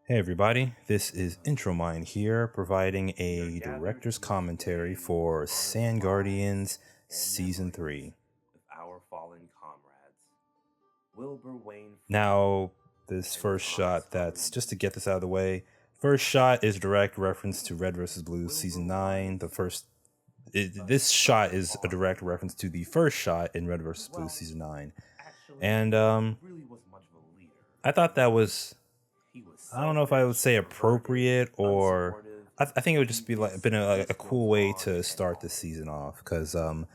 Hey everybody, this is Intro Mind here, providing a director's commentary for Sandguardians Season 3. Our fallen comrades. Wilbur Wayne. Now, this first shot, that's just to get this out of the way. First shot is direct reference to Red vs. Blue Season 9. This shot is a direct reference to the first shot in Red vs. Blue Season 9. And I thought that was, I don't know if I would say appropriate, or I think it would just be been a cool way to start the season off, because the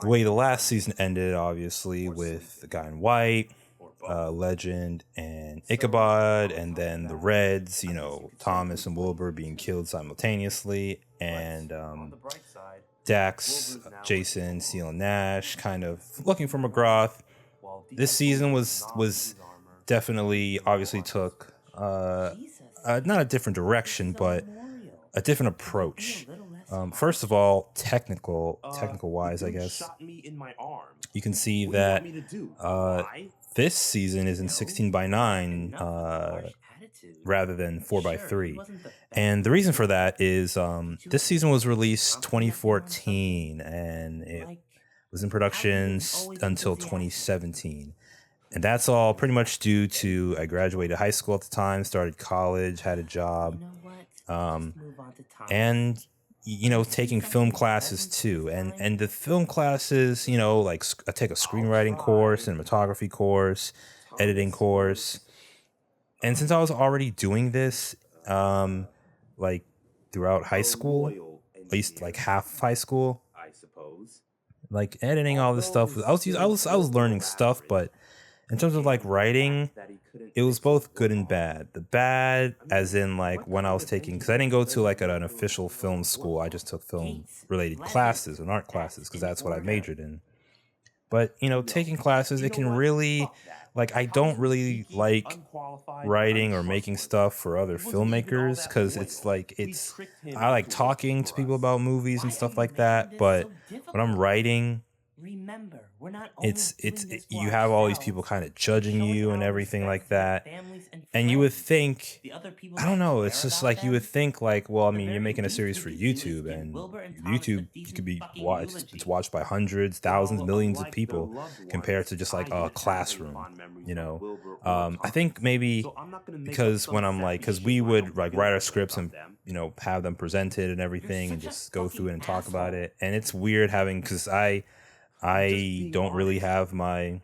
way the last season ended, obviously, with the guy in white, Legend, and Ichabod, and then the Reds, Thomas and Wilbur being killed simultaneously, and Dax, Jason, Seal, and Nash kind of looking for McGrath. This season was definitely, obviously, took not a different direction, but a different approach. First of all, technical wise, I guess, you can see that this season is in 16:9 rather than 4:3. And the reason for that is this season was released 2014 and it was in production until 2017. And that's all pretty much due to I graduated high school at the time, started college, had a job, and taking film classes too. And the film classes, like I take a screenwriting course, cinematography course, editing course. And since I was already doing this, like throughout high school, at least like half high school, I suppose. like editing all this stuff, I was learning stuff, but in terms of like writing, it was both good and bad. The bad, as in like when I was taking, because I didn't go to like an official film school. I just took film related classes and art classes because that's what I majored in. But taking classes, it can really, like, I don't really like writing or making stuff for other filmmakers because I like talking to people about movies and stuff like that. But when I'm writing, Remember, we're not you have all these people kind of judging you and everything like that, and you would think, I don't know, it's just like you would think like, well, I mean, you're making a series for YouTube, and YouTube you could be watched, it's watched by hundreds, thousands, millions of people compared to just like a classroom. I think maybe because when I'm like, because we would like write our scripts and have them presented and everything and just go through it and talk about it, and it's weird having, because I don't really have my,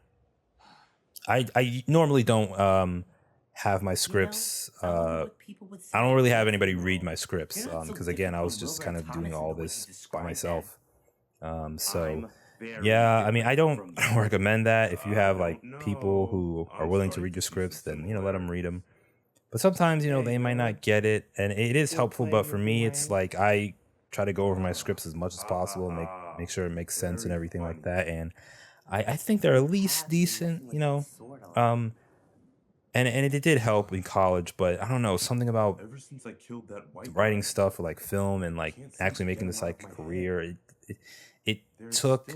I normally don't have my scripts, I don't really have anybody read my scripts, because again, I was just kind of doing all this by myself. So yeah, I mean, I don't recommend that. If you have like people who are willing to read your scripts, then let them read them. But sometimes they might not get it, and it is helpful. But for me, it's like I try to go over my scripts as much as possible and make sure it makes sense and everything like that. And I think they're at least decent, and it did help in college, but I don't know, something about writing stuff for like film and like actually making this like a career. It took,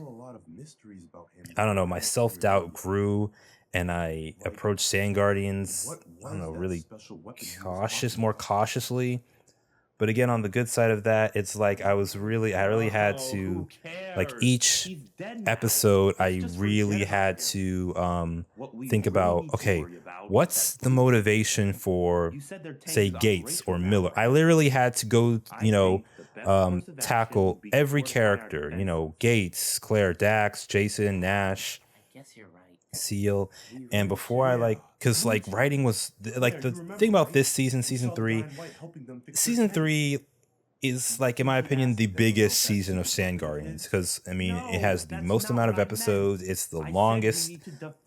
I don't know, my self-doubt grew, and I approached Sandguardians, I don't know, really more cautiously. But again, on the good side of that, it's like I really had to, like, each episode, I really had to think about, okay, what's the motivation for, say, Gates or Miller? I literally had to go, tackle every character, Gates, Claire, Dax, Jason, Nash, Seal. And before I because like writing was like the thing about this season 3 is, like, in my opinion, the biggest season of Sandguardians, because I mean it has the most amount of episodes. It's the longest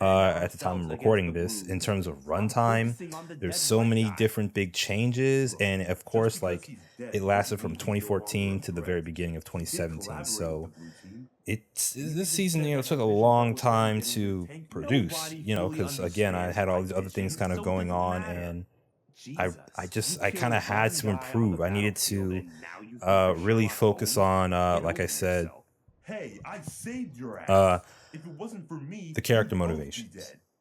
at the time I'm recording this in terms of runtime. There's so many different big changes, and of course, like, it lasted from 2014 to the very beginning of 2017. So this season, took a long time to produce, because again, I had all these other things kind of going on, and I kind of had to improve. I needed to really focus on, like I said, Hey, I saved your ass. If it wasn't for me, the character motivations.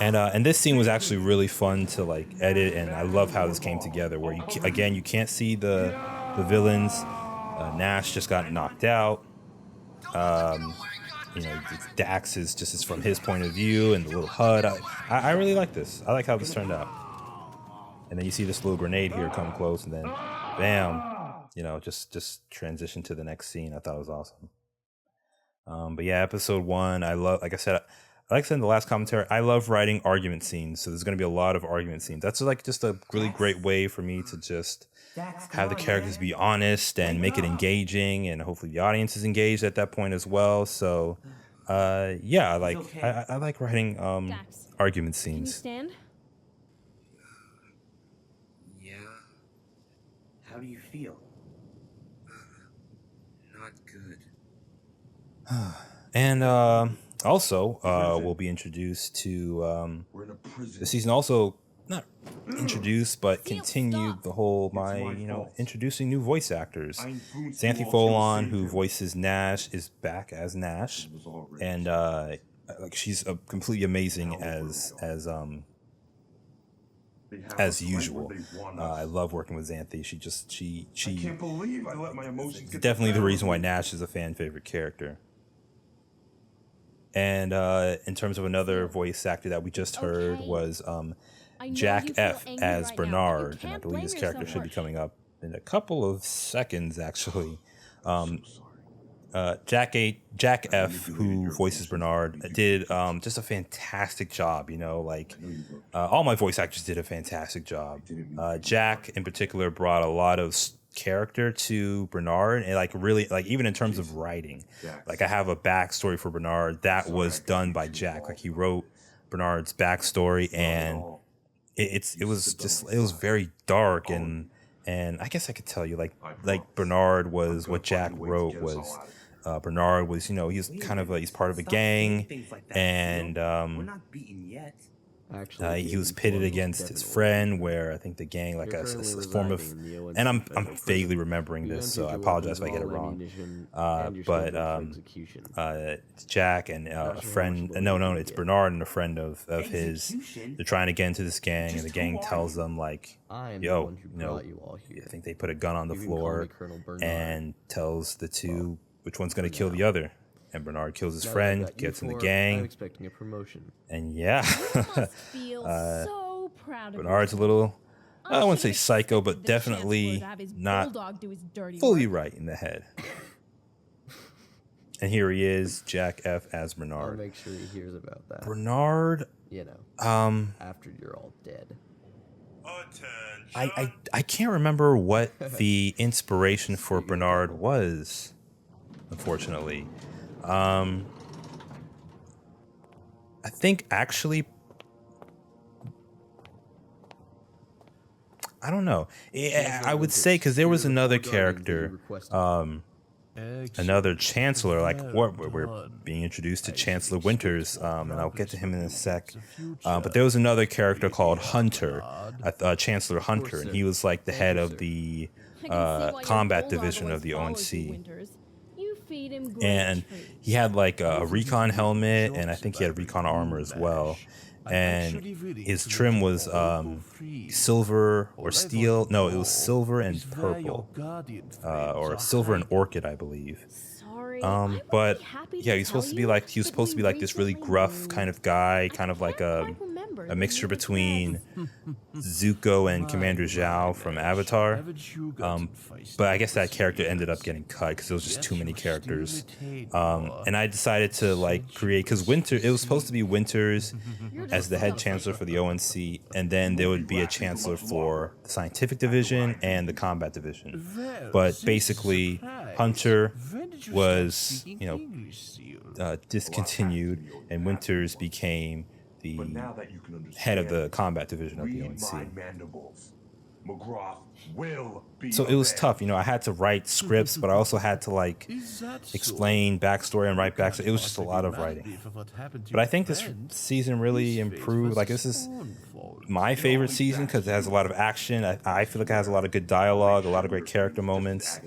And this scene was actually really fun to like edit, and I love how this came together. Where again you can't see the villains. Nash just got knocked out. You know, Dax is from his point of view, and the little HUD. I really like this. I like how this turned out. And then you see this little grenade here come close, and then bam, you know, just transition to the next scene. I thought it was awesome. But yeah, episode 1, I love. Like I said in the last commentary, I love writing argument scenes. So there's going to be a lot of argument scenes. That's like just a really great way for me to just have the characters be honest and make it engaging, and hopefully the audience is engaged at that point as well. So, yeah, I like writing argument Can you scenes. stand? Yeah, How do you feel? not good. And also, we'll be introduced to We're in a prison. the season. Also, not introduced, but Seal, continued stop. the whole my fault. introducing new voice actors. I influenced Xanthi you all to Folon, save who him. voices Nash, is back as Nash, It was already and like she's completely amazing as They have as us right usual. where they want I us. love working with Xanthi. She I can't believe I let my emotions get definitely the better reason of why me. Nash is a fan favorite character. And in terms of another voice actor that we just heard Okay. was I know Jack you feel F angry as right now, but you Bernard, and I can't believe blame his character yourself should be for it. coming up in a couple of seconds, actually. I'm so sorry. Jack F, who voices Bernard, did just a fantastic job. You know, like I know you wrote. all my voice actors did a fantastic job. Jack, in particular, brought a lot of character to Bernard, and like really, like even in terms of writing, like I have a backstory for Bernard that was done by Jack. Like he wrote Bernard's backstory, and it was very dark, and I guess I could tell you like Bernard was what Jack wrote was. Bernard was, you know, he's kind of he's part of a Stop saying gang, things like that, and Seal. We're not beaten yet. Actually, he was James pitted Bond was against his definitely friend, beaten. where I think the gang, like You're a currently form of, residing in the ONC and I'm federal vaguely prison. remembering You this, so entered I your apologize if I weapons, get it all wrong. ammunition, and you're But scheduled for execution. it's Jack and Not a sure how much friend. longer No, you're no, gonna it's get. Bernard and a friend of his. Execution? They're trying to get into this gang, and Just the gang who are tells you? them like, I am the "Yo, one who you know, brought you all here. I think they put a gun on the You can call me floor Colonel Bernard. and tells the two which one's going to kill now. the other." And Bernard kills his Now that I've friend, got you gets in the four, I'm gang, expecting a promotion. and yeah, You must feel so proud of Bernard's a yourself. little, I wouldn't should say have psycho, expected but the Chancellor definitely to have his not bulldog do his dirty fully work. right in the head. And here he is, Jack F as I'll Bernard. make sure he hears about that. Bernard, You know, after you're all dead. I can't remember what the inspiration for Bernard was, unfortunately. I think actually, I don't know. I would say because there was another character, another chancellor, like we're being introduced to Chancellor Winters, and I'll get to him in a sec. But there was another character called Hunter, Chancellor Hunter, and he was like the head of the I can see why your combat bulldog division of always the follows you, ONC. Winters. You feed him great And treats. he had like a recon helmet, and I think he had recon armor as well. And his trim was silver or steel. No, it was silver and purple, or silver and orchid, I believe. Sorry, I would But be happy yeah, to he's supposed tell to be you, like he was but supposed to be we like this really recently gruff moved. kind of guy, I kind of like can't quite remember a the mixture name of his between Zuko and Commander Zhao from Avatar. But I guess that character ended up getting cut because it was just too many characters. And I decided to like create, because it was supposed to be Winters as the head chancellor for the ONC, and then there would be a chancellor for the scientific division and the combat division. But basically, Hunter was, discontinued, and Winters became the But now that you can understand, head of the combat division of the read my ONC. mandibles. McGrath will be So it was avenged. tough, I had to write scripts, but I also had to like explain backstory and write backstory. It was just a lot of writing. But I think this season really improved. Like this is my favorite season because it has a lot of action. I feel like it has a lot of good dialogue, a lot of great character moments,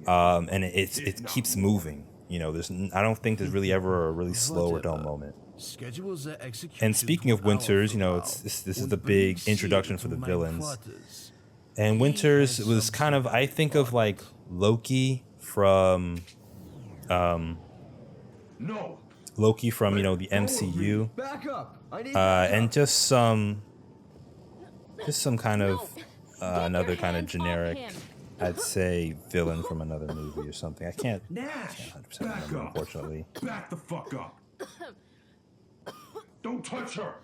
and it keeps moving. I don't think there's really ever a really slow or dull moment. Schedule the execution And speaking to of an hour Winters, you from know, now, this is und the bring big Seal introduction for to the my villains. quarters. And He Winters has was kind of, something I think of like Loki from No. you know, the MCU, Back up! I need and just some kind of No. Get another your kind of hands off generic, him. I'd say, villain from another movie or something. I can't Nash, 100% back remember, up. unfortunately. Back the fuck up. Don't touch her.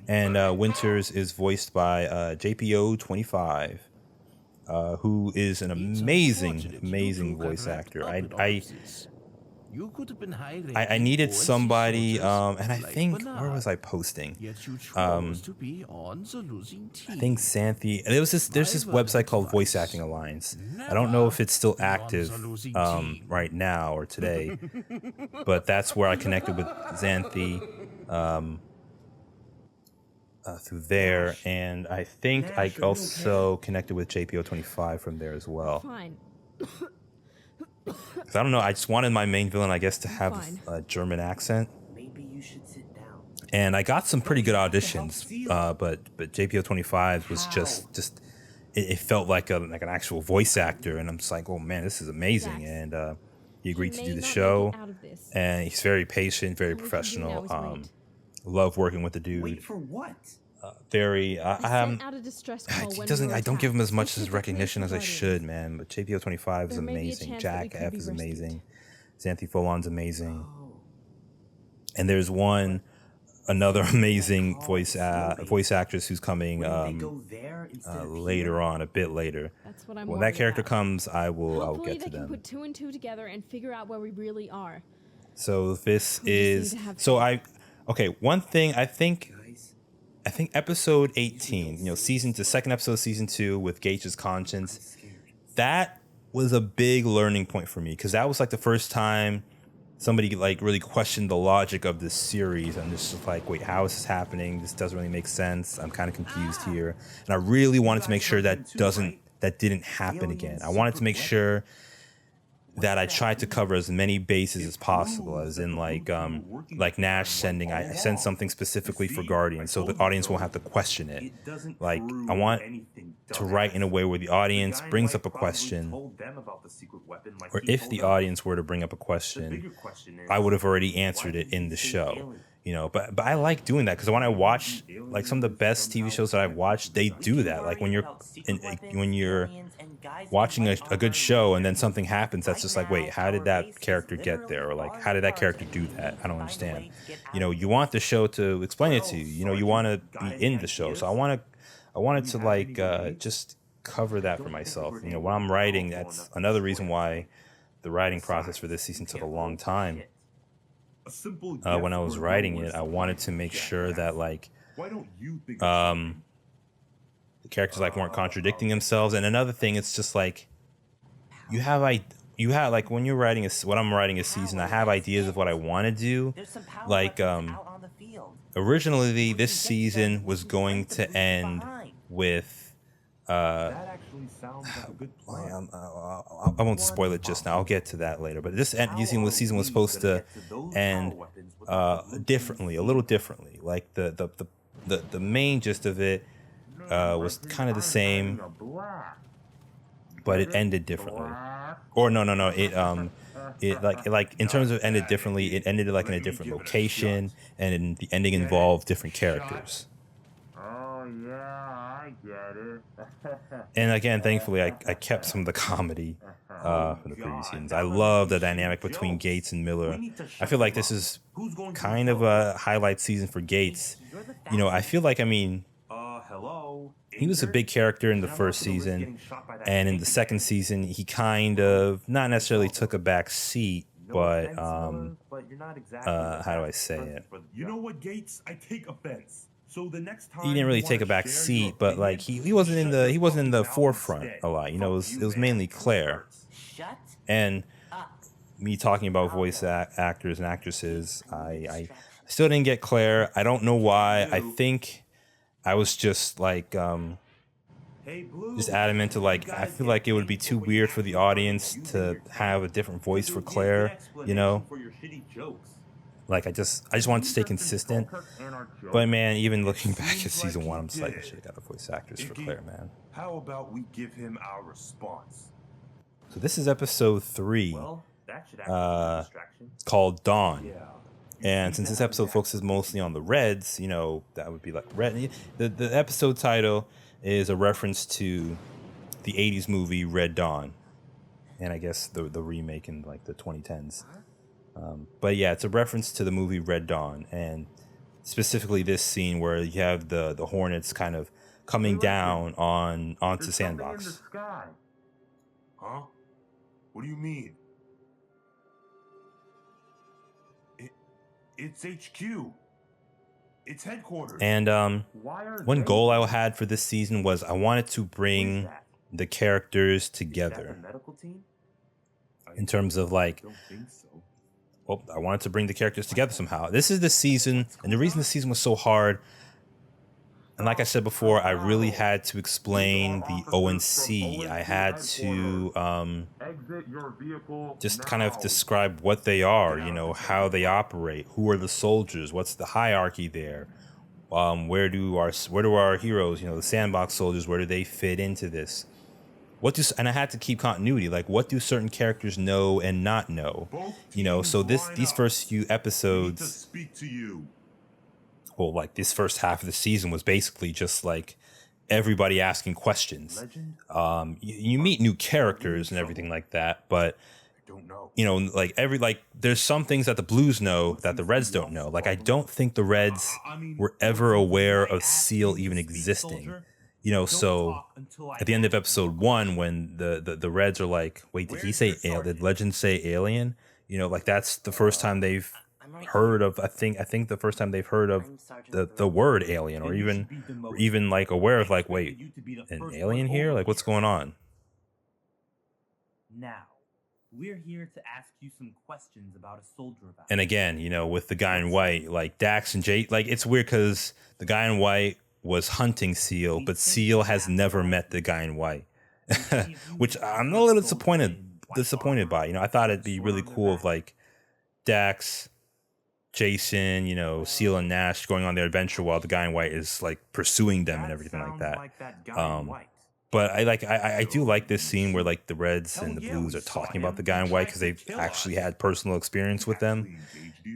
And Winters is voiced by JPO25, who is an It's amazing, unfortunate you amazing two got voice wrapped actor. up in all of this. You could have been hiring I needed ONC somebody, soldiers and I like think, where Bernard, was I posting? yet you chose to be on the losing team. I think Xanthi. There's this website called Voice Acting Alliance. I don't know if it's still Never be on active the losing team. right now or today, but that's where I connected with Xanthi through there, and I think Nash, I are you also connected with JPO25 from there as well. Fine. 'Cause I don't know. I just wanted my main villain, I guess, to have Fine. a German accent. Maybe you should sit down. And I got some pretty good auditions, but JPO25 was just it felt like an actual voice actor, and I'm just like, oh man, this is amazing. Yes. And he agreed to may do the not make show, it out of this. and he's very patient, very All we can do now professional. is wait. Love working with the dude. Wait for what? Very. I sent out a distress call He when doesn't. we were I don't give him as attacked, much so as take a recognition as I Guardians. should, man. But JPO25 is There may be a amazing. chance that Jack we could F be is rescued. amazing. Xanthi Folon's amazing. Oh, And there's another amazing voice actress who's coming wouldn't they go there instead of later here? on, a bit later. That's what I'm When worried that character about. comes, I'll Hopefully get to they can them. put two and two together and figure out where we really are. So this We just is need to have okay. One thing Guys, I think episode 18, you know, the second episode of season 2 with Gage's conscience, scared. that was a big learning point for me, because that was like the first time somebody like really questioned the logic of this series. I'm just like, wait, how is this happening? This doesn't really make sense. I'm kind of confused here, and I really wanted to make sure that didn't happen again. I wanted to make sure that I tried to cover as many bases as possible, as in like Nash sending, I sent something specifically for Guardians, so the audience won't have to question it. It doesn't Like, prove I want anything, to dumbass. write in a way where the audience The guy brings might up a probably question, told them about the secret weapon like or he if told the us. audience were to bring up a The question, bigger question is, I would have already answered why it did in you the say show. alien? You know, but I like doing that, because when I watch like some of the best TV shows that I've watched, they do that. Like when you're watching a good show and then something happens that's just like, wait, how did that character get there? Or like, how did that character do that? I don't understand. You know, you want the show to explain it to you. You know, you want to be in the show. So I wanted to like just cover that for myself. You know, when I'm writing, that's another reason why the writing process for this season took a long time. A simple When I yes was or writing no it, is I wanted to make sure that like why don't you think the characters like weren't contradicting themselves. And another thing, it's just like you have like when you're writing when I'm writing a season, I have ideas of what I want to do. Like originally this season was going to end with that actually sounds like a good plan. I won't spoil it just now. I'll get to that later. But this season was supposed to end differently, a little differently. Like the main gist of it was kind of the same, but it ended differently. Or no. It like in terms of ended differently, it ended like in a different location, and the ending involved different characters. Oh yeah, I get it. And again, thankfully, I kept some of the comedy from the previous seasons. I love the dynamic between Gates and Miller. I feel like this is kind of a highlight season for Gates. You know, I feel like, I mean, Hello. he was a big character in the first season, and in the second season, he kind of not necessarily took a back seat, but how do I say it? You know what, Gates? I take offense. So the next time He didn't really take a back seat, but like he wasn't in the forefront a lot. You know, it was mainly Claire. And me talking about voice actors and actresses, I still didn't get Claire. I don't know why. I think I was just like just adamant to like, I feel like it would be too weird for the audience to have a different voice for Claire, you know? Like I just want to stay consistent. But man, even looking back at season 1, I'm just like, I should have got the voice actors for Claire, man. How about we give him our response? So this is episode 3, Well, that should actually be a distraction. called Dawn. Yeah. And since this episode focuses mostly on the Reds, you know, that would be like Red. The episode title is a reference to the 80s movie Red Dawn. And I guess the remake in like the 2010s. But yeah, it's a reference to the movie Red Dawn, and specifically this scene where you have the Hornets kind of coming down onto Sandbox. In the sky. Huh? What do you mean? It's HQ. It's headquarters. And Why are one they- goal I had for this season was I wanted to What is bring that? the characters Is that together the medical team? in terms of like, I don't think so. well, I wanted to bring the characters together somehow. This is the season, and the reason the season was so hard, and like I said before, I really had to explain the ONC. I had to Exit your vehicle just now. kind of describe what they are, you know, how they operate, who are the soldiers, what's the hierarchy there, where do our heroes, you know, the Sandbox soldiers, where do they fit into this? And I had to keep continuity, like what do certain characters know and not know, you know? So these first few We need to episodes, speak to you. well, like this first half of the season was basically just like everybody asking questions. Legend? You meet new characters and everything like that, but I don't know. you know, like there's some things that the Blues know that the Reds don't know. Like I don't think the Reds were ever aware of Seal even existing. You know, so at the end of episode 1, when the Reds are like, wait, did he say did Legend say alien? You know, like that's the first time they've heard of. I think the first time they've heard of the word alien, or even like aware of like, wait, an alien here? Like what's going on? Now, we're here to ask you some questions about a soldier about. And again, you know, with the guy in white, like Dax and Jay, like it's weird because the guy in white was hunting Seal, but Seal has never met the guy in white, which I'm a little disappointed by. You know, I thought it'd be really cool if like Dax, Jason, you know, Seal and Nash going on their adventure while the guy in white is like pursuing them and everything like that. But I do like this scene where like the Reds and the Blues are talking about the guy in white because they've actually had personal experience with them.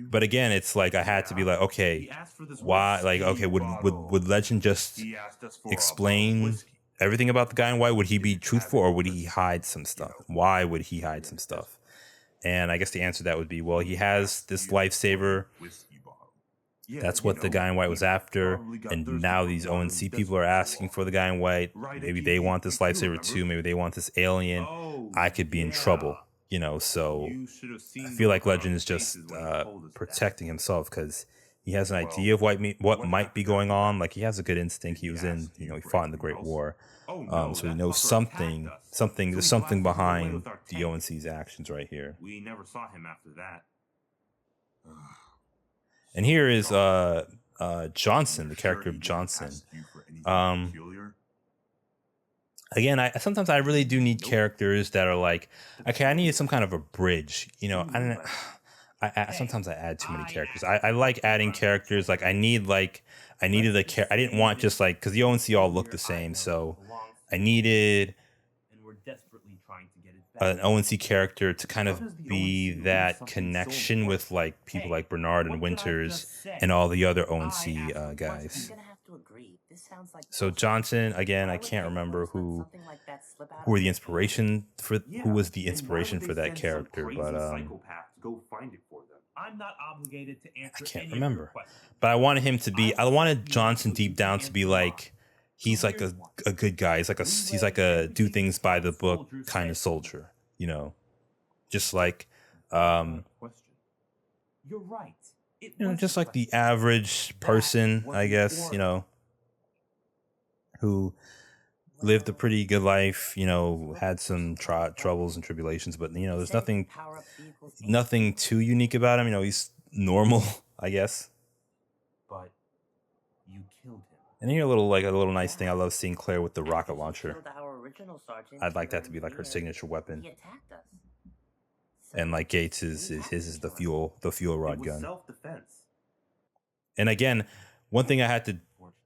But again, it's like I had to be like, okay, why? Like, okay, would Legend just explain everything about the guy in white? Would he be truthful, or would he hide some stuff? Why would he hide some stuff? And I guess the answer to that would be, well, he has this lifesaver. That's what the guy in white was after. And now these ONC people are asking for the guy in white. Maybe they want this lifesaver too. Maybe they want this alien. I could be in trouble, you know? So I feel like Legend is just protecting himself because he has an idea of what might be going on. Like he has a good instinct. He was in, you know, he fought in the Great War. So he knows there's something behind the ONC's actions right here. We never saw him after that. And here is Johnson, the character of Johnson. Again, sometimes I really do need characters that are like, okay, I need some kind of a bridge. You know, sometimes I add too many characters. I like adding characters. Like I needed I didn't want just like, because the ONC all look the same, so I needed an ONC character to kind of be that connection with like people like Bernard and Winters and all the other ONC guys. So Johnson, again, I can't remember who was the inspiration for that character, but I'm not obligated to answer. I can't remember. But I wanted Johnson deep down to be like, he's like a good guy. He's like a do things by the book kind of soldier, you know, just like, You're right. you know, just like the average person, I guess, you know, who lived a pretty good life, you know, had some troubles and tribulations, but you know, there's nothing too unique about him. You know, he's normal, I guess. But you killed him. And here a little nice thing. I love seeing Claire with the rocket launcher. I'd like that to be like her signature weapon. and like Gates is his is the fuel rod It was gun. self-defense. And again, one thing I had to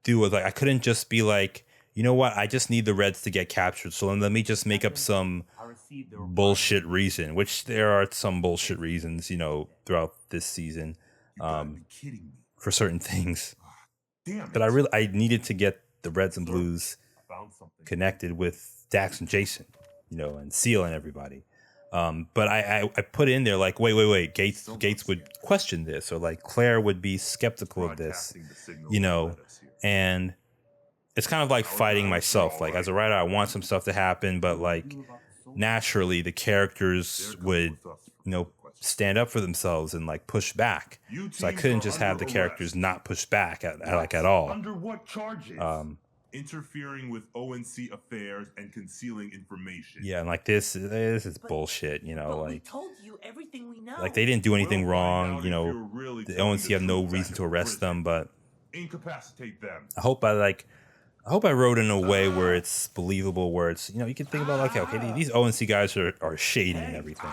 do was like I couldn't just be like, you know what, I just need the Reds to get captured, so let me just make up some I received the bullshit reason, which there are some bullshit reasons, you know, throughout this season, You gotta be kidding me. for certain things. Damn But I needed to get the Reds and Blues found something. connected with Dax and Jason, you know, and Seal and everybody. But I put in there like, wait, Gates would question this, or like Claire would be skeptical of this, Broadcasting the signal you that know, led us here. and it's kind of like fighting myself. Like as a writer, I want some stuff to happen, but like naturally the characters would, you know, stand up for themselves and like push back. You So I teams couldn't are just have under the characters arrest. not push back at all. Under what charges? Interfering with ONC affairs and concealing information. Yeah, and like this is bullshit, you know, But we like told you everything we know. like they didn't do anything We'll find wrong, out you if know. you're really The telling ONC have no truth reason after to arrest prison. them, but Incapacitate them. I hope I wrote in a way where it's believable, where it's, you know, you can think about like, okay, these ONC guys are shady and everything.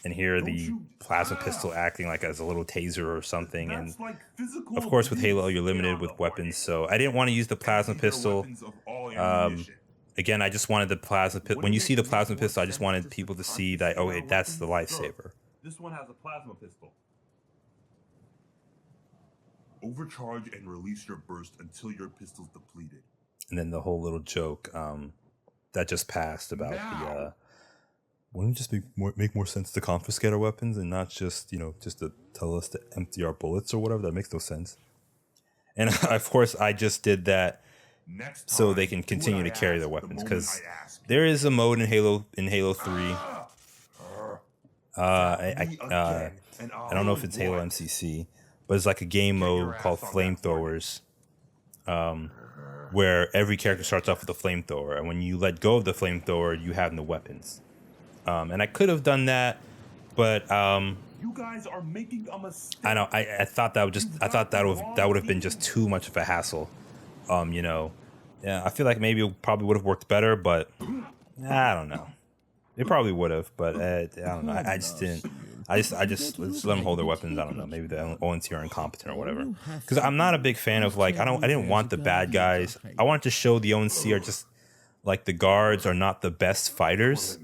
And here the plasma pistol acting like as a little taser or something. And That's like physical of course with abuse. Halo you're limited Get with on the weapons, horn. so I didn't want to use the plasma Empty their pistol. weapons of all ammunition. Again, I just wanted the plasma pistol. When you see the plasma pistol, I just wanted people to see that, oh wait, that's the lifesaver. This one has a plasma pistol. Overcharge and release your burst until your pistol's depleted. And then the whole little joke that just passed about the wouldn't it just make more sense to confiscate our weapons and not just, you know, just to tell us to empty our bullets or whatever? That makes no sense. And of course I just did that Next so time, they can do continue what to I carry ask their the weapons, moment because I ask. there is a mode in Halo 3. Again, and I don't know if it's Halo MCC, but it's like a game mode called Flamethrowers, where every character starts off with a flamethrower, and when you let go of the flamethrower, you have no weapons. And I could have done that, but you guys are making a mistake. I know I thought that would have been just too much of a hassle. You know, yeah, I feel like maybe it probably would have worked better, but I don't know. It probably would have, but I don't know. I just didn't. I just let's let them hold their weapons. I don't know. Maybe the ONC are incompetent or whatever. Because I'm not a big fan of like I didn't want the bad guys. I wanted to show the ONC are just like the guards are not the best fighters.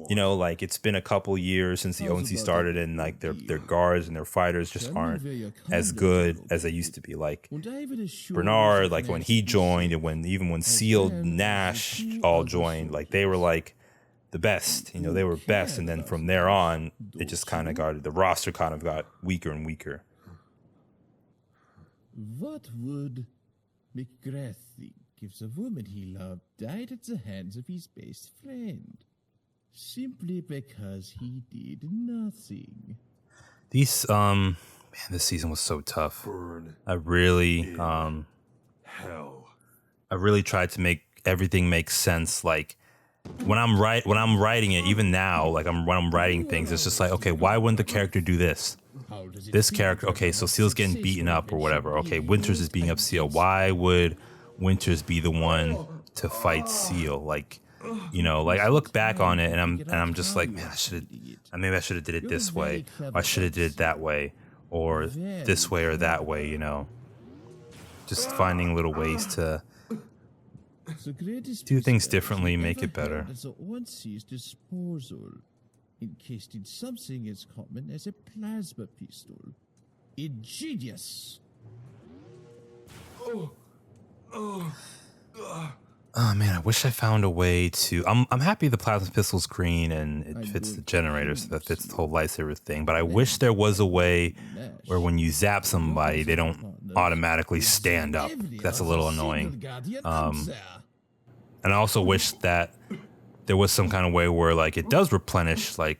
You know, like it's been a couple years since the ONC started, and like their guards and their fighters just aren't as good as they used to be. Like Bernard, like when he joined, and even when Seal, Nash all joined, like they were like the best. You know, they were best, and then from there on, it just kind of the roster kind of got weaker and weaker. What would McGrath think if the woman he loved died at the hands of his best friend? Simply because he did nothing. These man, this season was so tough. I really Hell. I really tried to make everything make sense. Like when I'm writing it, even now, like when I'm writing things, it's just like, okay, why wouldn't the character do this? This character, okay, so Seal's getting beaten up or whatever. Okay, Winters is beating up Seal. Why would Winters be the one to fight Seal? Like, you know, like I look back on it and I'm just like, man, maybe I should have did it this way. Or I should have did it that way, or this way or that way. You know, just finding little ways to do things differently, make it better. The ONC's disposal, encased in something as common as a plasma pistol. Ingenious. Oh man, I wish I found a way to. I'm happy the plasma pistol's green and it fits the generator, so that fits the whole lightsaber thing. But I wish there was a way where when you zap somebody, they don't automatically stand up. That's a little annoying. And I also wish that there was some kind of way where like it does replenish like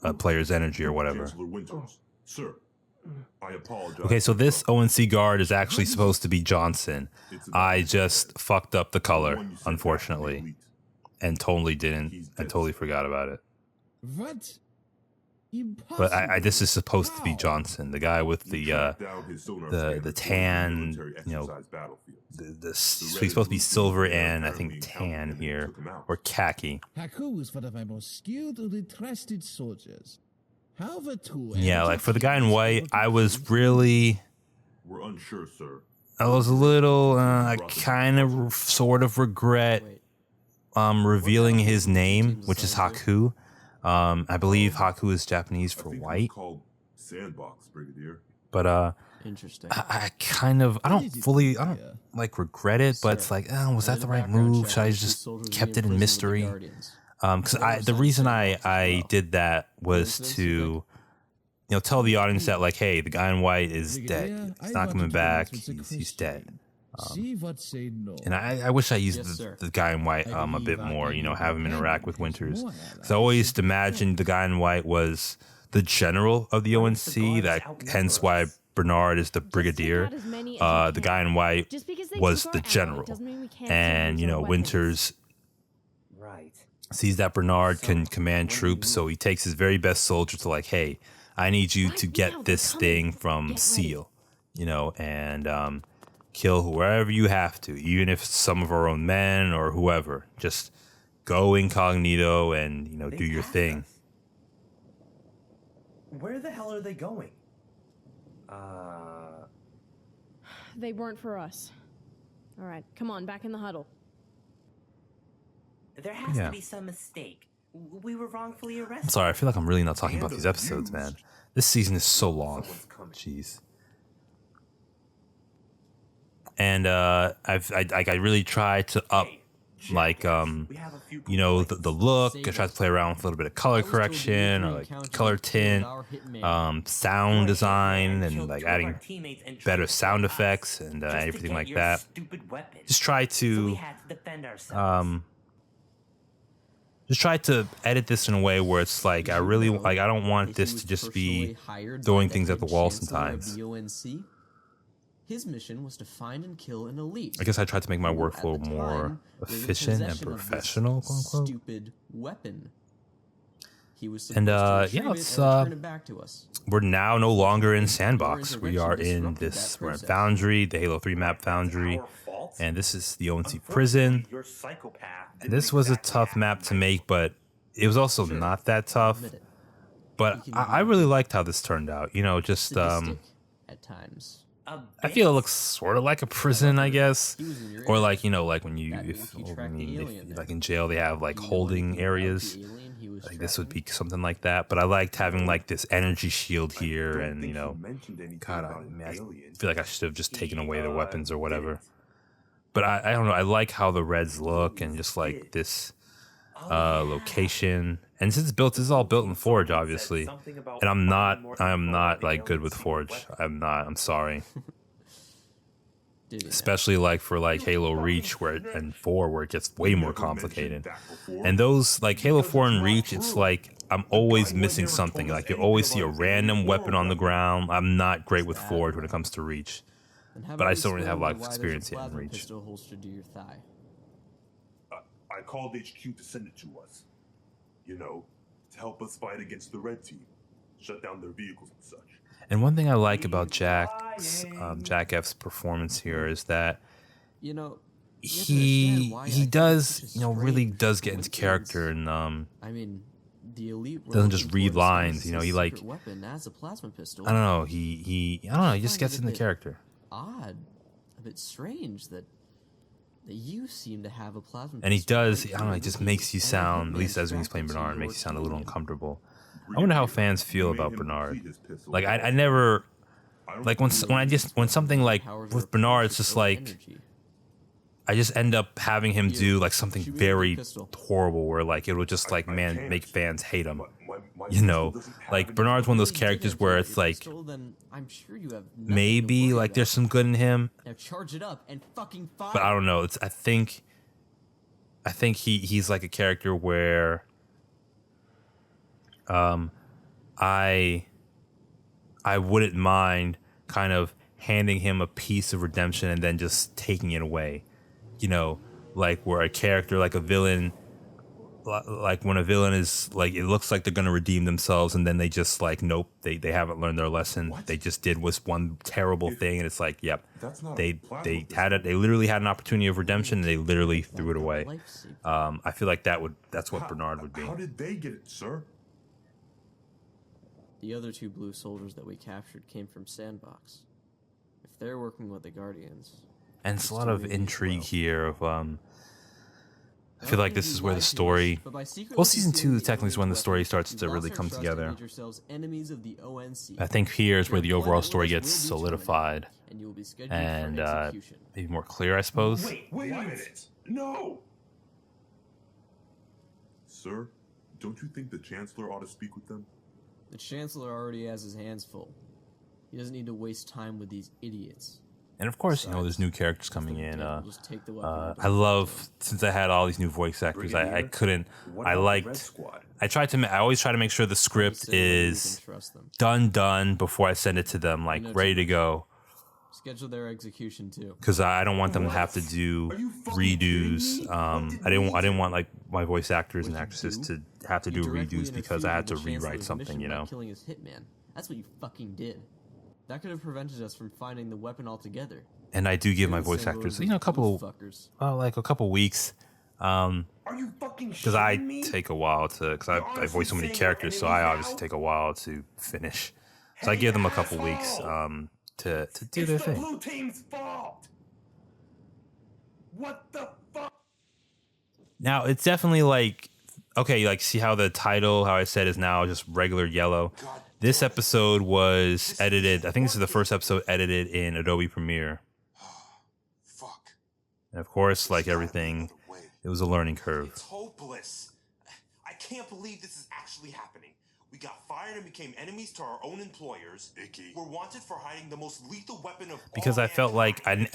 a player's energy or whatever. Chancellor Winters, sir, I apologize. Okay, so this ONC guard is actually supposed to be Johnson. I just fucked up the color, unfortunately, and totally didn't. I totally forgot about it. What? But this is Impossible. supposed to be How? Johnson, the guy with He the tracked down his sonar the scanner the to tan, military you know, exercise battlefields. so he's supposed to be silver and I think tan here, or khaki. Haku is one of my most skilled and trusted soldiers. However, two Yeah, like for the guy in entities white, will I was be- really, We're unsure, sir. I was a little, I kind of sort of regret Wait, revealing his name, which is Haku. I believe Haku is Japanese I for think it was white, called Sandbox, Brigadier. but interesting. I kind of, I don't like regret it, but it's like, oh, was that the right move? Should I just kept it in mystery? Because the reason I did that was to, tell the audience that like, hey, the guy in white is dead. He's not coming back. He's dead. See what say no. And I wish I used Yes, sir. the guy in white I a believe bit I more, can have him handle interact with his Winters. more Because I always imagined the guy in white was the general of the ONC, hence why Bernard is the brigadier. The guy in white was the general. And, Winters Right. sees that Bernard can command troops, so he takes his very best soldier to like, hey, I need you to get this thing from Seal, and kill whoever you have to, even if it's some of our own men or whoever. Just go incognito and, do your thing. Where the hell are they going? They weren't for us. All right, come on, back in the huddle. There has Yeah. to be some mistake. We were wrongfully arrested. I'm sorry, I feel like I'm really not talking about these episodes, man. This season is so long. Jeez. And I really try to up like the look. I try to play around with a little bit of color correction or like color tint, sound design, and like adding better sound effects and everything like that. Just try to edit this in a way where it's like I don't want this to just be throwing things at the wall sometimes. His mission was to find and kill an elite. I guess I tried to make my who, at workflow the more time, was in efficient and possession of this professional, quote unquote. Stupid weapon. He was And, supposed to yeah, retrieve let's, it and return it back to us. We're now no longer in Sandbox. Your We are intervention in disrupted this. that We're in process. Foundry, the Halo 3 map Foundry, and this is the ONC prison. You're psychopath. And this was a tough map to make, but it was also not that tough. Admit it. But I really liked how this turned out. Just Sadistic at times. I feel it looks sort of like a prison, I guess, He was in your or area. like like when you That if, means he tracked the alien if there. like in jail they have like Do you know holding anything about areas. the alien he was Like this would tracking? be something like that. But I liked having like this energy shield here, Don't and think he mentioned anything God, about an I alien. feel like I should have just taken away the weapons or whatever. didn't. But I don't know. I like how the reds look and just like this location. And since this is all built in Forge, obviously. And I am not like good with Forge. I'm sorry. Did it Especially like for like Halo Reach and 4 where it gets way more complicated. And those like Halo 4 and Reach, it's like I'm always missing something. Like you always see a random weapon on the ground. I'm not great with Forge when it comes to Reach. And how But about I we still don't have a lot of explain experience why yet in there's a Reach. plasma pistol holstered to your thigh? I called HQ to send it to us. To help us fight against the red team, shut down their vehicles and such. And one thing I like about Jack F's performance here is that You know, you have to he understand why I think does it's such a really strange does get into coincidence. character and I mean, the elite were doesn't just looking read for a lines, specific he like secret weapon as a plasma pistol. I don't know, he just find gets it a in the bit character. Odd, a bit strange that you seem to have a plasma And he pistol does, right I don't know, through it just the makes you and a sound, at hitman least as when he's strapped playing into Bernard, it your makes you sound a little alien. uncomfortable. I wonder how fans feel about Bernard. Like I never like when something like Powers with are Bernard, it's purchased just over like energy. I just end up having him do like something shoot me with a very pistol. horrible where like it would just like I can't. make fans hate him. My You know, pistol doesn't have like any- Bernard's one of those If you characters didn't where get it's your like pistol, then I'm sure you have nothing to maybe worry like there's about. some good in him, Now charge it up and fucking fire. but I don't know. I think he's like a character where I wouldn't mind kind of handing him a piece of redemption and then just taking it away. Like where a character like a villain like when a villain is like, it looks like they're gonna redeem themselves, and then they just like, nope, they haven't learned their lesson. What? They just did was one terrible thing, and it's like, yep, That's not a they plasma had it. They literally had an opportunity of redemption, and they literally threw it away. Life-saving. I feel like that's what Bernard would be. How did they get it, sir? The other 2 blue soldiers that we captured came from Sandbox. If they're working with the Guardians... And it's a lot doing of it as intrigue well. here of I feel like this is where the story, well, season 2 technically is when the story starts to really come together. I think here is where the overall story gets solidified and maybe more clear, I suppose. Wait a minute. No. Sir, don't you think the Chancellor ought to speak with them? The Chancellor already has his hands full. He doesn't need to waste time with these idiots. And of course, you know, there's new characters coming in. Just take the weapon I love, since I had all these new voice actors, I couldn't, I liked, I always try to make sure the script is done before I send it to them, like ready to go. Schedule their execution too. Because I don't want them to have to do redos. I didn't want like my voice actors and actresses to have to do redos because I had to rewrite something, you know. Killing his hitman. That's what you fucking did. That could have prevented us from finding the weapon altogether. And I do give my voice actors, you know, a couple weeks. Are you fucking Because I shitting me? take a while to, because I voice so many characters, so I obviously take a while to finish. So I give them a couple weeks to do their It's the thing. blue team's fault. What the fuck? Now it's definitely like, okay, like see how the title, how I said, is now just regular yellow. This episode was edited, I think this is the first episode edited in Adobe Premiere. Fuck. And of course, like everything, it was a learning curve. It's hopeless. I can't believe this is actually happening. We got fired and became enemies to our own employers. Icky. We're wanted for hiding the most lethal weapon of Because all I felt like I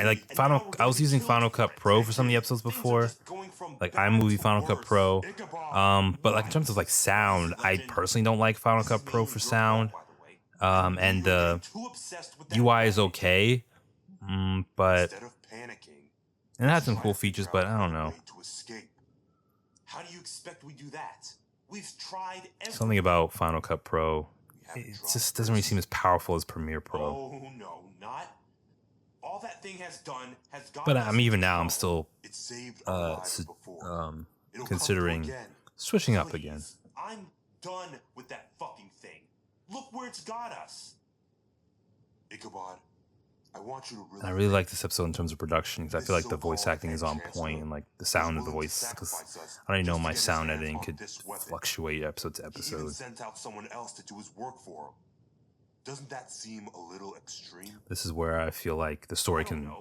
was using Final Cut Pro for some of the episodes before, like iMovie Final Cut Pro. But like in terms of like sound, I personally don't like Final Cut Pro for sound. And the UI is okay, but Instead of panicking, and it had some cool features, but I don't know. to escape. How do you expect we do that? We've tried everything. Something about Final Cut Pro, it just doesn't really seem as powerful as Premiere Pro. Oh no, not. All that thing has done has gone. But I mean, even now, I'm still It saved our lives before. It'll come considering through again. switching up again. Please, I'm done with that fucking thing. Look where it's got us. Ichabod, I want you to really. And I really like this episode in terms of production because I feel like the voice acting is on point and like the sound of the voice. Because I already know my sound editing could fluctuate episode to He even episode. sent out someone else to do his work for him. Doesn't that seem a little extreme? This is where I feel like the story can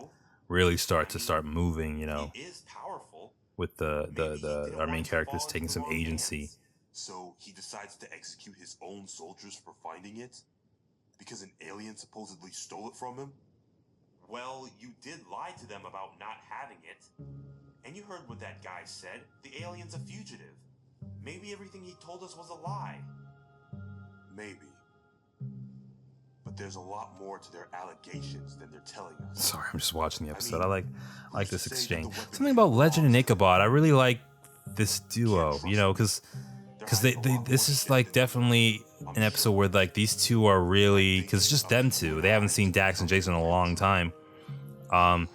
really start moving, you know, He is powerful. with our main characters taking some agency. So he decides to execute his own soldiers for finding it? Because an alien supposedly stole it from him? Well, you did lie to them about not having it. And you heard what that guy said. The alien's a fugitive. Maybe everything he told us was a lie. Maybe. But there's a lot more to their allegations than they're telling us. Sorry, I'm just watching the episode. I like this exchange. Something about Legend and Ichabod. I really like this duo, you know, because this is like definitely an episode where like these two are really, because it's just them two. They haven't seen Dax and Jason in a long time. And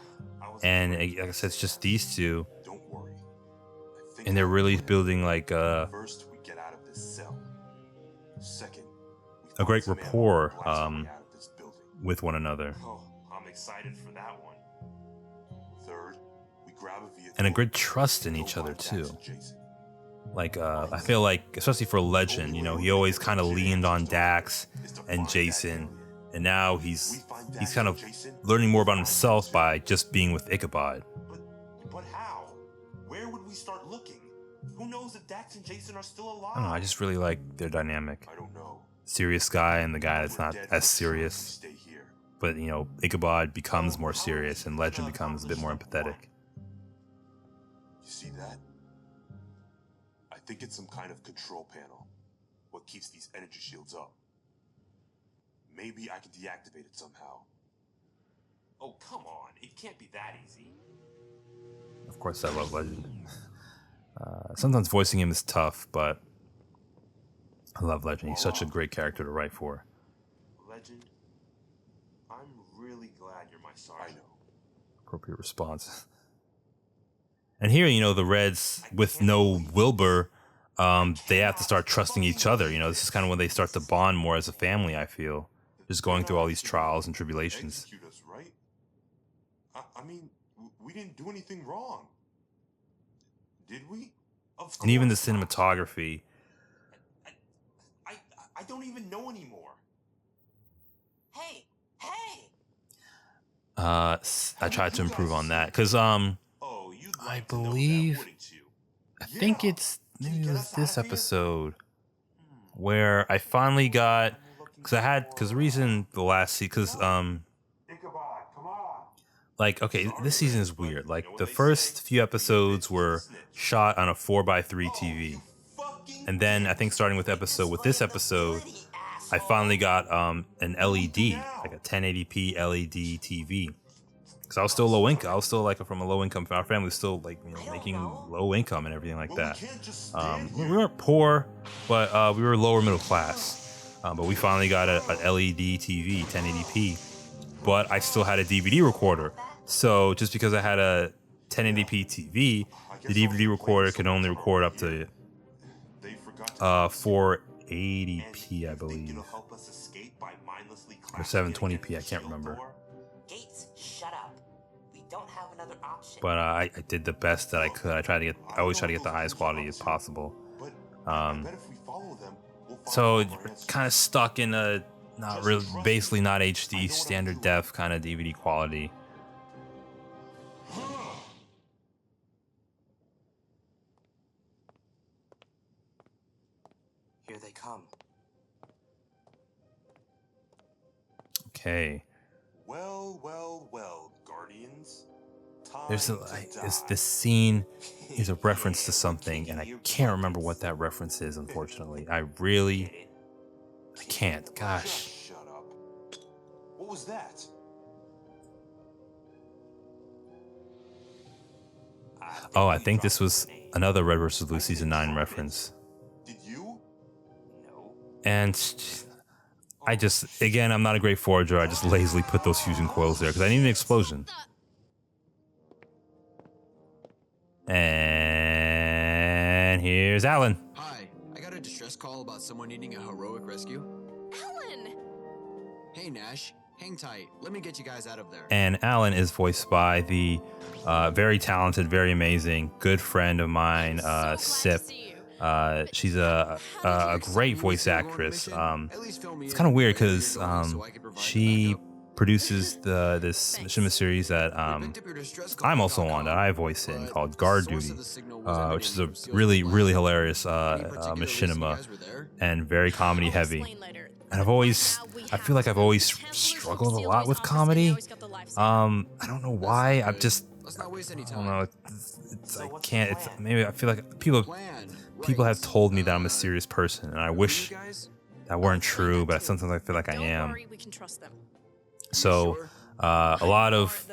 like I said, it's just these two, Don't worry. and they're really building like First, we get out of this cell. Second, a great find some ammo rapport and blast our way out of this building. with one another, Oh, I'm excited for that one. Third, we grab a vehicle and a great trust in and each go other find Dax too. and Jason. Like I feel like, especially for Legend, you know, he always kind of leaned on Dax and Jason, and now he's kind of learning more about himself by just being with Ichabod. But how? Where would we start looking? Who knows if Dax and Jason are still alive? I don't know. I just really like their dynamic. I don't know. Serious guy and the guy that's not We're dead as for sure if we serious. Stay here. But, you know, Ichabod becomes more serious and Legend becomes a bit more empathetic. You see that? I think it's some kind of control panel. What keeps these energy shields up. Maybe I can deactivate it somehow. Oh, come on. It can't be that easy. Of course, I love Legend. Sometimes voicing him is tough, but I love Legend. He's such a great character to write for. Legend, I'm really glad you're my sergeant. I know. Appropriate response. And here, you know, the Reds, with no Wilbur, they have to start trusting each other. You know, this is kind of when they start to bond more as a family, I feel. Just going through all these trials and tribulations. Execute us, right? I mean, we didn't do anything wrong. Did we? Of And even the course not. cinematography. I don't even know anymore. Hey! Hey! I tried to improve on that. Because, Oh, you'd I like to know that, believe, wouldn't you? I think Yeah. it's, Can you maybe it get was us this out of here? episode where I finally got, because the reason the last season, because, Ichabod, come on. like, okay, this season is weird. Like, the first few episodes were shot on a 4x3 TV. And then I think starting with this episode, I finally got an LED, like a 1080p LED TV. Because I was still low income. I was still like from a low income. Our family was still like, you know, making low income and everything like that. We weren't poor, but we were lower middle class. But we finally got an LED TV, 1080p. But I still had a DVD recorder. So just because I had a 1080p TV, the DVD recorder could only record up to 480p, I believe, or 720p. I can't remember. Gates, shut up. We don't have another option. But I did the best that I could. I always try to get the highest quality as possible. So kind of stuck in a not really, basically not HD, standard def kind of DVD quality. Here they come. Okay. Well, Guardians. There's this scene is a reference to something, and I can't remember what that reference is, unfortunately. I can't. Gosh. Shut up. What was that? Oh, I think this was another Red vs. Blue Season 9 reference. Did you? No. And again, I'm not a great forager. I just lazily put those fusion coils there because I need an explosion. And here's Alan. Hi, I got a distress call about someone needing a heroic rescue. Alan! Hey, Nash, hang tight. Let me get you guys out of there. And Alan is voiced by the very talented, very amazing, good friend of mine, Sip. She's a great voice actress. It's kind of weird because she produces this Machinima series that I'm also on, that I voice in, called Guard Duty, which is a really, really hilarious Machinima and very comedy heavy. And I feel like I've always struggled a lot with comedy. I don't know why. I don't know. Maybe I feel like people have told me that I'm a serious person, and I wish that weren't true, but sometimes I feel like I am. So a lot of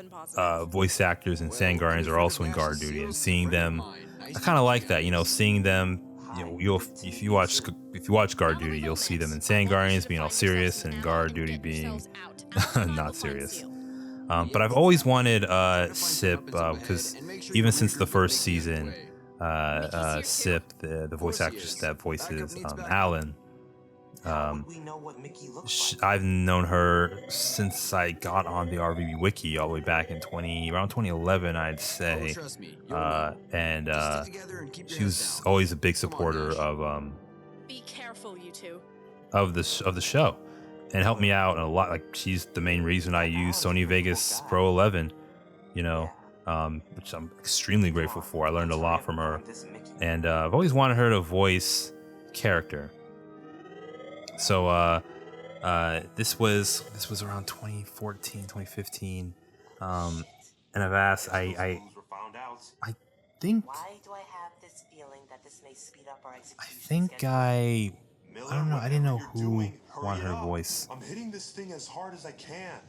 voice actors in Sandguardians are also in Guard Duty, and seeing them, I kind of like that. You know, seeing them. You know, if you watch Guard Duty, you'll see them in Sandguardians being all serious and Guard Duty being not serious. But I've always wanted Sip because even since the first season, Sip, the voice actress that voices Alan, I've known her since I got on the RVB wiki all the way back in around 2011, I'd say, and she was always a big supporter of Be careful, you two. of the show, and helped me out a lot. Like, she's the main reason I use Sony Vegas Pro 11, you know, which I'm extremely grateful for. I learned a lot from her, and I've always wanted her to voice character. So this was around 2014, 2015, and I've asked. I think. Why do I have this feeling that this may speed up our execution? I think I don't know. I didn't know who wanted her voice. I'm hitting this thing as hard as I can.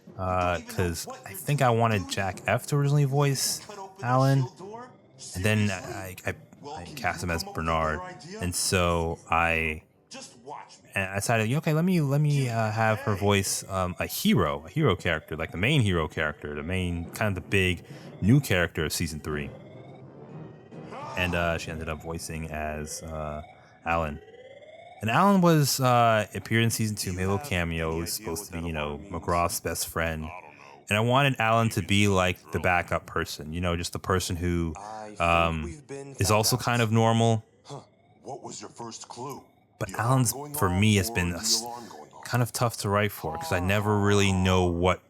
Because I think I wanted Jack F to originally voice Alan, and then cast him as Bernard, and so I decided, okay, let me have her voice a hero character, like the main hero character, the main kind of the big new character of season 3, and she ended up voicing as Alan. And Alan was appeared in season 2, made a little cameo. He was supposed to be, McGraw's best friend. And I wanted Alan to be like the backup person, just the person who is also kind of normal. What was your first clue? But Alan's, for me, has been kind of tough to write for because I never really know what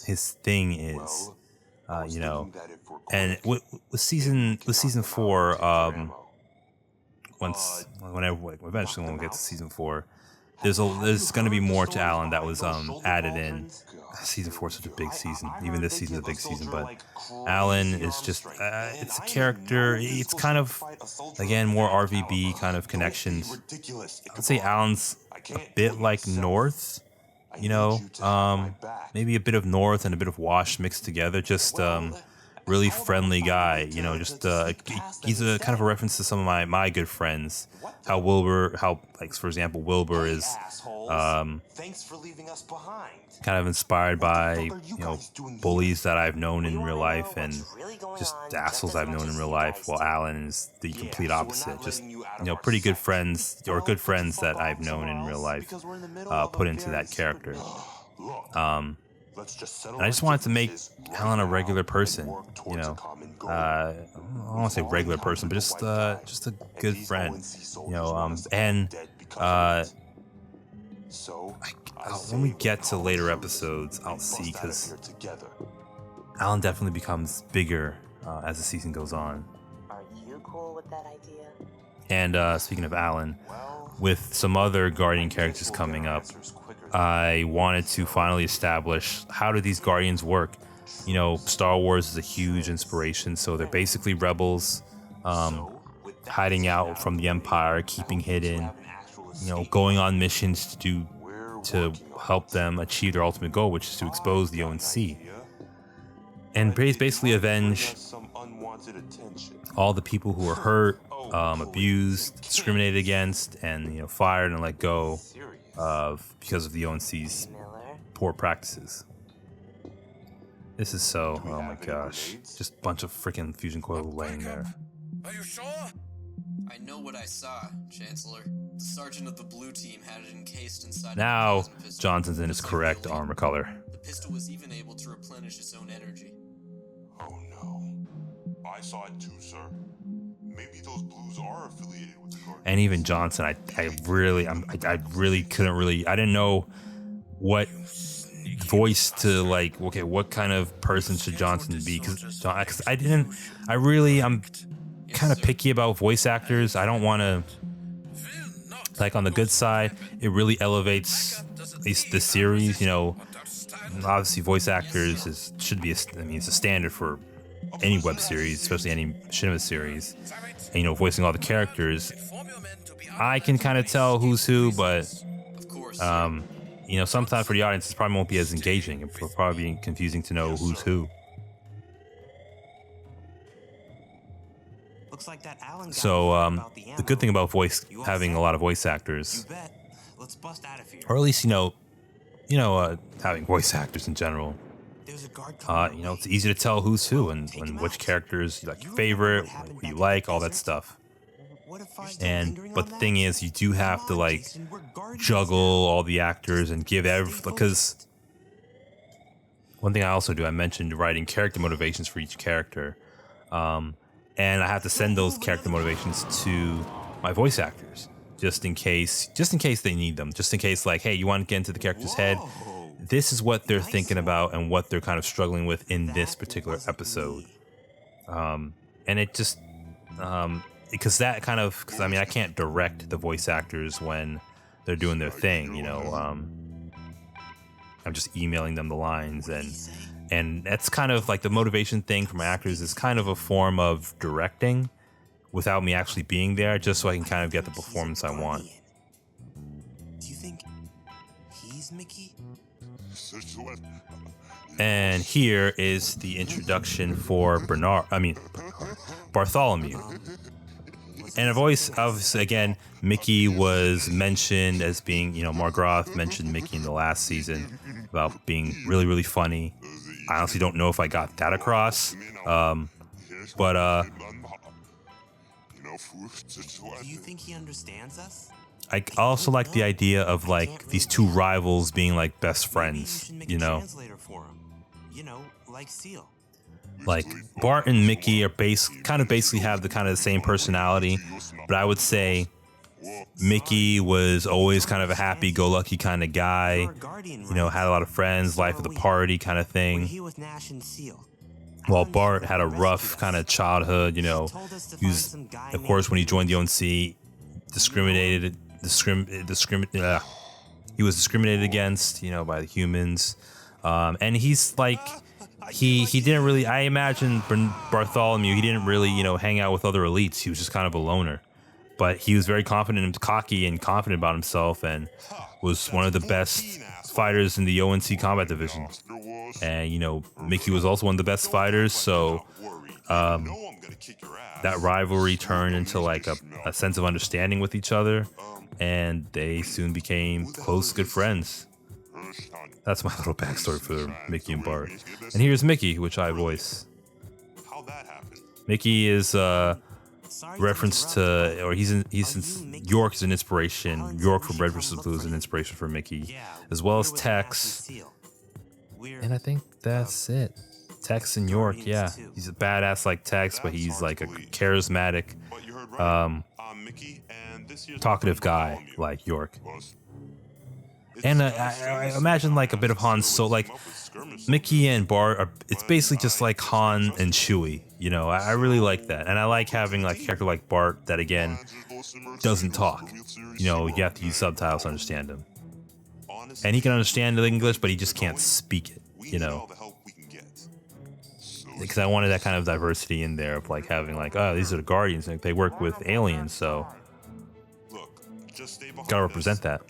his thing is, And with season 4, eventually when we get to season 4, there's going to be more to Alan that was added in. Season 4 is such a big season. Even this season is a big season, but Alan is just it's a character. It's kind of, again, more RVB kind of connections. I'd say Alan's a bit like North, maybe a bit of North and a bit of Wash mixed together. Just really friendly guy, just he's a kind of a reference to some of my good friends. How for example, Wilbur is Thanks for leaving us behind. kind of inspired by bullies that I've known in real life and just assholes I've known in real life, while Alan is the complete opposite. Just pretty good friends, or good friends that I've known in real life, put into that character. And I just wanted to make Alan a regular person, I don't want to say regular person, but just a good friend, when we get to later episodes, I'll see, because Alan definitely becomes bigger as the season goes on. Are you cool with that idea? And speaking of Alan, with some other Guardian characters coming up, I wanted to finally establish, how do these Guardians work? Star Wars is a huge inspiration, so they're basically rebels, hiding out from the Empire, keeping hidden, going on missions to help them achieve their ultimate goal, which is to expose the ONC. And basically avenge all the people who were hurt, abused, discriminated against, and fired and let go because of the ONC's poor practices. This is so, oh my gosh, just a bunch of freaking fusion coil laying there. Are you sure? I know what I saw, Chancellor. The sergeant of the blue team had it encased inside. Now Johnson's in his correct armor color. The pistol was even able to replenish its own energy. Oh no. I saw it too, sir. Maybe those blues are affiliated with the Guardians. And even Johnson, I really couldn't I didn't know what voice to what kind of person should Johnson be, because I'm kind of picky about voice actors. I don't want to, on the good side, it really elevates the series, obviously voice actors should be it's a standard for any web series, especially any Machinima series, and voicing all the characters. I can kind of tell who's who, but sometimes for the audience, it probably won't be as engaging. It'll probably be confusing to know who's who. Looks like that Alan So the good thing about having a lot of voice actors, let's bust out of here. or at least having voice actors in general, it's easy to tell who's who and which characters you like, your favorite, who you like, all that stuff. But the thing is, you do have to juggle all the actors and give because one thing I also do, I mentioned writing character motivations for each character, and I have to send those character motivations to my voice actors just in case they need them, just in case hey, you want to get into the character's head, this is what they're thinking about and what they're kind of struggling with in this particular episode. And it just because I can't direct the voice actors when they're doing their thing, I'm just emailing them the lines, and that's kind of the motivation thing for my actors is kind of a form of directing without me actually being there, just so I can kind of get the performance I want. Do you think he's Mickey? And here is the introduction for Bartholomew. And obviously, again, Mickey was mentioned as being, Margroth mentioned Mickey in the last season about being really, really funny. I honestly don't know if I got that across. But Do you think he understands us? I also like the idea of like these two rivals being like best friends, Translator for him. Like Seal. Like Bart and Mickey are basically have the same personality, but I would say Mickey was always kind of a happy-go-lucky kind of guy, had a lot of friends, life of the party kind of thing. While Bart had a rough kind of childhood, he was, of course, when he joined the ONC, he was discriminated against, by the humans, and he's like. He didn't really, I imagine Bartholomew, he didn't really, hang out with other elites. He was just kind of a loner. But he was very confident and cocky and confident about himself and was one of the best fighters in the ONC combat division. And, Mickey was also one of the best fighters. So that rivalry turned into like a sense of understanding with each other. And they soon became close, good friends. That's my little backstory for Mickey and Bart. And here's Mickey, which I voice. Mickey is reference to, or he's York is an inspiration. York from Red vs. Blue is an inspiration for Mickey, as well as Tex. And I think that's it. Tex and York, yeah. He's a badass like Tex, but he's like a charismatic, talkative guy like York. And I imagine like a bit of Han Solo, like Mickey and Bart it's basically just like Han and Chewie, I really like that. And I like having like a character like Bart that again doesn't talk, you have to use subtitles to understand him. And he can understand the English, but he just can't speak it, because I wanted that kind of diversity in there of like having like, oh, these are the Guardians, like they work with aliens, so gotta represent that.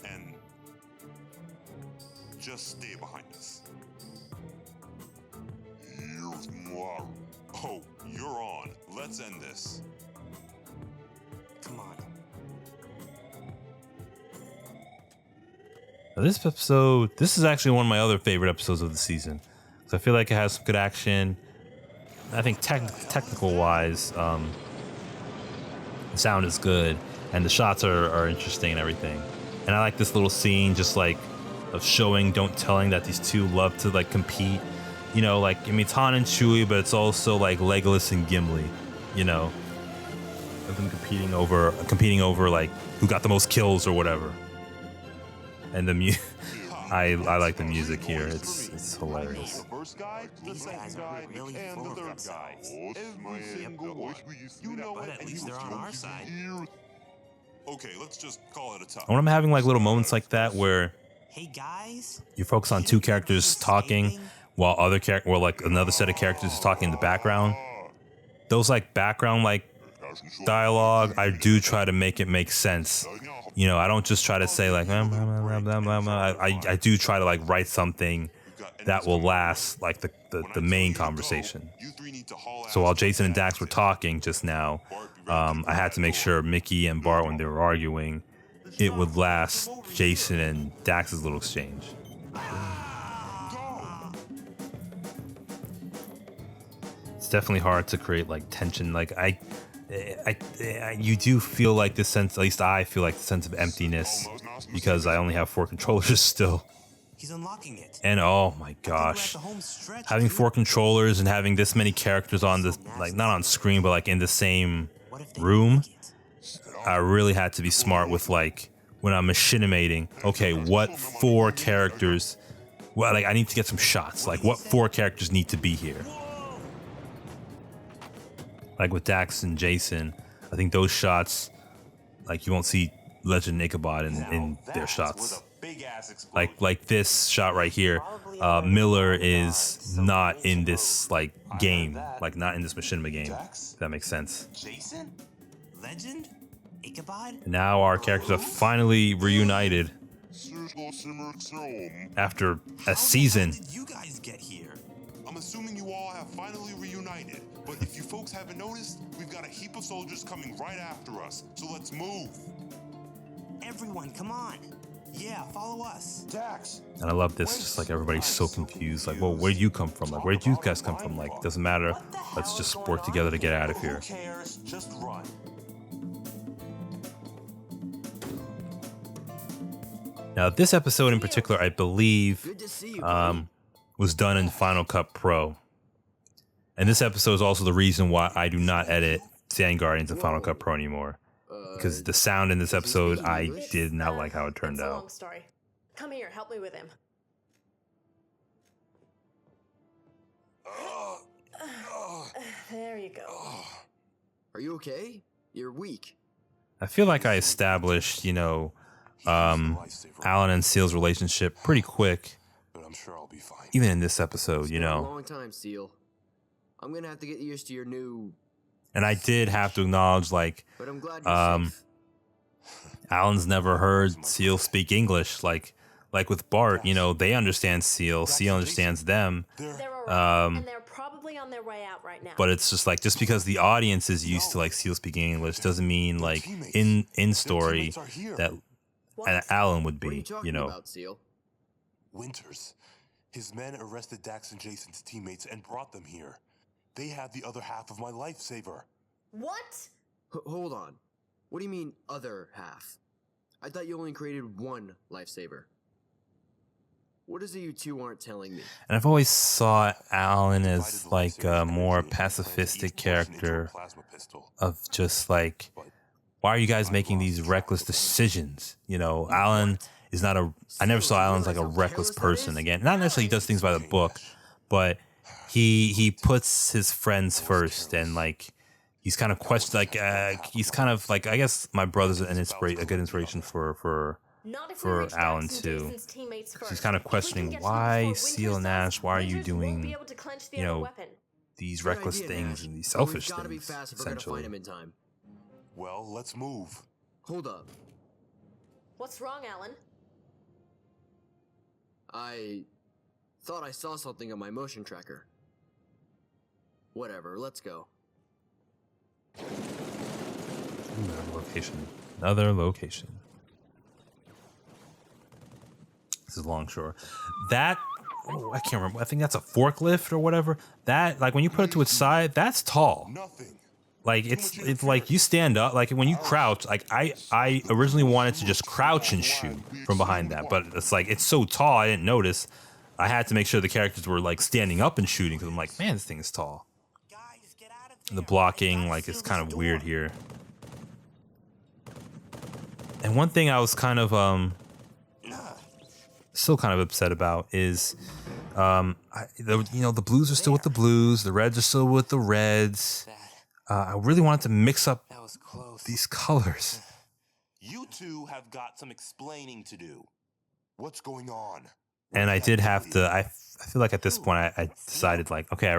Just stay behind us. Oh, you're on. Let's end this. Come on. Now this is actually one of my other favorite episodes of the season. So I feel like it has some good action. I think technical wise, the sound is good and the shots are interesting and everything. And I like this little scene just like of showing, don't telling, that these two love to like compete, it's Han and Chewie, but it's also like Legolas and Gimli, of them competing over like who got the most kills or whatever. And the I like the music here. It's hilarious. These guys are really full of themselves. But at least they're on our side. Okay, let's just call it a tie. When I'm having like little moments like that where Hey guys, you focus on two characters talking while like another set of characters is talking in the background. Those like background like dialogue, I do try to make it make sense. I don't just try to say like I do try to like write something that will last like the main conversation. So while Jason and Dax were talking just now, I had to make sure Mickey and Bart, when they were arguing, it would last Jason and Dax's little exchange. It's definitely hard to create like tension. Like you do feel like this sense, at least I feel like the sense of emptiness because I only have 4 controllers still. He's unlocking it. And oh my gosh, having 4 controllers and having this many characters on this, like not on screen, but like in the same room. I really had to be smart with like when I'm machinimating. Okay, what 4 characters? Well, like I need to get some shots. Like what 4 characters need to be here? Like with Dax and Jason, I think those shots, like you won't see Legend Ichabod in their shots. Like this shot right here, Miller is not in this like game, like not in this Machinima game. If that makes sense. Jason? Legend? Ichabod? Now our characters are finally reunited. after a season. How did you guys get here? I'm assuming you all have finally reunited, but if you folks haven't noticed, we've got a heap of soldiers coming right after us, so let's move. Everyone, come on. Yeah, follow us. Dax. And I love this, just like everybody's so confused. Like, well, where'd you come from? Like, where'd you guys come from? Like, doesn't matter. Let's just work together to get out of here. Who cares? Just run. Now, this episode in particular, I believe, was done in Final Cut Pro. And this episode is also the reason why I do not edit Sandguardians in Final Cut Pro anymore. Because the sound in this episode, I did not like how it turned That's a out. long story. Come here, help me with him. There you go. Are you okay? You're weak. I feel like I established, you know, Alan and Seal's relationship pretty quick. But I'm sure I'll be fine. Even in this episode, you It's been know. a long time, Seal. I'm gonna have to get used to your new. And I did have to acknowledge, like, But I'm glad you're safe. Alan's never heard Seal speak English. Like with Bart, you know, they understand Seal. Seal understands them. They're all right, and they're probably on their way out right now. But it's just like, just because the audience is used to like Seal speaking English doesn't mean like in story that Alan would What are you be, talking you know. about, Seal? Winters. His men arrested Dax and Jason's teammates and brought them here. They had the other half of my lifesaver. What? Hold on. What do you mean, other half? I thought you only created one lifesaver. What is it you two aren't telling me? And I've always saw Alan as like a more pacifistic character of just like, why are you guys making these reckless decisions? You know, Alan is not I never saw Alan as like a reckless person. Again, not necessarily he does things by the book, but he puts his friends first, and like he's kind of he's kind of like, I guess my brother's a good inspiration for Alan too. He's kind of questioning, why Seal and Ash, why are you doing, you know, these reckless things and these selfish things, essentially. Well, let's move. Hold up. What's wrong, Alan? I thought I saw something on my motion tracker. Whatever, let's go. Another location. This is Longshore. That, I can't remember. I think that's a forklift or whatever. That, like, when you put it to its side, that's tall. Like, it's like you stand up, like when you crouch, like I originally wanted to just crouch and shoot from behind that, but it's like, it's so tall, I didn't notice. I had to make sure the characters were like standing up and shooting, because I'm like, man, this thing is tall. The blocking, like, it's kind of weird here. And one thing I was kind of, still kind of upset about is, you know, the blues are still with the blues, the reds are still with the reds. I really wanted to mix up these colors. You two have got some explaining to do. What's going on? And I did have to, I feel like at this point I decided, like, okay,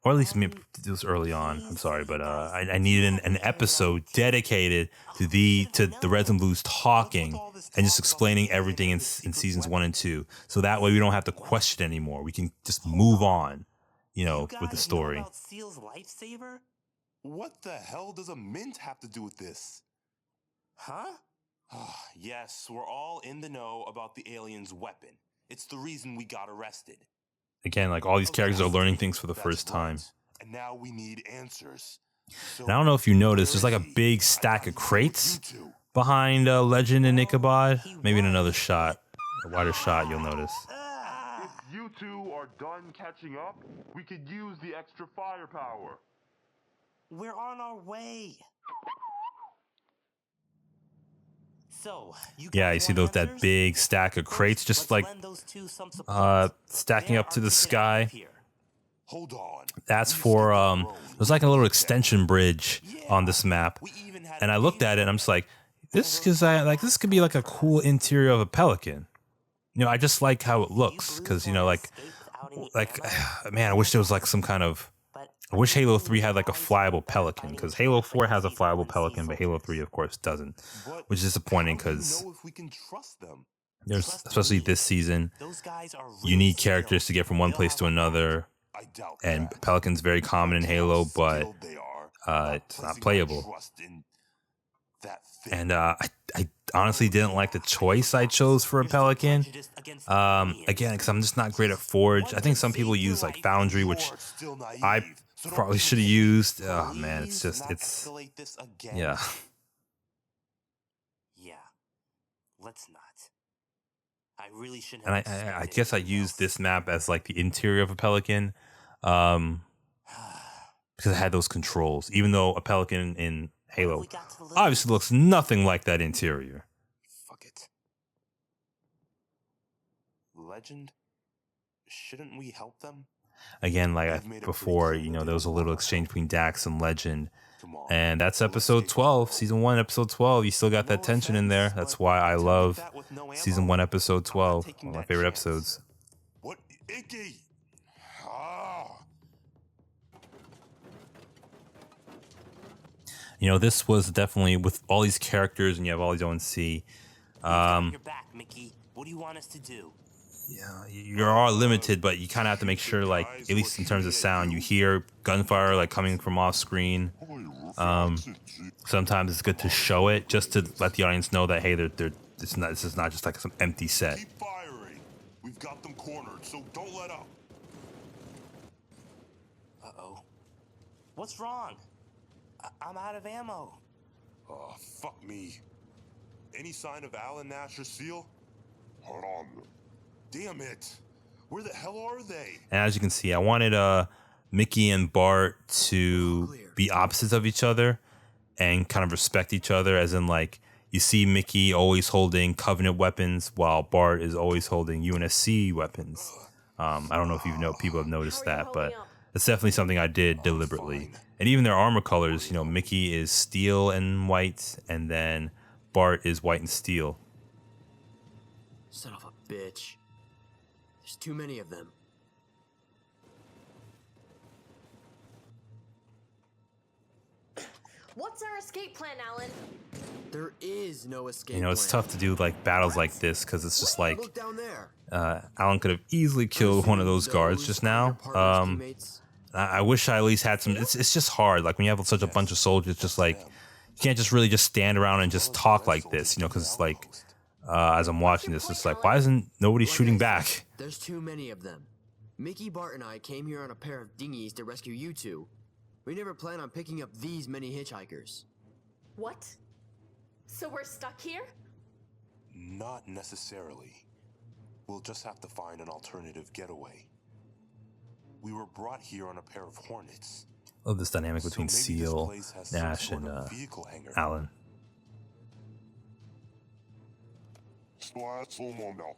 or at least maybe it was early on, I'm sorry, but I needed an episode dedicated to the Reds and Blues talking and just explaining everything in seasons 1 and 2. So that way we don't have to question anymore. We can just move on, you know, with the story. About Seal's lifesaver? What the hell does a mint have to do with this? Huh? Yes, we're all in the know about the alien's weapon. It's the reason we got arrested. Again, like, all these characters are learning things for the first time. And now we need answers. And I don't know if you noticed, there's like a big stack of crates behind Legend and Ichabod. Maybe in another shot, a wider shot, you'll notice. If you two are done catching up, we could use the extra firepower. We're on our way. So, Yeah, you see that big stack of crates just like stacking up to the sky. Hold on. That's for there's like a little extension bridge on this map, and I looked at it and I'm just like, this could be like a cool interior of a Pelican. You know, I just like how it looks, because, you know, like man, I wish there was like some kind of, I wish Halo 3 had like a flyable Pelican, because Halo 4 has a flyable Pelican, but Halo 3 of course doesn't, which is disappointing, because Know if we can trust them. There's, especially this season, you need characters to get from one place to another, and Pelican's very common in Halo, but it's not playable. And I honestly didn't like the choice I chose for a Pelican. Again, because I'm just not great at Forge. I think some people use like Foundry, which I probably should have used. Oh man, it's yeah. Yeah, let's not. I really shouldn't. And I guess I used this map as like the interior of a Pelican, because it had those controls. Even though a Pelican in Halo obviously looks nothing like that interior. Fuck it. Legend? Shouldn't we help them? Again, like before, you know, there was a little exchange between Dax and Legend. And that's episode 12, season 1, episode 12. You still got that tension in there. That's why I love season 1, episode 12. One of my favorite episodes. What? Icky! Ah. You know, this was definitely, with all these characters and you have all these ONC. Your back, Mickey. What do you want us to do? Yeah, you are limited, but you kind of have to make sure, like, at least in terms of sound, you hear gunfire like coming from off screen. Sometimes it's good to show it just to let the audience know that hey, this is not just like some empty set. Keep firing. We've got them cornered, so don't let up. Uh-oh. What's wrong? I'm out of ammo. Oh, fuck me. Any sign of Alan, Nash, or Seal? Hold on. Damn it. Where the hell are they? And as you can see, I wanted Mickey and Bart to be opposites of each other and kind of respect each other, as in like you see Mickey always holding Covenant weapons while Bart is always holding UNSC weapons. I don't know if people have noticed that, but it's definitely something I did deliberately. And even their armor colors, you know, Mickey is steel and white, and then Bart is white and steel. Son of a bitch. There's too many of them. What's our escape plan, Alan? There is no escape You know, it's plan. tough to do like battles like this because it's just like Look down there. Alan could have easily killed one of those guards just now. I wish I at least had some. It's just hard. Like when you have such a bunch of soldiers, just like you can't just really just stand around and just talk like this, you know? Because it's like as I'm watching this, it's like why isn't nobody shooting back? There's too many of them. Mickey, Bart, and I came here on a pair of dinghies to rescue you two. We never planned on picking up these many hitchhikers. What? So we're stuck here? Not necessarily. We'll just have to find an alternative getaway. We were brought here on a pair of Hornets. Love this dynamic between So maybe this Seal, place has some Nash, sort and of vehicle hangar. Alan. Slide slow mo now.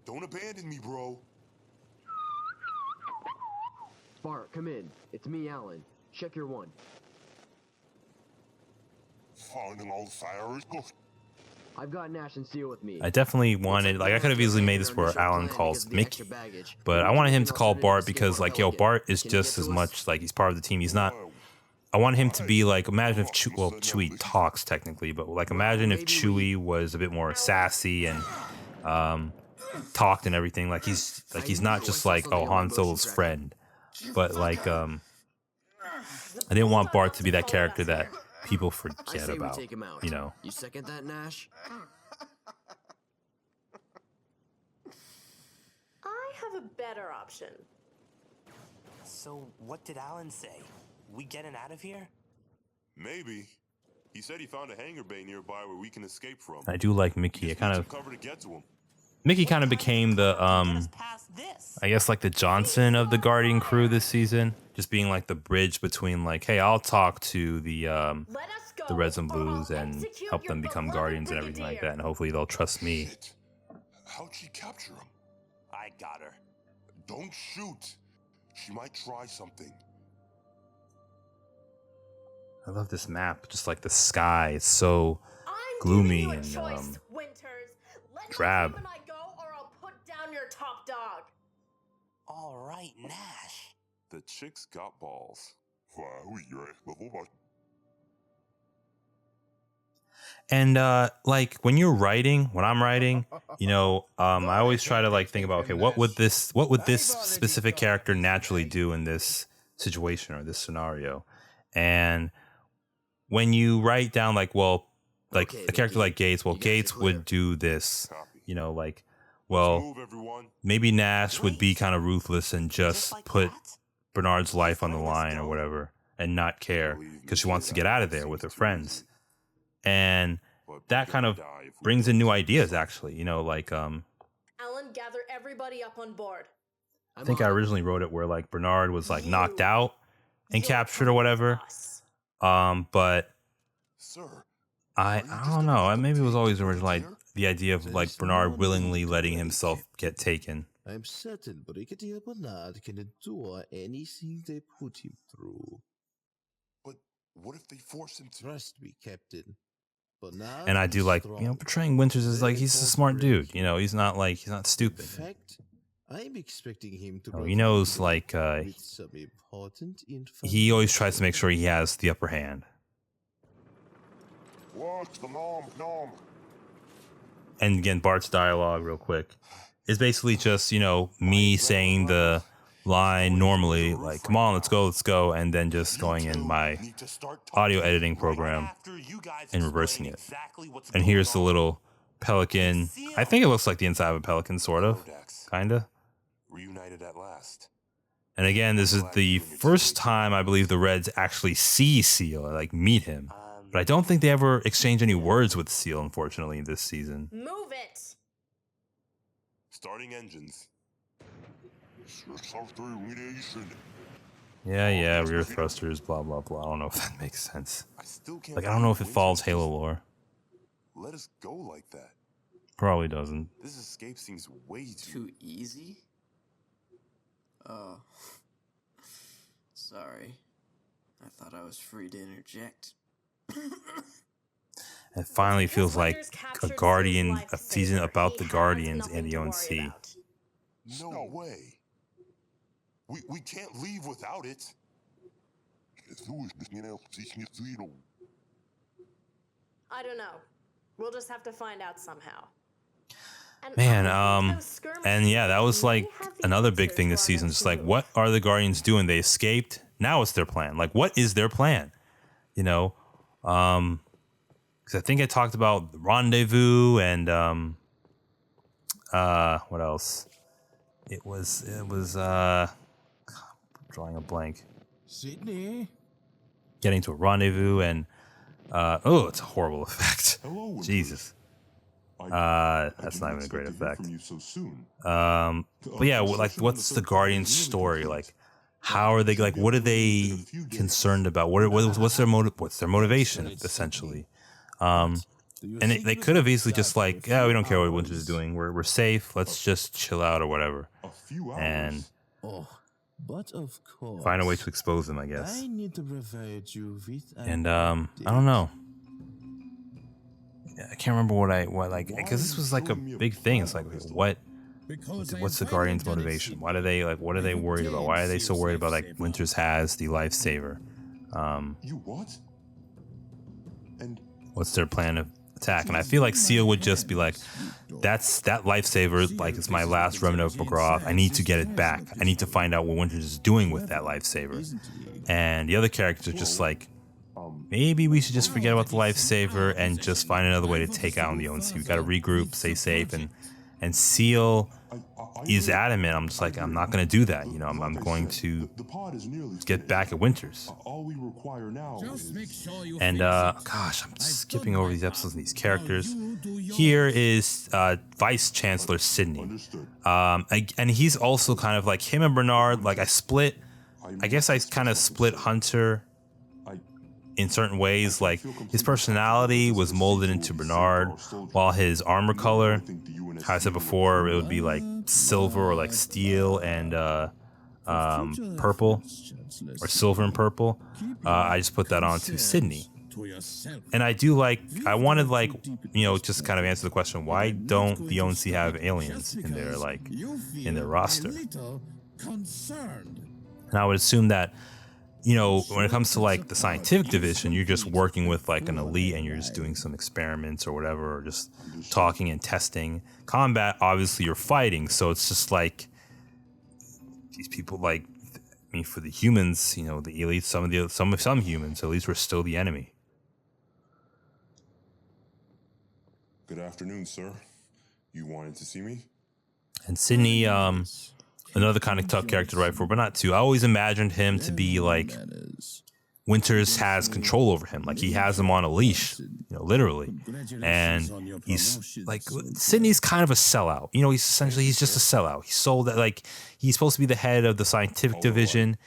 Don't abandon me, bro. Bart, come in. It's me, Alan. Check your one. Finding all the fires. I've got Nash and Seal with me. I definitely wanted, like, I could have easily made this where Alan calls Mickey, but I wanted him to call Bart because, like, yo, Bart is just as much, like, he's part of the team. He's not, I want him to be, like, imagine if, Chewie talks, technically, but, like, imagine if Chewie was a bit more sassy and, talked and everything. Like, he's not just, like, oh, Han Solo's friend, but, like, I didn't want Bart to be that character that people forget about, you know. You second that, Nash? I have a better option. So, what did Alan say? We getting out of here? Maybe. He said he found a hangar bay nearby where we can escape from. I do like Mickey. Cover to get to him. Mickey kind of became the, I guess like the Johnson of the Guardian crew this season. Just being like the bridge between like, hey, I'll talk to the Reds and Blues and help them become Guardians and everything like that. And hopefully they'll trust me. How'd she capture him? I got her. Don't shoot. She might try something. I love this map. Just like the sky. It's so gloomy and drab. All right, Nash. The chick's got balls. And like when I'm writing, you know, I always try to like think about, okay, what would this specific character naturally do in this situation or this scenario? And when you write down like, well, like a character like Gates, well, Gates would do this, you know, like, well, maybe Nash would be kind of ruthless and just put Bernard's life on the line or whatever and not care because she wants to get out of there with her friends. And that kind of brings in new ideas, actually, you know, like, Alan, gather everybody up on board. I think I originally wrote it where like Bernard was like knocked out and captured or whatever. But I don't know. Maybe it was always originally the idea of like Bernard willingly letting himself get taken. I'm certain Brigadier Bernard can endure anything they put him through. But what if they force him to? Trust me, Captain. Bernard And I do like, you know, portraying Winters as like he's a smart dude. You know, he's not stupid. In fact, I'm expecting him to. Oh, he knows like he always tries to make sure he has the upper hand. And again, Bart's dialogue, real quick, is basically just, you know, me saying the line normally, like, come on, let's go, and then just going in my audio editing program and reversing it. And here's the little pelican. I think it looks like the inside of a pelican, sort of, kind of. Reunited at last. And again, this is the first time I believe the Reds actually see Seal, like meet him. But I don't think they ever exchange any words with Seal, unfortunately, this season. Move it! Starting engines. Yeah, rear thrusters, blah, blah, blah. I don't know if that makes sense. Like, I don't know if it follows Halo lore. Let us go like that. Probably doesn't. This escape seems way Too easy? Oh. Sorry. I thought I was free to interject. It finally feels like a season about the Guardians and the ONC. No way. We can't leave without it. I don't know. We'll just have to find out somehow. Man, and yeah, that was like another big thing this season. Just like, what are the Guardians doing? They escaped. Now what's their plan? Like, what is their plan? You know, because I think I talked about the rendezvous and what else? It was drawing a blank. Sydney. Getting to a rendezvous and oh, it's a horrible effect. Hello, Jesus. That's not even a great effect. But yeah, like, what's the Guardian's story? Like, how are they, like, what are they concerned about? What's their motivation, essentially? And they could have easily just like, yeah, we don't care what Winters is doing. We're safe. Let's just chill out or whatever. And but of course, find a way to expose them, I guess. I need to provide you with and I don't know. I can't remember what like, because this was like a big thing. It's like, what's the Guardians' motivation? Why do they like? What are they worried about? Why are they so worried about like Winters has the lifesaver? You what? And what's their plan of attack? And I feel like Seal would just be like, that lifesaver, like, it's my last remnant of McGraw. I need to get it back. I need to find out what Winters is doing with that lifesaver. And the other characters are just like, maybe we should just forget about the lifesaver and just find another way to take out the ONC. We got to regroup, stay safe, and Seal is adamant. I'm just like, I'm not going to do that. You know, I'm going to get back at Winters. And gosh, I'm skipping over these episodes and these characters. Here is Vice Chancellor Sidney, and he's also kind of like him and Bernard. Like, I guess I kind of split Hunter in certain ways. Like, his personality was molded into Bernard, while his armor color, how I said before, it would be like silver or like steel and purple, or silver and purple. I just put that on to Sidney. And I wanted, like, you know, just kind of answer the question, why don't the ONC have aliens in their, like, in their roster? And I would assume that, you know, when it comes to like the scientific division, you're just working with like an elite and you're just doing some experiments or whatever, or just talking and testing. Combat, obviously you're fighting, so it's just like these people, like, I mean, for the humans, you know, the elites, some humans at least were still the enemy. Good afternoon, sir. You wanted to see me? And Sydney, another kind of tough character to write for, but not too. I always imagined him to be like Winters has control over him, like he has him on a leash, you know, literally. And he's like, Sydney's kind of a sellout. You know, he's just a sellout. He sold that, like, he's supposed to be the head of the scientific division,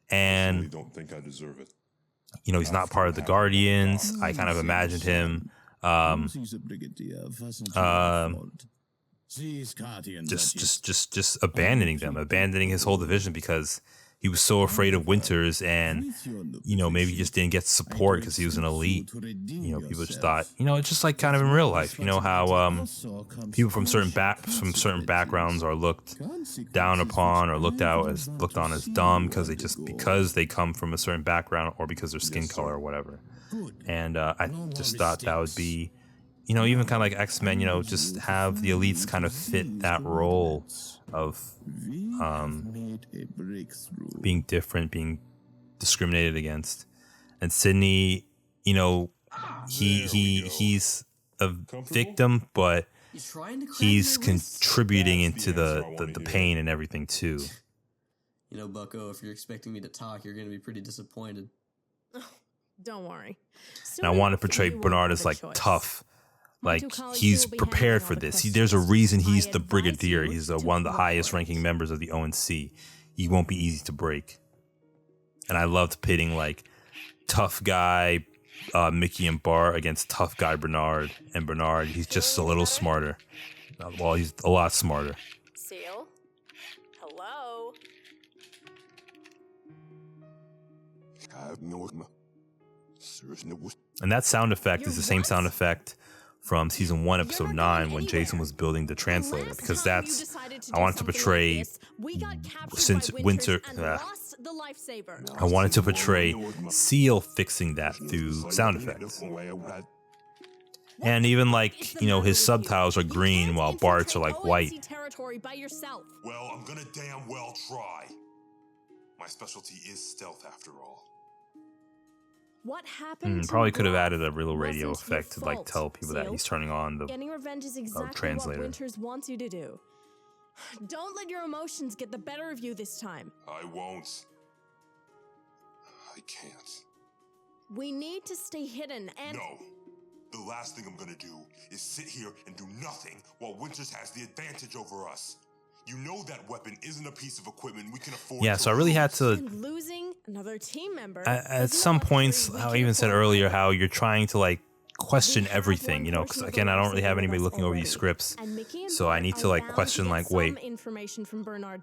and don't think I deserve it. you know, he's not part of the Guardians. I kind of imagined him just abandoning them, abandoning his whole division because he was so afraid of Winters, and you know, maybe he just didn't get support because he was an elite. You know, people just thought, you know, it's just like kind of in real life, you know, how people from certain backgrounds are looked down upon or looked on as dumb because they come from a certain background or because their skin color or whatever. And I just thought that would be, you know, even kind of like X-Men, you know, just have the elites kind of fit that role of being different, being discriminated against. And Sydney, you know, he's a victim, but he's contributing into the pain and everything too. You know, Bucko, if you're expecting me to talk, you're going to be pretty disappointed. Don't worry. And I want to portray Bernard as like tough. Like, he's prepared for this. There's a reason he's the Brigadier. He's one of the highest ranking members of the ONC. He won't be easy to break. And I loved pitting like tough guy Mickey and Bart against tough guy Bernard. And Bernard, he's just a little smarter. Well, he's a lot smarter. Seal? Hello? And that sound effect is the same sound effect from season 1, episode 9, when Jason was building the translator, because that's, I wanted to portray, since Winter, I wanted to portray Seal fixing that through sound effects. And even like, you know, his subtitles are green while Bart's are like white. Well, I'm gonna damn well try. My specialty is stealth after all. What happened? Probably could have added a real radio effect to like tell people that he's turning on the Getting revenge is exactly translator. what Winters wants you to do. Don't let your emotions get the better of you this time. I won't. I can't. We need to stay hidden and... No. The last thing I'm gonna do is sit here and do nothing while Winters has the advantage over us. You know that weapon isn't a piece of equipment we can afford. Yeah, so I really had to. Losing another team member. At some points, I even said earlier how you're trying to like question everything, you know, because again, I don't really have anybody looking over these scripts, so I need to like question, like, wait,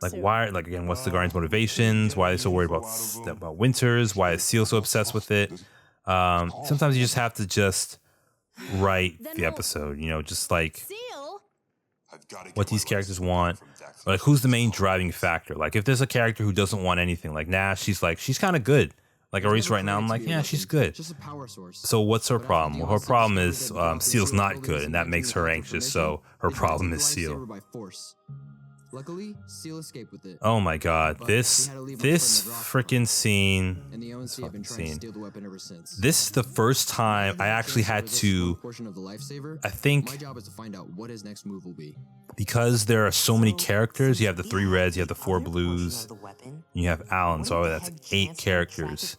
like why, like again, what's the Guardians' motivations? Why are they so worried about Winters? Why is Seal so obsessed with it? Sometimes you just have to just write the episode, you know, just like what these characters want. Like, who's the main driving factor? Like, if there's a character who doesn't want anything, like Nash, she's kind of good. Like, at least right now, I'm like, yeah, she's good. So what's her problem? Well, her problem is Seal's not good, and that makes her anxious, so her problem is Seal. Luckily, Seal escaped with it. Oh my god, this freaking scene. This is the first time I actually had to, I think, my job is to find out what his next move will be. Because there are so many characters, you have the 3 reds, you have the 4 blues, you have Alan, so that's 8 characters.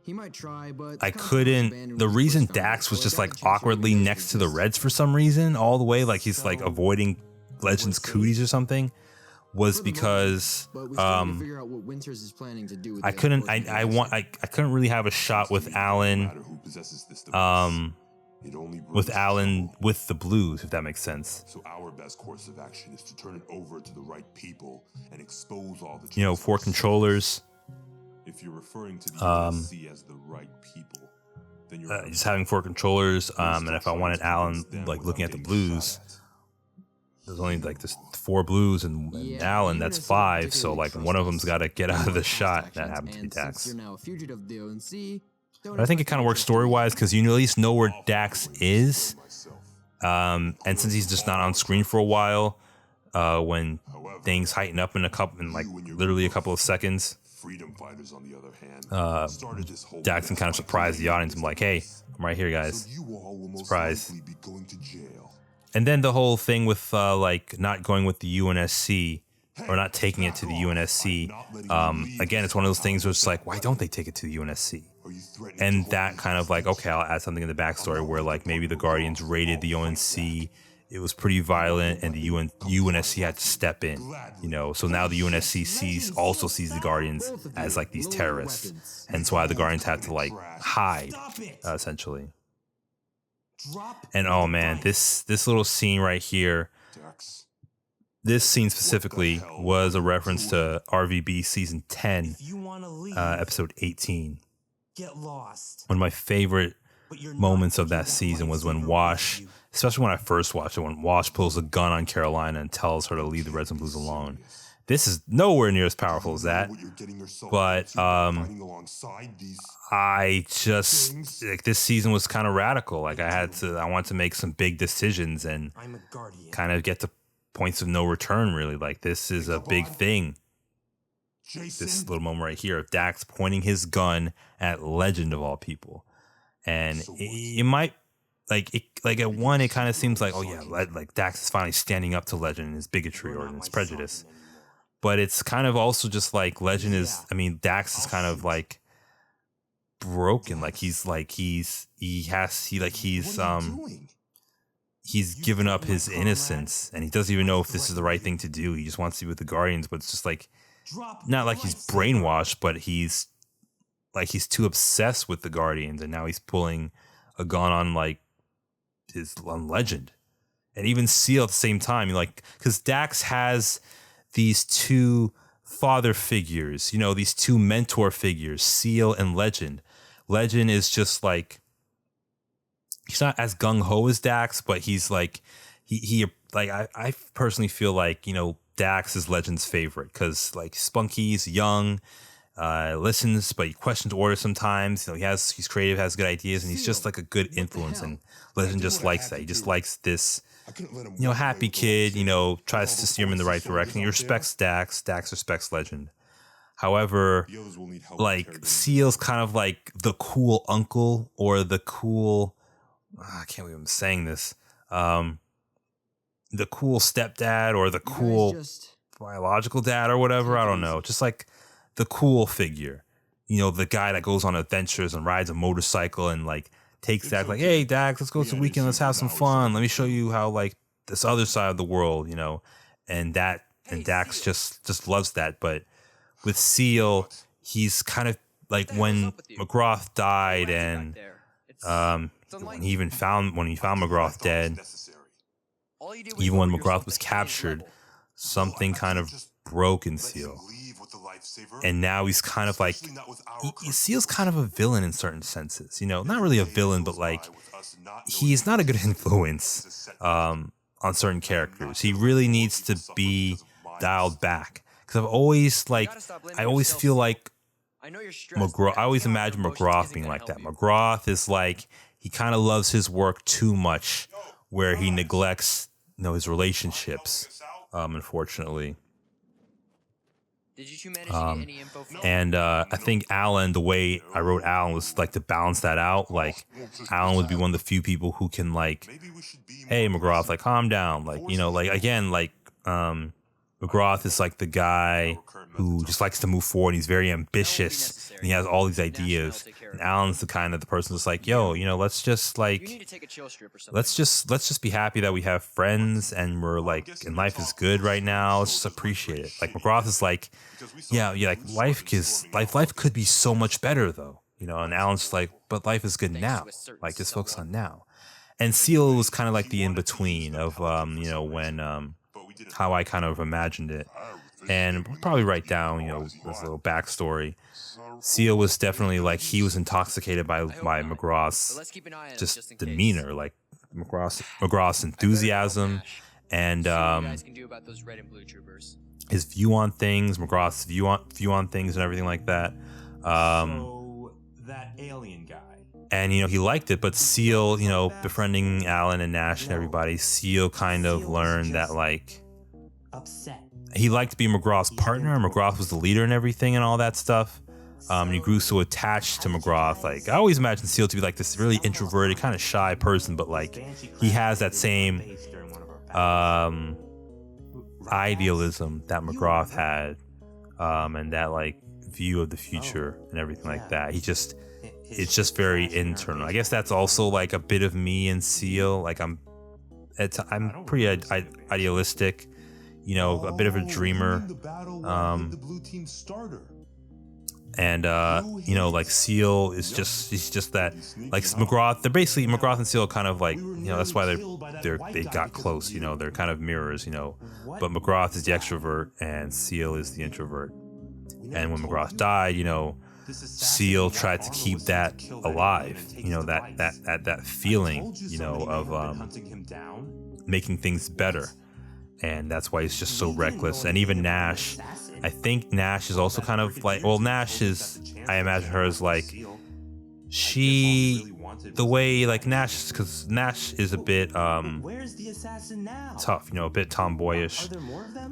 He might try, but I couldn't, the reason Dax was just like awkwardly next to the reds for some reason, all the way, like he's like avoiding Legends cooties or something, was because I couldn't really have a shot with Alan with the blues, if that makes sense. So our best course of action is to turn it over to the right people and expose all the, you know, 4 controllers. If you're referring to the USC as the right people, then you're just having 4 controllers, and if I wanted Alan like looking at the blues, there's only like this 4 blues and Alan, that's 5. So like one of them's got to get out of the shot. That happened to be Dax. You're now a fugitive of the ONC. But I think it kind of works story-wise because you at least know where Dax is. And since he's just not on screen for a while, when things heighten up in literally a couple of seconds, Freedom fighters, on the other hand, started this whole Dax can kind of surprise the audience. I'm like, hey, I'm right here, guys. So you all will most Surprise. likely be going to jail. And then the whole thing with like not going with the UNSC or not taking it to the UNSC. Again, it's one of those things where it's like, why don't they take it to the UNSC? And that kind of like, okay, I'll add something in the backstory where like maybe the Guardians raided the ONC. It was pretty violent, and the UNSC had to step in, you know. So now the UNSC also sees the Guardians as like these terrorists, hence why the Guardians had to like hide, essentially. And oh man, this little scene right here, this scene specifically was a reference to RVB season 10, episode 18. Get lost. One of my favorite moments of that season was when Wash, especially when I first watched it, when Wash pulls a gun on Carolina and tells her to leave the Reds and Blues alone. This is nowhere near as powerful as that, but I just like this season was kind of radical. Like I wanted to make some big decisions and kind of get to points of no return. Really, like this is a big thing. This little moment right here of Dax pointing his gun at Legend of all people. And it might like at one, it kind of seems like, oh yeah, like Dax is finally standing up to Legend and his bigotry or his prejudice. But it's kind of also just like Dax is kind of like broken. Like he's given up his innocence and he doesn't even know if this is the right thing to do. He just wants to be with the Guardians, but it's just like, not like he's brainwashed, but he's too obsessed with the Guardians, and now he's pulling a gun on on Legend, and even Seal at the same time. Like, because Dax has these 2 father figures, you know, these 2 mentor figures, Seal and Legend. Legend is just like, he's not as gung ho as Dax, but he's like I personally feel like, you know, Dax is Legend's favorite because like spunky's young, listens, but he questions orders sometimes. You know, he's creative, has good ideas, and he's just like a good influence. And Legend just likes that. He just likes this, you know, happy kid. You know, tries to steer him in the right direction. He respects Dax. Dax respects Legend. However, like Seal's kind of like the cool uncle or the cool. I can't believe I'm saying this. The cool stepdad or the cool biological dad or whatever. I don't know. Just like the cool figure, you know, the guy that goes on adventures and rides a motorcycle and like takes Dax like, hey, Dax, let's go to the weekend. Let's have some fun. Let me show you how like this other side of the world, you know, and Dax just loves that. But with Seal, he's kind of like when McGrath died and when he found McGrath dead. Even when McGrath was captured, something kind of broke in Seal. And now he's kind of like, Seal's kind of a villain in certain senses. You know, not really a villain, but like, he's not a good influence on certain characters. He really needs to be dialed back. Because I always feel like McGrath, I always imagine McGrath being like that. McGrath is like, he kind of loves his work too much, where he neglects, you know, his relationships, unfortunately. Did you two manage to get any info from And I think Alan, the way I wrote Alan was like to balance that out. Like Alan would be one of the few people who can like, hey, McGrath, like calm down. Like, you know, like again, like McGrath is like the guy who just likes to move forward. He's very ambitious and he has all these ideas. And Alan's the kind of the person that's like, yo, you know, let's just like, let's just be happy that we have friends and we're like, and life is good right now. Let's just appreciate it. Like McGrath is like, yeah, like life could be so much better though, you know. And Alan's like, but life is good now. Like just focus on now. And Seal was kind of like the in between of, you know, when how I kind of imagined it. And we'll probably write down, you know, this little backstory. Seal was definitely like, he was intoxicated by McGrath's just demeanor, like McGrath's enthusiasm and See what you guys can do about those red and blue troopers. his view on things, McGrath's view on things, and everything like that. So that alien guy. And he liked it, but Seal, befriending Alan and Nash and everybody, Seal kind of learned that like Upset. he liked to be McGrath's partner, and McGrath was the leader and everything and all that stuff. And he grew so attached to McGrath. Like, I always imagined Seal to be like this really introverted, kind of shy person, but like he has that same idealism that McGrath had, and that like view of the future and everything like that. It's just very internal. I guess that's also like a bit of me and Seal. Like I'm pretty idealistic, a bit of a dreamer. And like Seal is he's just that, like McGrath. They're basically McGrath and Seal kind of like, that's why they got close. They're kind of mirrors. But McGrath is the extrovert and Seal is the introvert. And when McGrath died, Seal tried to keep that alive. That feeling, of making things better. And that's why he's just so reckless. And even Nash, I think Nash is also kind of like, well, Nash is, I imagine her as like, the way like Nash, because Nash is a bit tough, a bit tomboyish,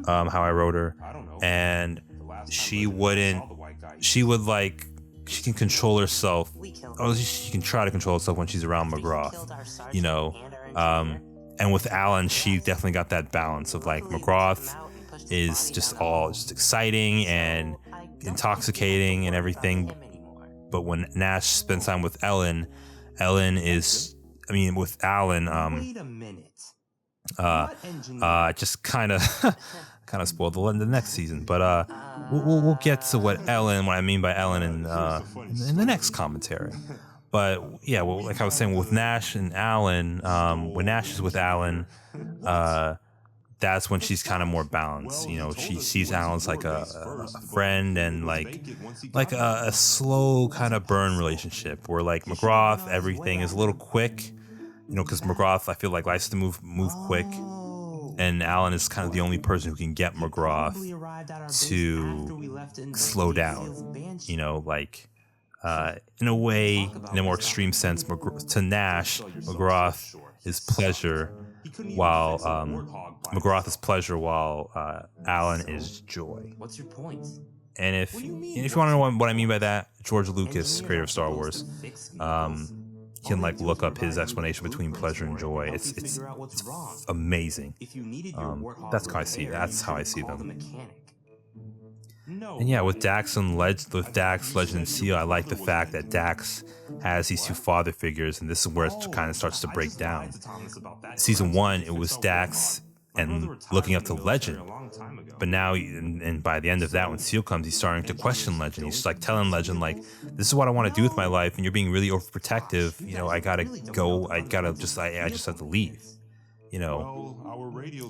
how I wrote her. And she can control herself. She can try to control herself when she's around McGrath, and with Alan, she definitely got that balance of like McGrath is just exciting and intoxicating and everything. But when Nash spends time with Ellen with Alan, Wait a minute. just kind of spoiled the next season. But we'll get to what I mean by Ellen in the next commentary. But yeah, well, like I was saying, with Nash and Alan, when Nash is with Alan, that's when she's kind of more balanced. She sees Alan as like a friend and like a slow kind of burn relationship. Where like McGrath, everything is a little quick, because McGrath, I feel like, likes to move quick, and Alan is kind of the only person who can get McGrath to slow down. In a way, in a more extreme sense, to Nash, McGrath is pleasure, while Alan is joy. What's your point? And if you want to know what I mean by that, George Lucas, creator of Star Wars, can like look up his explanation between pleasure and joy. It's amazing. That's how I see. That's how I see them. And yeah, with Dax, Legend, and Seal, I like the fact that Dax has these two father figures, and this is where it kind of starts to break down. Season 1, it was Dax and looking up to Legend. But now, and by the end of that, when Seal comes, he's starting to question Legend. He's like telling Legend, like, this is what I want to do with my life, and you're being really overprotective. I gotta go. I just have to leave.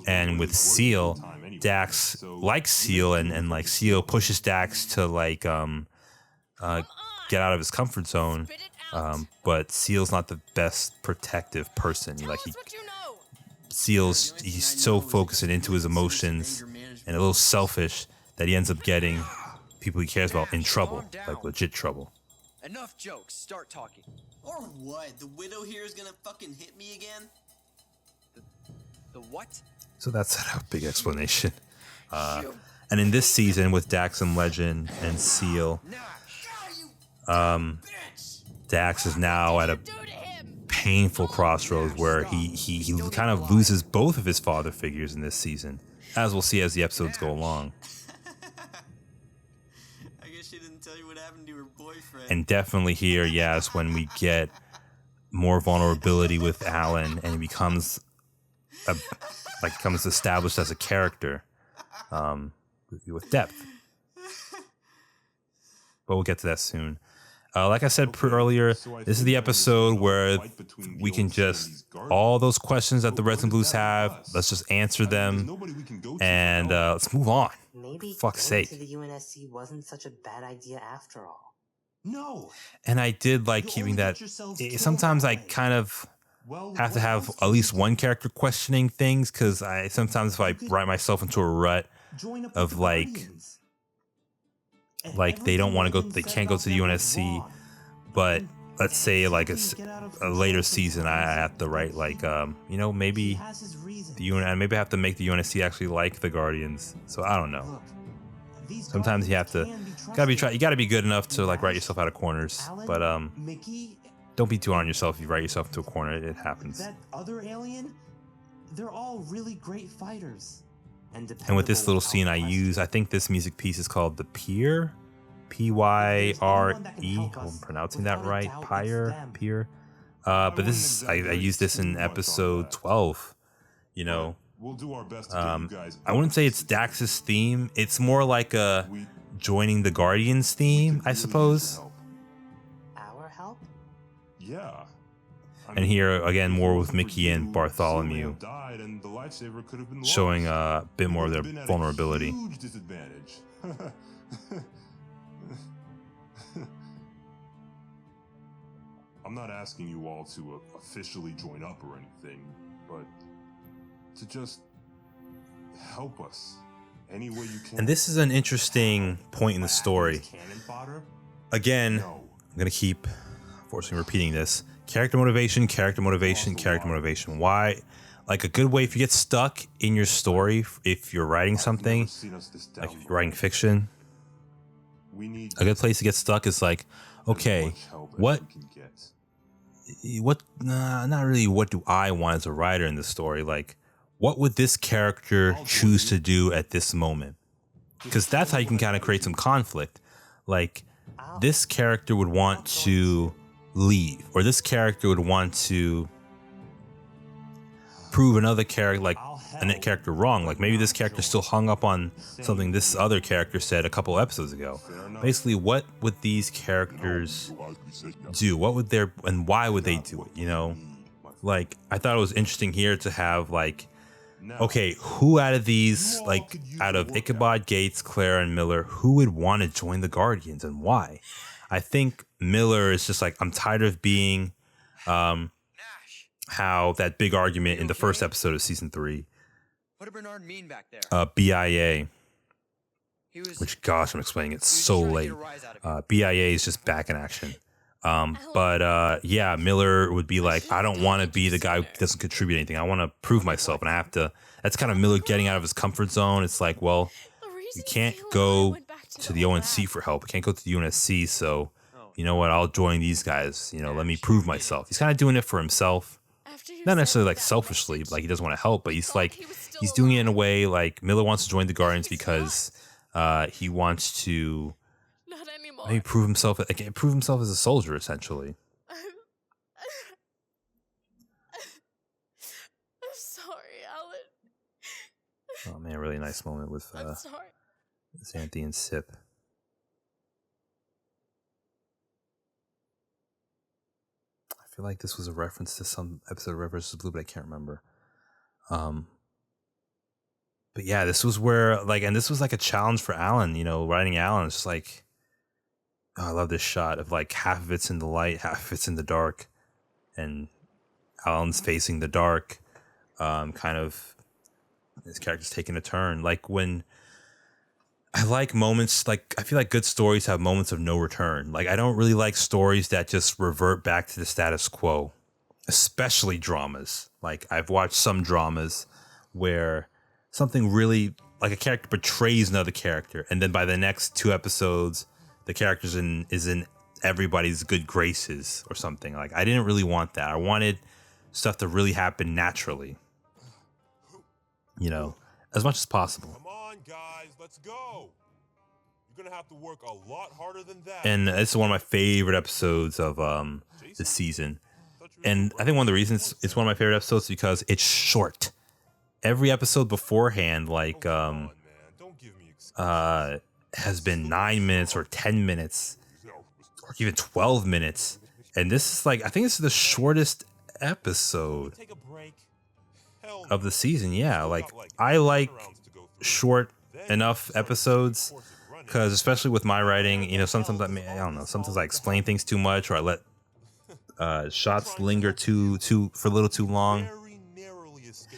And with Seal, Dax likes Seal, and like Seal pushes Dax to like get out of his comfort zone. But Seal's not the best protective person. He's so focused and into his emotions and a little selfish that he ends up getting people he cares about in trouble, like legit trouble. Enough jokes, start talking. Or what? The widow here is gonna fucking hit me again? The what? So that's a big explanation. And in this season, with Dax and Legend and Seal, Dax is now at a painful crossroads where he kind of loses both of his father figures in this season, as we'll see as the episodes go along. I guess she didn't tell you what happened to her boyfriend. And definitely here, yes, when we get more vulnerability with Alan, and he becomes established as a character, with depth. But we'll get to that soon. Like I said earlier, this is the episode where we can just, all those questions that the Reds and Blues have, let's just answer them, and let's move on. Maybe for fuck's sake. To the UNSC wasn't such a bad idea after all. No. And I did like keeping that. Sometimes I kind of, have to have at least one character questioning things, because I sometimes if I write myself into a rut of like they don't want to go, they can't go to the UNSC, but let's say like a later season I have to write like you know, maybe the UN, maybe I have to make the UNSC actually like the Guardians. So I don't know. Sometimes you have to you gotta be good enough to like write yourself out of corners, but don't be too hard on yourself. If you write yourself into a corner, it happens. That other alien, they're all really great fighters. And with this little scene I use, I think this music piece is called The Pier, Pyre. Hope I'm pronouncing that right. Pier. But this is I use this in episode 12. You know, we'll do our best to get you guys. I wouldn't say it's Dax's theme. It's more like a joining the Guardians theme, I suppose. Our help? Yeah. And here again, more with Mickey and Bartholomew, showing a bit more of their vulnerability. Huge disadvantage. I'm not asking you all to officially join up or anything, but to just help us any way you can. And this is an interesting point in the story. Again, I'm gonna keep forcing repeating this. Character motivation, character motivation, character motivation. Why? Like a good way if you get stuck in your story, if you're writing something, like if you're writing fiction, a good place to get stuck is like, okay, not really what do I want as a writer in the story? Like, what would this character choose to do at this moment? Because that's how you can kind of create some conflict. Like, this character would want to leave, or this character would want to prove another character, like a character wrong. Like maybe this character still hung up on something this other character said a couple episodes ago. Basically, what would these characters do? What would their, and why would they do it? You know, like I thought it was interesting here to have like, okay, who out of these, like out of Ichabod, Gates, Clara, and Miller, who would want to join the Guardians and why? I think Miller is just like, I'm tired of being how that big argument in the first episode of season 3. What did Bernard mean back there? B.I.A. Which, gosh, I'm explaining it so late. B.I.A. is just back in action. Yeah, Miller would be like, I don't want to be the guy who doesn't contribute anything. I want to prove myself, and I have to. That's kind of Miller getting out of his comfort zone. It's like, well, you can't go to the ONC for help. You can't go to the UNSC, so you know what? I'll join these guys. You know, let me prove myself. He's kind of doing it for himself. Not necessarily like selfishly, like he doesn't want to help, but he's like, he's doing it in a way like Miller wants to join the Guardians because he wants to maybe prove himself as a soldier, essentially. I'm sorry, Alan. Oh man, really nice moment with Xanthi and Sip. I feel like this was a reference to some episode of Red vs. Blue, but I can't remember. But yeah, this was where like, and this was like a challenge for Alan, you know, writing Alan. It's just like, oh, I love this shot of like half of it's in the light, half of it's in the dark, and Alan's facing the dark. Kind of his character's taking a turn. Like when I like moments, like I feel like good stories have moments of no return. Like I don't really like stories that just revert back to the status quo, especially dramas. Like I've watched some dramas where something really, like a character betrays another character, and then by the next 2 episodes, the character's is in everybody's good graces or something. Like I didn't really want that. I wanted stuff to really happen naturally, you know, as much as possible. Come on, guys, let's go. You're gonna have to work a lot harder than that. And it's one of my favorite episodes of this season. And I think one of the reasons it's one of my favorite episodes is because it's short. Every episode beforehand, like has been 9 minutes or 10 minutes or even 12 minutes. And this is like, I think this is the shortest episode of the season. Yeah, like I like short enough episodes because especially with my writing, you know, sometimes I don't know, sometimes I explain things too much or I let Shots linger for a little too long.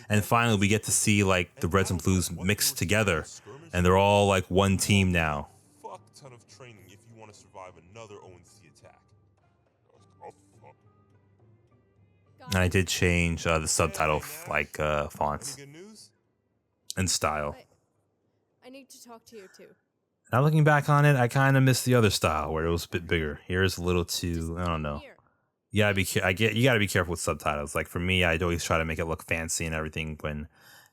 And finally, we get to see like the Reds and Blues mixed together, and they're all like one team now. Fuck ton of training if you want to survive another ONC attack. And I did change the subtitle like fonts and style. I need to talk to you too. Now looking back on it, I kind of miss the other style where it was a bit bigger. Here is a little too, I don't know. You gotta be you gotta be careful with subtitles. Like for me, I'd always try to make it look fancy and everything when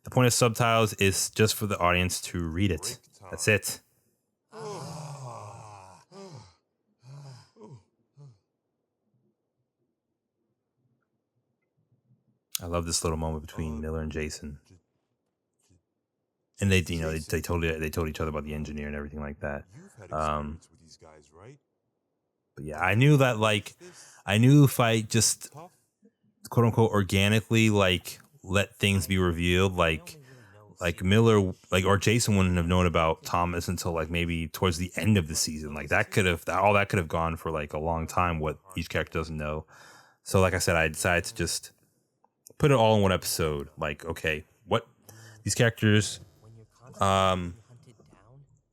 the point of subtitles is just for the audience to read it. That's it. I love this little moment between Miller and Jason. And they told each other about the engineer and everything like that. But yeah, I knew that if I just quote unquote organically like let things be revealed, like Miller or Jason wouldn't have known about Thomas until like maybe towards the end of the season. Like that could have gone for like a long time. What each character doesn't know. So like I said, I decided to just put it all in one episode. Like okay, what these characters.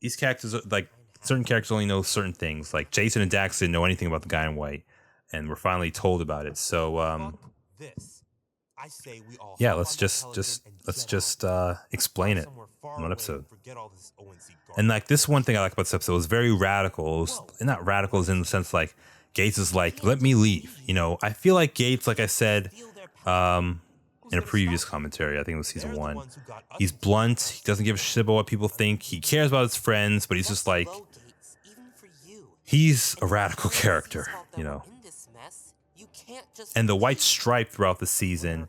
These characters, like certain characters only know certain things. Like Jason and Dax didn't know anything about the guy in white, and we're finally told about it. So, yeah, let's just explain it in one episode. And like this one thing I like about this episode was very radical. It was, not radical as in the sense like Gates is like, let me leave. You know, I feel like Gates, like I said, in a previous commentary, I think it was season 1. He's blunt. He doesn't give a shit about what people think. He cares about his friends, but he's just like, he's a radical character, you know. And the white stripe throughout the season,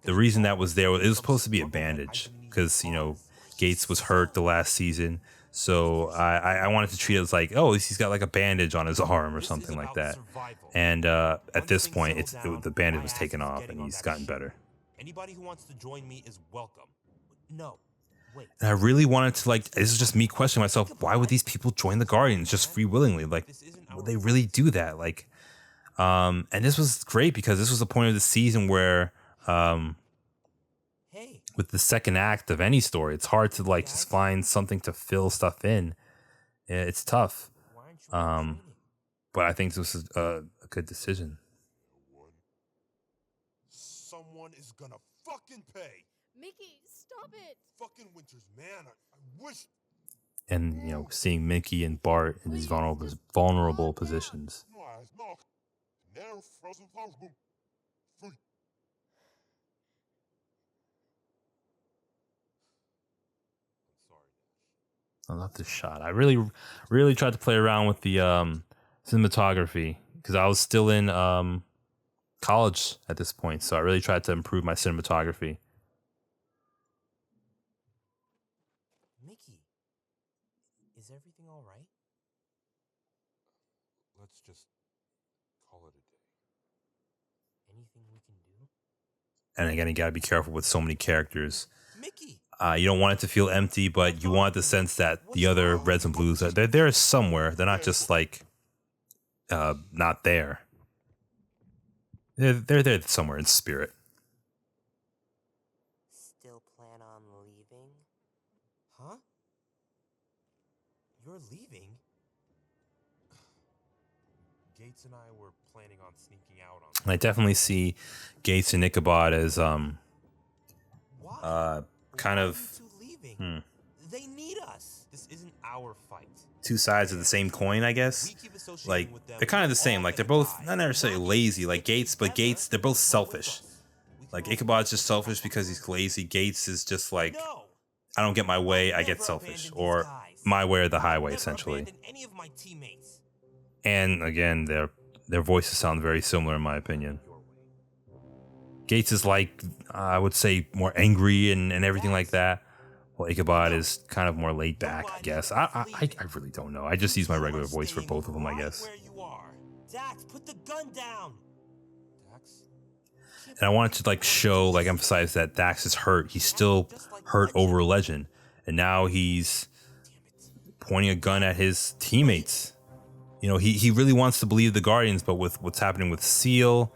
the reason that was there, it was supposed to be a bandage because, you know, Gates was hurt the last season. So I wanted to treat it as like, oh, he's got like a bandage on his arm or something like that. And at this point, the bandage was taken off and he's gotten better. Anybody who wants to join me is welcome. No, wait. And I really wanted to like, this is just me questioning myself, why would these people join the Guardians just free willingly? Like, would they really do that? Like, and this was great because this was the point of the season where, with the second act of any story, it's hard to like just find something to fill stuff in. It's tough. But I think this is a good decision. Someone is gonna fucking pay. Mickey, stop it. Fucking Winters, man. I wish. And you know, seeing Mickey and Bart in these vulnerable positions. I love this shot. I really tried to play around with the cinematography because I was still in college at this point, so I really tried to improve my cinematography. Mickey, is everything all right? Let's just call it a day. Anything we can do? And again, you gotta be careful with so many characters. Mickey! You don't want it to feel empty, but you want the sense that the other Reds and Blues they're there somewhere. They're not just like not there. They're there somewhere in spirit. Still plan on leaving? Huh? You're leaving? Gates and I were planning on sneaking out on. And I definitely see Gates and Ichabod as kind of They need us. This isn't our fight. two sides of the same coin, I guess. Like they're kind of the same. Like they're both not necessarily lazy, like Gates, but Gates, they're both selfish. Like Ichabod's just selfish because he's lazy. Gates is just like, I don't get my way, I get selfish, or my way or the highway, essentially. And again, their voices sound very similar in my opinion. Gates is like, I would say, more angry and everything like that. Well, Ichabod is kind of more laid back, I guess. I really don't know. I just use my regular voice for both of them, I guess. Dax, put the gun down. And I wanted to like show, like emphasize that Dax is hurt. He's still hurt over Legend. And now he's pointing a gun at his teammates. you know, he really wants to believe the Guardians, but with what's happening with Seal,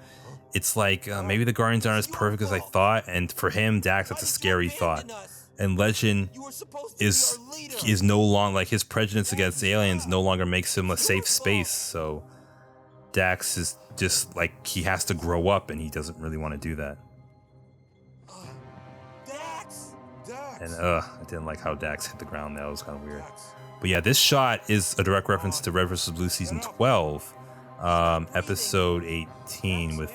it's like maybe the Guardians aren't as perfect as I thought. And for him, Dax, that's a scary thought. And Legend is no longer, like, his prejudice against aliens no longer makes him a safe space. So Dax is just like, he has to grow up, and he doesn't really want to do that. And I didn't like how Dax hit the ground. That was kind of weird. But yeah, this shot is a direct reference to Red vs. Blue season 12, episode 18, with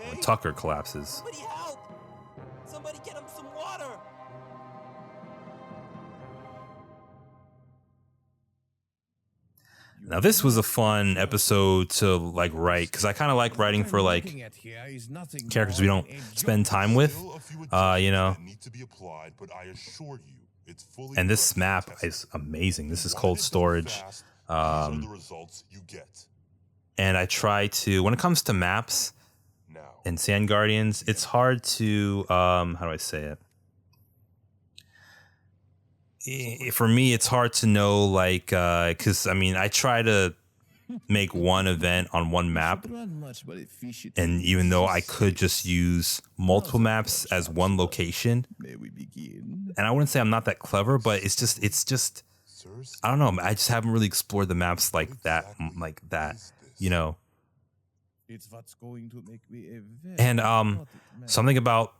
when Tucker collapses. Somebody help! Somebody get him some water! Now this was a fun episode to like write, because I kind of like writing for like characters we don't spend time with, you know. And this map is amazing. This is cold storage. And I try to, when it comes to maps and Sandguardians, it's hard to, how do I say it? For me, it's hard to know, like, because I mean, I try to make one event on one map, and even though I could just use multiple maps as one location, and I wouldn't say I'm not that clever, but it's just I don't know, I just haven't really explored the maps like that, you know. And something about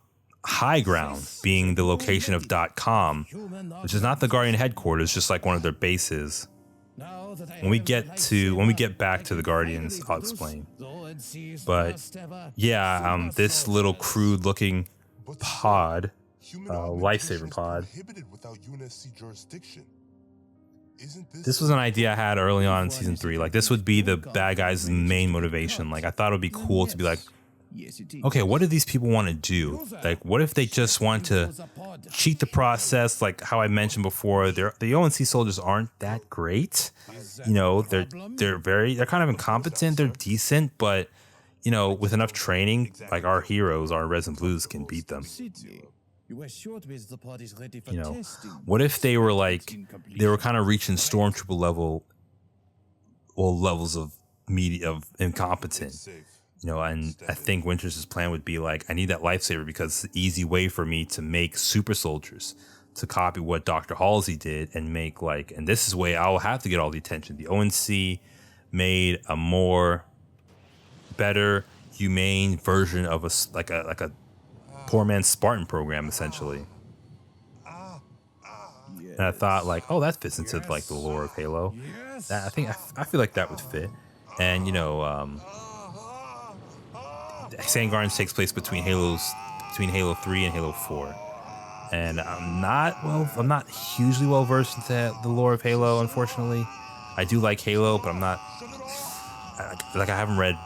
High Ground being the location of .com, which is not the Guardian headquarters, just like one of their bases. When we get back to the Guardians, I'll explain. But yeah, this little crude looking pod, lifesaver pod. This was an idea I had early on in season 3. Like, this would be the bad guys' main motivation. Like, I thought it would be cool to be like, okay, what do these people want to do? Like, what if they just want to cheat the process? Like how I mentioned before, the ONC soldiers aren't that great. You know, they're kind of incompetent. They're decent, but you know, with enough training, like our heroes, our Reds and Blues can beat them. You know, what if they were like, they were kind of reaching stormtrooper levels of incompetent. You know, and I think Winters' plan would be like, I need that lifesaver because it's the easy way for me to make super soldiers, to copy what Dr. Halsey did and make like, and this is the way I'll have to get all the attention. The ONC made a better, humane version of a poor man's Spartan program, essentially. And I thought like, oh, that fits into like the lore of Halo. I feel like that would fit. And you know, Sandguardians takes place between Halo 3 and Halo 4. And I'm not hugely well versed into the lore of Halo, unfortunately. I do like Halo, but I'm not like, I haven't read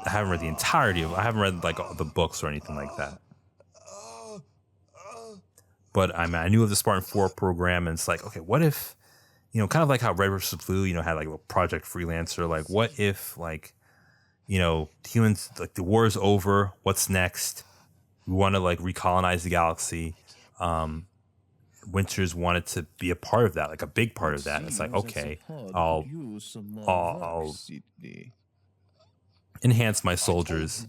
the entirety of it. I haven't read like all the books or anything like that. But I mean, I knew of the Spartan 4 program, and it's like, okay, what if, you know, kind of like how Red vs. Blue, you know, had like a Project Freelancer. Like, what if, like, you know, humans, like, the war is over. What's next? We want to like recolonize the galaxy. Winters wanted to be a part of that, like a big part of that. And it's like, okay, I'll enhance my soldiers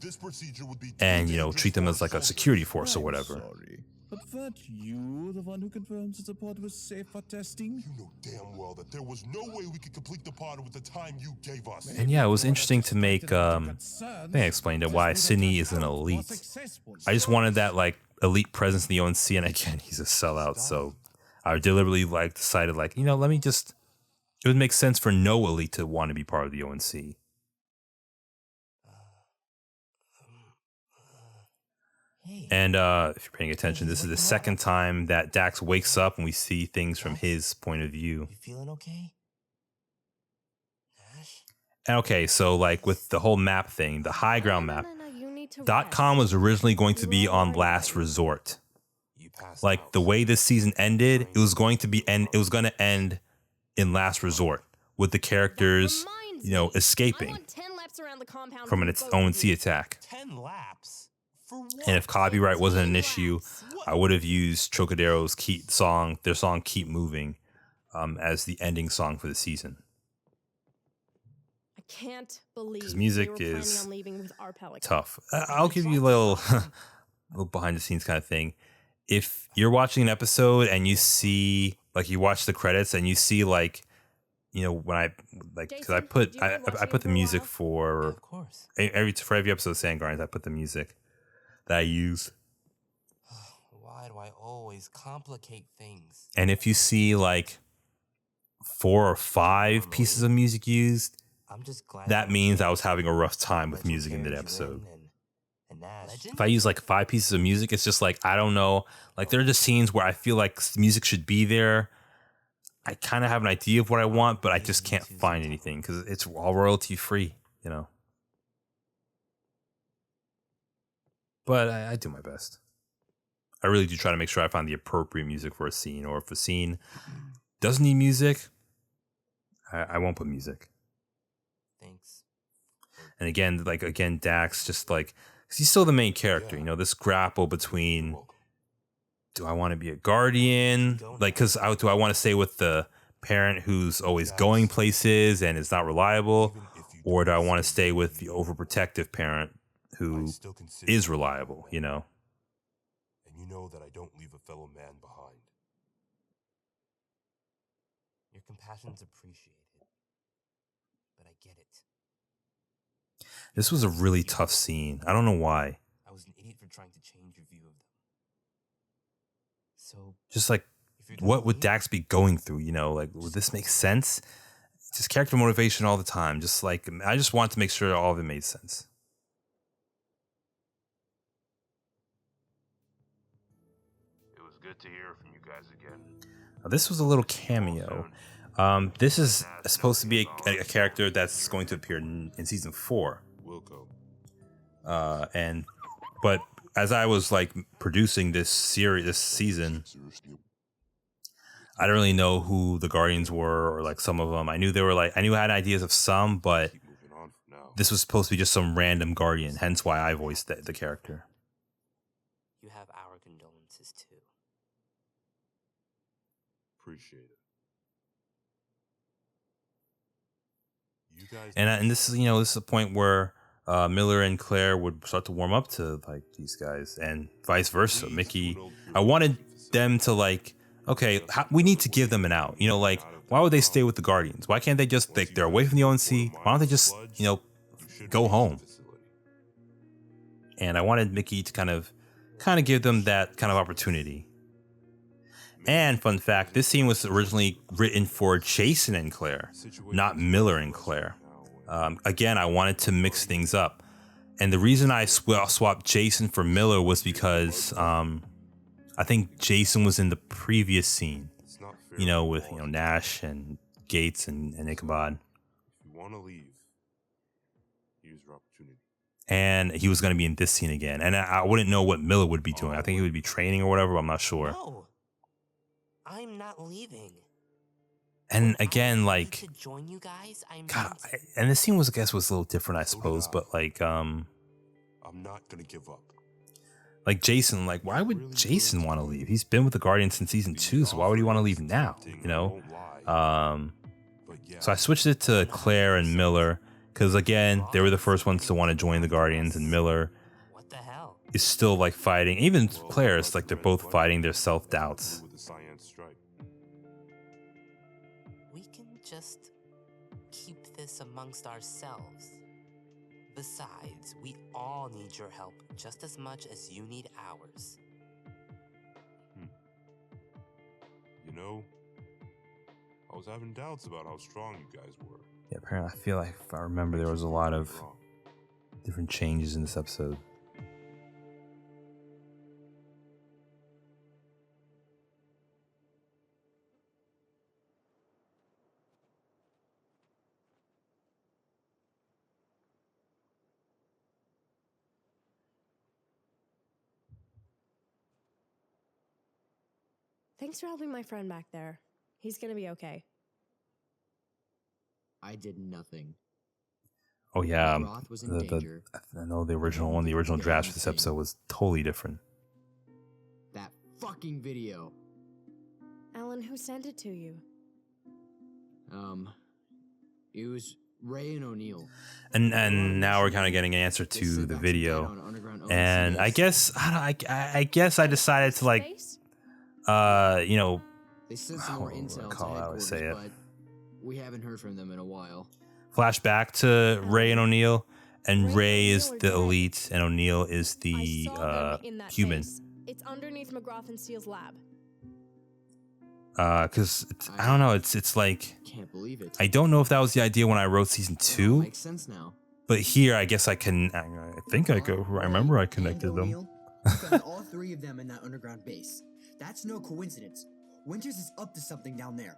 and, you know, treat them as like a security force or whatever. But weren't you the one who confirmed that the pod was safe for testing? You know damn well that there was no way we could complete the pod with the time you gave us. And yeah, it was interesting to make, I think I explained it, why Sydney is an elite. I just wanted that like elite presence in the ONC, and again, he's a sellout, so I deliberately like decided like, you know, it would make sense for no elite to want to be part of the ONC. And if you're paying attention, this is the second time that Dax wakes up and we see things from his point of view. You feeling okay? And okay, so like with the whole map thing, the high ground map, .com was originally going to be on Last Resort. Like the way this season ended, it was going to end in Last Resort with the characters, you know, escaping from its ONC attack. 10 laps? And if copyright wasn't an issue, I would have used Trocadero's their song "Keep Moving," as the ending song for the season. can't believe because they music were planning is on leaving with our Pelican. tough. I'll give you a little, little behind the scenes kind of thing. If you're watching an episode and you see, like, you watch the credits and you see, like, you know, when I like, because I Jason, put do you mind I watching put him the for a music while? for Of course. for every episode of Sandguardians, I put the music that I use. Why do I always complicate things? And if you see like 4 or 5 pieces of music used, I'm just glad that means I was having a rough time with music in that Legendary episode. Jin and Nash. If I use like 5 pieces of music, it's just like, I don't know. Like, there are just scenes where I feel like music should be there. I kind of have an idea of what I want, but I just can't find anything because it's all royalty free, you know. But I do my best. I really do try to make sure I find the appropriate music for a scene, or if a scene doesn't need music, I won't put music. Thanks. And again, Dax, just like, 'cause he's still the main character, you know, this grapple between, do I want to be a guardian? Like, because do I want to stay with the parent who's always going places and is not reliable? Or do I want to stay with the overprotective parent who is reliable, you know? And you know that I don't leave a fellow man behind. Your compassion's appreciated, but I get it. This was a really tough scene. I don't know why. I was an idiot for trying to change your view of them. So, Just like, what would Dax be going through? You know, like, would this make sense? Just character motivation all the time. Just like, I just want to make sure all of it made sense. It was good to hear from you guys again. Now, this was a little cameo. This is supposed to be a character that's going to appear in season 4. Wilco. But as I was like producing this season, I didn't really know who the Guardians were, or like some of them. I knew they were like, I had ideas of some, but this was supposed to be just some random Guardian. Hence why I voiced the character. you have our condolences too. Appreciate it. You guys. And this is, you know, this is a point where Miller and Claire would start to warm up to like these guys, and vice versa. Mickey, I wanted them to like, okay, we need to give them an out. You know, like, why would they stay with the Guardians? Why can't they just, they're away from the ONC? Why don't they just, you know, go home? And I wanted Mickey to kind of give them that kind of opportunity. And fun fact, this scene was originally written for Jason and Claire, not Miller and Claire. Again, I wanted to mix things up. And the reason I swapped Jason for Miller was because I think Jason was in the previous scene, you know, with, you know, Nash and Gates and Ichabod. If you want to leave, here's your opportunity. And he was going to be in this scene again. And I wouldn't know what Miller would be doing. I think he would be training or whatever, but I'm not sure. No, I'm not leaving. And again, like, To join you guys, God, and this scene was, I guess, was a little different, I suppose. But like, I'm not gonna give up. Like Jason, like, why would Jason want to leave? He's been with the Guardians since season 2, so why would he want to leave now? You know? So I switched it to Claire and Miller, because again, they were the first ones to want to join the Guardians, and Miller is still like fighting. Even Claire is like, they're both fighting their self-doubts. We can just keep this amongst ourselves. Besides, we all need your help just as much as you need ours. You know, I was having doubts about how strong you guys were. Yeah, apparently, I feel like, if I remember, there was a lot of different changes in this episode. Thanks for helping my friend back there. He's gonna be okay. I did nothing. Oh yeah, Roth was in danger. I know the original draft for this episode was totally different. That fucking video. Alan, who sent it to you? It was Ray and O'Neill. And now we're kind of getting an answer to the video. And I guess I guess I decided to like you know, They sent some more intel to headquarters, but we haven't heard from them in a while. Flash back to Ray and O'Neill, and Ray is the elite, and O'Neill is the human. It's underneath McGrath and Steele's lab. Because I don't know, it's like Can't believe it. I don't know if that was the idea when I wrote season 2. Makes sense now. But here, I guess I think I remember I connected them. You found all 3 of them in that underground base. That's no coincidence. Winters is up to something down there.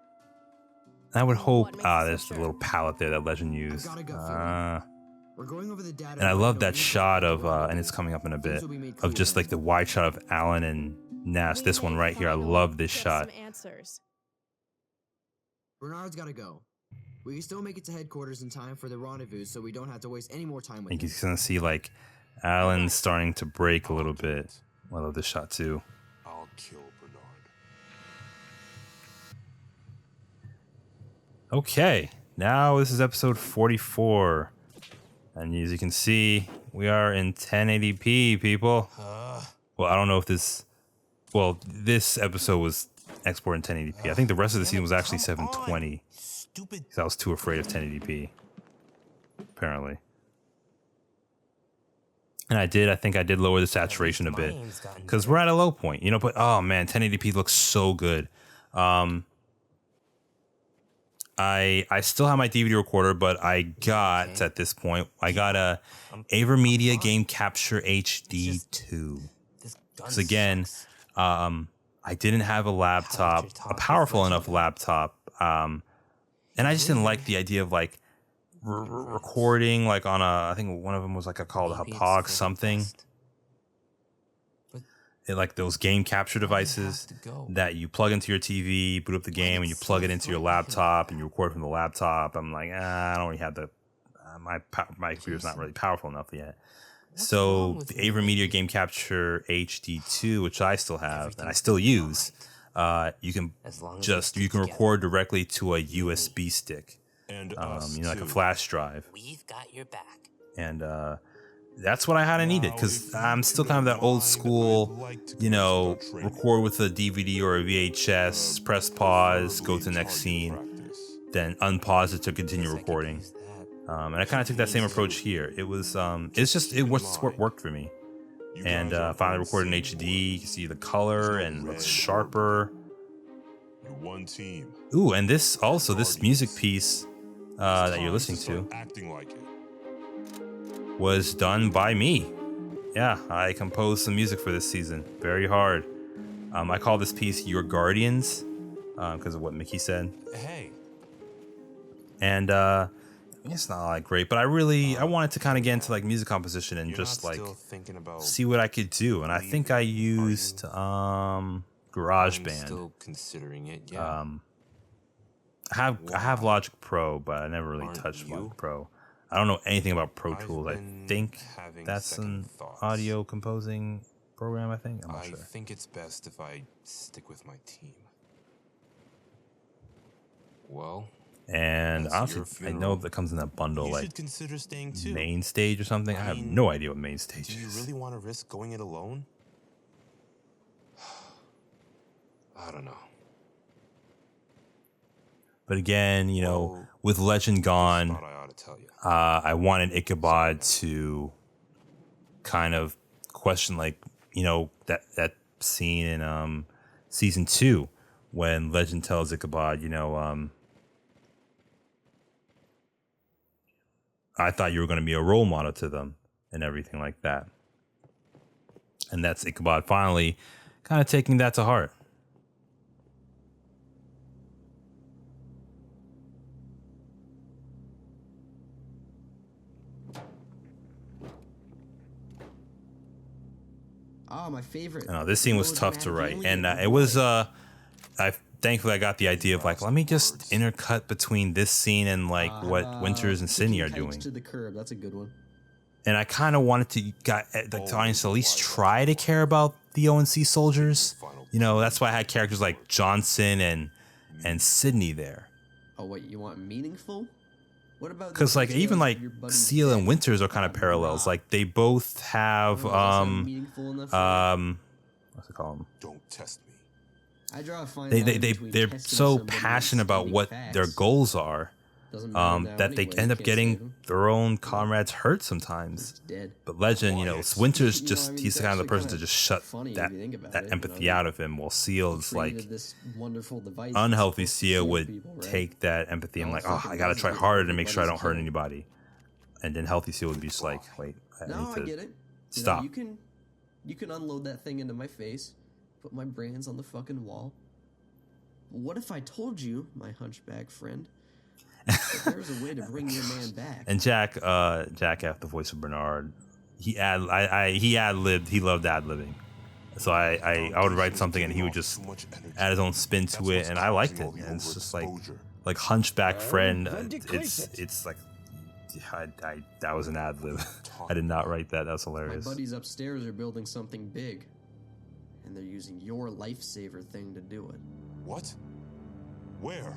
I would hope. There's the little palette there that Legend used. We're going over the data. And I love that shot of, and it's coming up in a bit, of just like the wide shot of Alan and Ness. This one right here, I love this shot. Bernard's gotta go. We can still make it to headquarters in time for the rendezvous, so we don't have to waste any more time with You can kind of see like Alan starting to break a little bit. I love this shot too. I'll kill Bernard. Okay, now this is episode 44. And as you can see, we are in 1080p, people. Well, I don't know if this... Well, this episode was exported in 1080p. I think the rest of the scene was actually 720. Because I was too afraid of 1080p. Apparently. And I think I did lower the saturation a bit. Because we're at a low point, you know, but oh man, 1080p looks so good. I still have my DVD recorder, but I got, at this point, I got a AverMedia Game Capture HD 2. Because again, I didn't have a laptop, a powerful enough laptop, and I just didn't like the idea of like recording like on a, I think one of them was like called a Pog something. Like those game capture devices that you plug into your TV, boot up the game, and you plug it into your laptop, and you record from the laptop. I'm like, I don't really have the my computer's not really powerful enough yet. So the AverMedia Game Capture HD2, which I still have and I still use, you can record directly to a USB stick, and you know, like a flash drive. We've got your back. And that's what I had needed, because I'm still kind of that old school, you know, record with a DVD or a VHS, press pause, go to the next scene, then unpause it to continue recording. And I kind of took that same approach here. It was, it worked for me. And finally recorded in HD. You can see the color and looks sharper. One team. Ooh, and this music piece that you're listening to was done by me. Yeah, I composed some music for this season. Very hard. I call this piece Your Guardians, because of what Mickey said. Hey. And it's not like great, but I wanted to kind of get into like music composition and just like see what I could do. And I think I used GarageBand. Still considering it, yeah. I have Logic Pro, but I never really touched Logic Pro. I don't know anything about Pro Tools. I think that's an audio composing program, I think. I'm not sure. I think it's best if I stick with my team. Well, and honestly, I know that comes in that bundle, like consider staying too. Main Stage or something. I have no idea what Main Stage is. Do you really want to risk going it alone? I don't know. But again, you know, with Legend gone, I wanted Ichabod to kind of question, like, you know, that scene in season 2 when Legend tells Ichabod, you know, I thought you were going to be a role model to them and everything like that. And that's Ichabod finally kind of taking that to heart. Oh, my favorite. This scene was tough to write, and it was. Thankfully I got the idea of like, let me just intercut between this scene and like what Winters and Sydney are doing. To the curb. That's a good one. And I kind of wanted to get the audience to at least try to care about the ONC soldiers. You know, that's why I had characters like Johnson and Sydney there. Oh, what, you want meaningful? What about because like those even details like of your buddy's Seal and death? Winters are kind of parallels. Like they both have meaningful enough for what's it called? Don't test me. I draw a fine They line between they're testing so somebody and passionate about stating what facts. their goals are. Doesn't matter now That they anyway, end you up can't getting save 'em. their own comrades hurt sometimes. It's dead. But Legend, you know, Winters just he's it's the kind of the actually person to kinda just shut funny if that you think about that it, empathy you know? out of him. While Seal's like Created this wonderful device that's unhealthy supposed to Seal save would people, right? take that empathy and All like, it oh, fucking I gotta does is try get harder to make sure I everybody's don't hurt killed. anybody. And then healthy Seal would be just like, wait, I No, need I to get it. You stop. know, you can unload that thing into my face, put my brains on the fucking wall. What if I told you, my hunchback friend, that there's a way to bring your man back? And Jack after the voice of Bernard, he ad-libbed. He loved ad-libbing. So I would write something and he would just add his own spin to it, and I liked it. And it's just like hunchback friend. It's like that was an ad-lib. I did not write that. That's My hilarious. buddies upstairs are building something big, and they're using your lifesaver thing to do it. What? Where?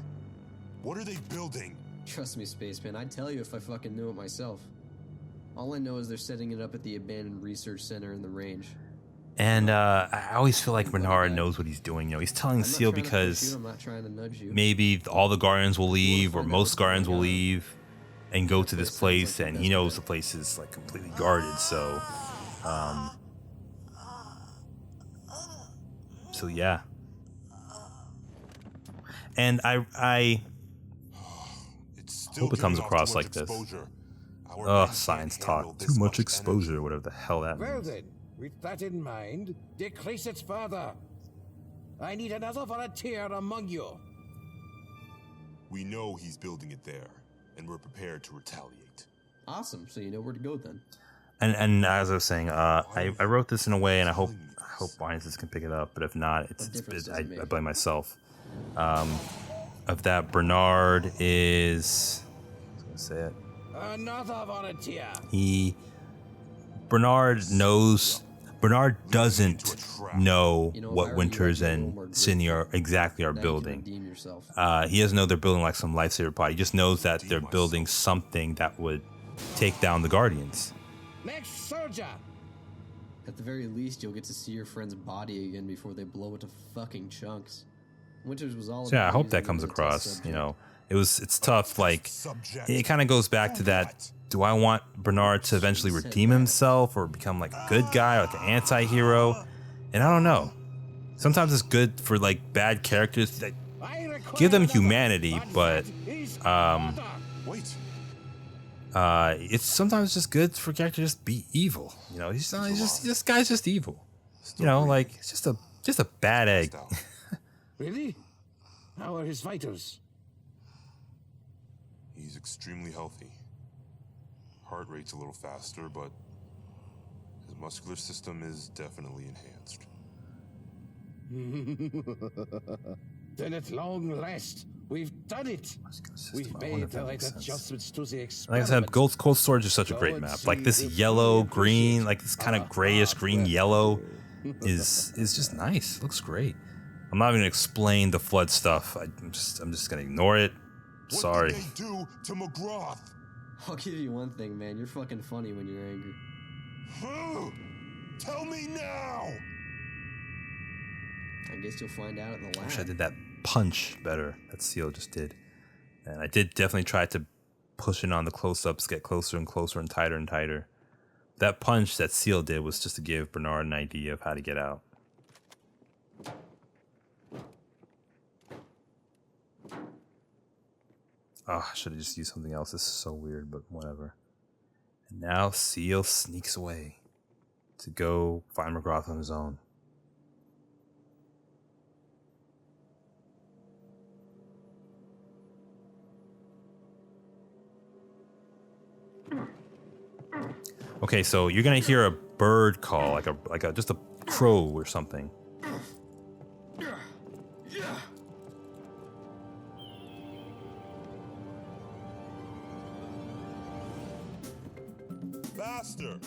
What are they building? Trust me, Spaceman, I'd tell you if I fucking knew it myself. All I know is they're setting it up at the abandoned research center in the range. And I always feel like Bernard knows what he's doing. You know, he's telling Seal because I'm not trying to nudge you. maybe all the Guardians will leave, or most Guardians will leave, and go to this place, and he knows the place is like completely guarded. So, so yeah. And I hope it comes across like this. Science talk. Too much exposure, whatever the hell that Well means. then, with that in mind, decrease it further. I need another volunteer among you. We know he's building it there, and we're prepared to retaliate. Awesome, so you know where to go then. And as I was saying, I wrote this in a way, and I hope Wines can pick it up. But if not, I blame myself. Of that, Bernard is. I was gonna say it. Another volunteer. Bernard doesn't know what Winters and Sydney are building. He doesn't know they're building like some lifesaver pod. He just knows that they're building something that would take down the Guardians. Next soldier. At the very least, you'll get to see your friend's body again before they blow it to fucking chunks. Winters was all So yeah, I about hope using that it comes as a test across. subject. You know, it's tough. Like it kind of goes back to that. Do I want Bernard to eventually redeem himself or become like a good guy, like an anti-hero? And I don't know. Sometimes it's good for like bad characters that give them humanity, but it's sometimes just good for characters to just be evil. You know, this guy's just evil. You know, like it's just a bad egg. Really? How are his fighters? He's extremely healthy. Heart rate's a little faster, but his muscular system is definitely enhanced. Then at long last, we've done it. We've made the right adjustments to the Like I experiment. said, Cold Storage is such a great map. Like this yellow green, like this kind of grayish green yellow is just nice. It looks great. I'm not even gonna explain the flood stuff. I'm just gonna ignore it. Sorry. What did they do to McGrath? I'll give you one thing, man. You're fucking funny when you're angry. Tell me now! I guess you'll find out at the I lab. wish I did that punch better that Seal just did. And I did definitely try to push in on the close-ups, get closer and closer and tighter and tighter. That punch that Seal did was just to give Bernard an idea of how to get out. Oh, I should have just used something else. This is so weird, but whatever. And now Seal sneaks away to go find McGrath on his own. Okay, so you're gonna hear a bird call, like a just a crow or something. Faster!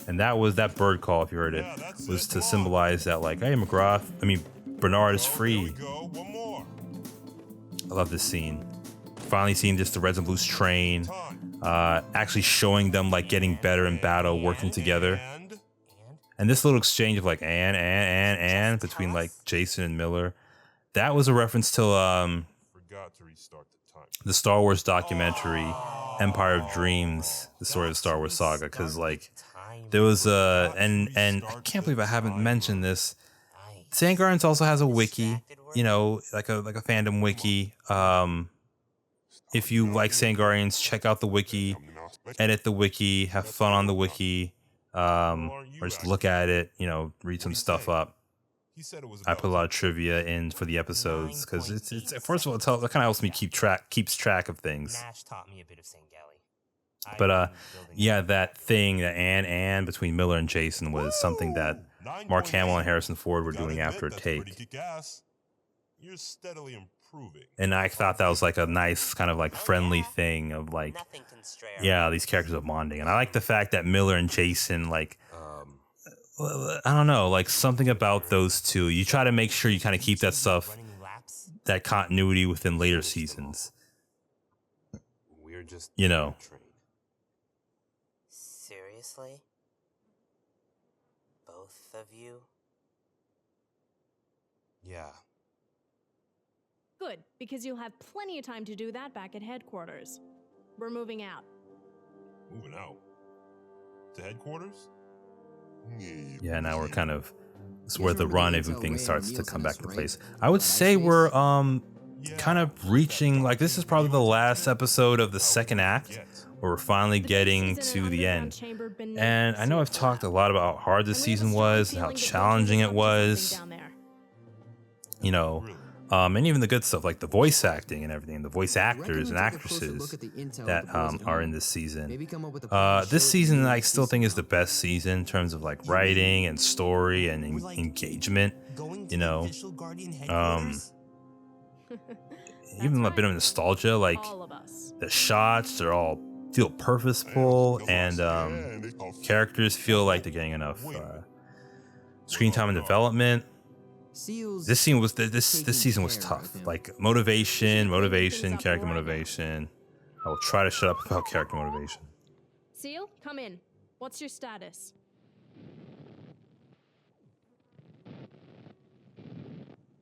And that bird call, if you heard it, was to symbolize that, like, hey, Bernard is free. One more. I love this scene. finally seeing just the Reds and Blues train, actually showing them like getting better in battle, working together. And this little exchange of like and between like Jason and Miller, that was a reference to the Star Wars documentary Empire of Dreams, the story of the Star Wars saga, because like there was and I can't believe I haven't mentioned this. Sandguardians also has a wiki, you know, like a fandom wiki. If you like Sandguardians, check out the wiki, edit the wiki, have fun on the wiki, or just look at it, you know, read some stuff up. I put a lot of trivia in for the episodes because it's first of all, it kind of helps me keeps track of things. But yeah, that thing, that and between Miller and Jason was something that Mark Hamill and Harrison Ford were doing after a take. You're steadily improving. And I thought that was like a nice kind of like friendly thing of like, yeah, these characters are bonding. And I like the fact that Miller and Jason, like, I don't know, like something about those two. You try to make sure you kind of keep that stuff, that continuity within later seasons. We're just, you know. Seriously? Both of you? Yeah. Good, because you'll have plenty of time to do that back at headquarters. We're moving out. Moving out? To headquarters? Yeah, now we're kind of, it's where the rendezvous thing starts to come back into place. I would say we're kind of reaching, like this is probably the last episode of the second act, where we're finally getting to the end. And I know I've talked a lot about how hard this season was and how challenging it was. You know, and even the good stuff like the voice acting and everything, the voice actors and actresses that are in this season. This season I still think is the best season in terms of like writing and story and engagement. You know, even a bit of nostalgia, like the shots are all feel purposeful and characters feel like they're getting enough screen time and development. This season was tough. Like motivation, character motivation. I will try to shut up about character motivation. Seal, come in. What's your status?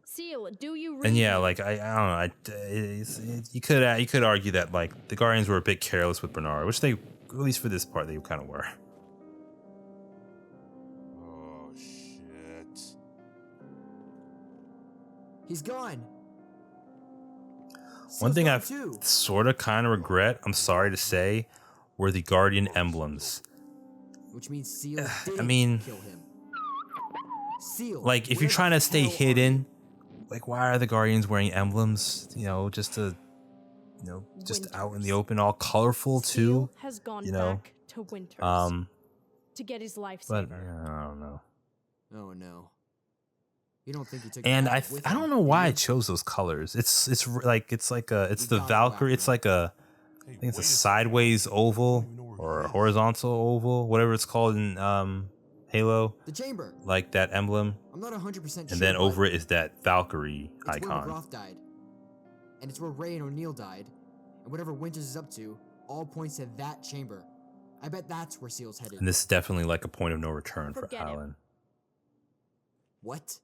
Seal, do you read? And yeah, like I don't know. You could argue that like the Guardians were a bit careless with Bernard, which they, at least for this part, they kind of were. He's gone. One thing I sort of kind of regret, I'm sorry to say, were the Guardian emblems. Which means Seal I mean, kill him. Seal, like if you're trying to stay hidden, like why are the Guardians wearing emblems? You know, just to, you know, just out in the open, all colorful too. Has gone you know, back to Winters to get his lifesaver. But I don't know. Oh no. You don't think he took And I with don't him, know why do I you? chose those colors. It's the Valkyrie. It's like I think it's a sideways oval or a horizontal oval, whatever it's called in Halo. The chamber. Like that emblem. I'm not 100% sure. And then over it is that Valkyrie it's where icon. McGrath died. And it's where Ray and O'Neill died. And whatever Winters is up to, all points to that chamber. I bet that's where Seal's headed. And this is definitely like a point of no return for Forget him. Alan. What?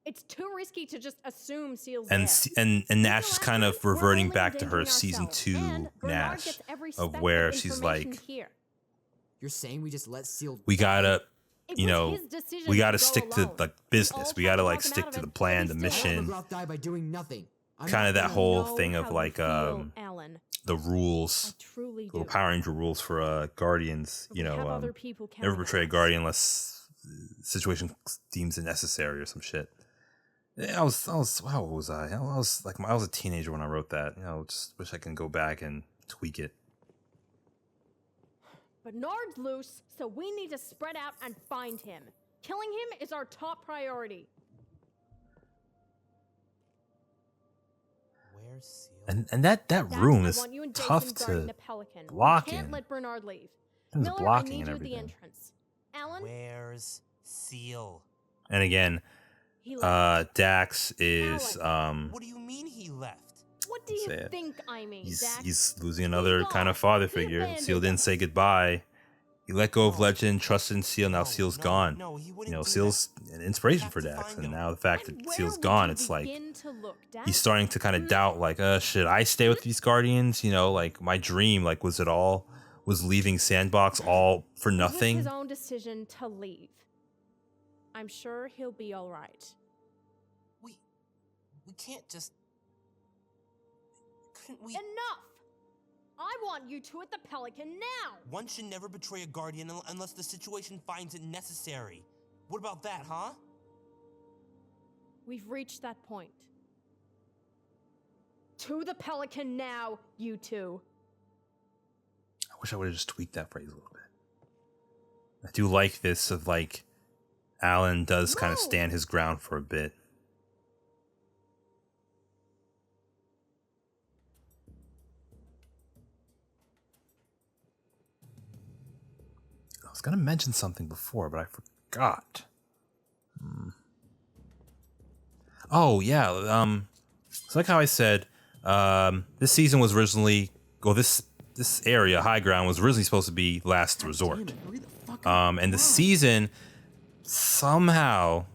It's too risky to just assume Seal's And there. and Nash is kind of reverting back to her endangering season ourselves, 2 and Bernard Nash gets every of speck where of she's information like, here. You're saying we just let Seal we gotta, It you was know, his decision we gotta to go stick to alone. like business. We gotta like talk him stick out to of the it, plan, the but he still mission. McGrath died by doing nothing. Kind of that whole thing of how like you feel, Alan. the rules, Truly little do. Power Ranger rules for Guardians. You have know, other people never counting on portray a Guardian unless situation deems it necessary or some shit. I was wow, what was I? I was a teenager when I wrote that. You know, just wish I can go back and tweak it. Bernard's loose, so we need to spread out and find him. Killing him is our top priority. Where's Seal? And that room I is want you and tough Jason guarding to the Pelican. block We can't in. let Bernard leave. There's Miller, blocking I need and you at the everything. entrance. Alan, Where's Seal? And again, he left. Dax is What do you mean he left? What What do you Say it. think I mean, Dax? He's losing another kind of father figure. Seal didn't say goodbye. He let go of Legend, trusted in Seal. Now Seal's gone. Seal's an inspiration for Dax, and now the fact that Seal's gone, it's like he's starting to kind of doubt, like, should I stay with these Guardians? Like my dream, like, was leaving Sandbox all for It was nothing? his own decision to leave. I'm sure he'll be all right. We can't just. Couldn't we? Enough! I want you two at the Pelican now! One should never betray a Guardian unless the situation finds it necessary. What about that, huh? We've reached that point. To the Pelican now, you two. I wish I would have just tweaked that phrase a little bit. I do like this of like Alan does kind of stand his ground for a bit. I was gonna mention something before, but I forgot. Oh yeah, it's like how I said, this season was originally, this area, High Ground, was originally supposed to be Last Resort. And the season somehow,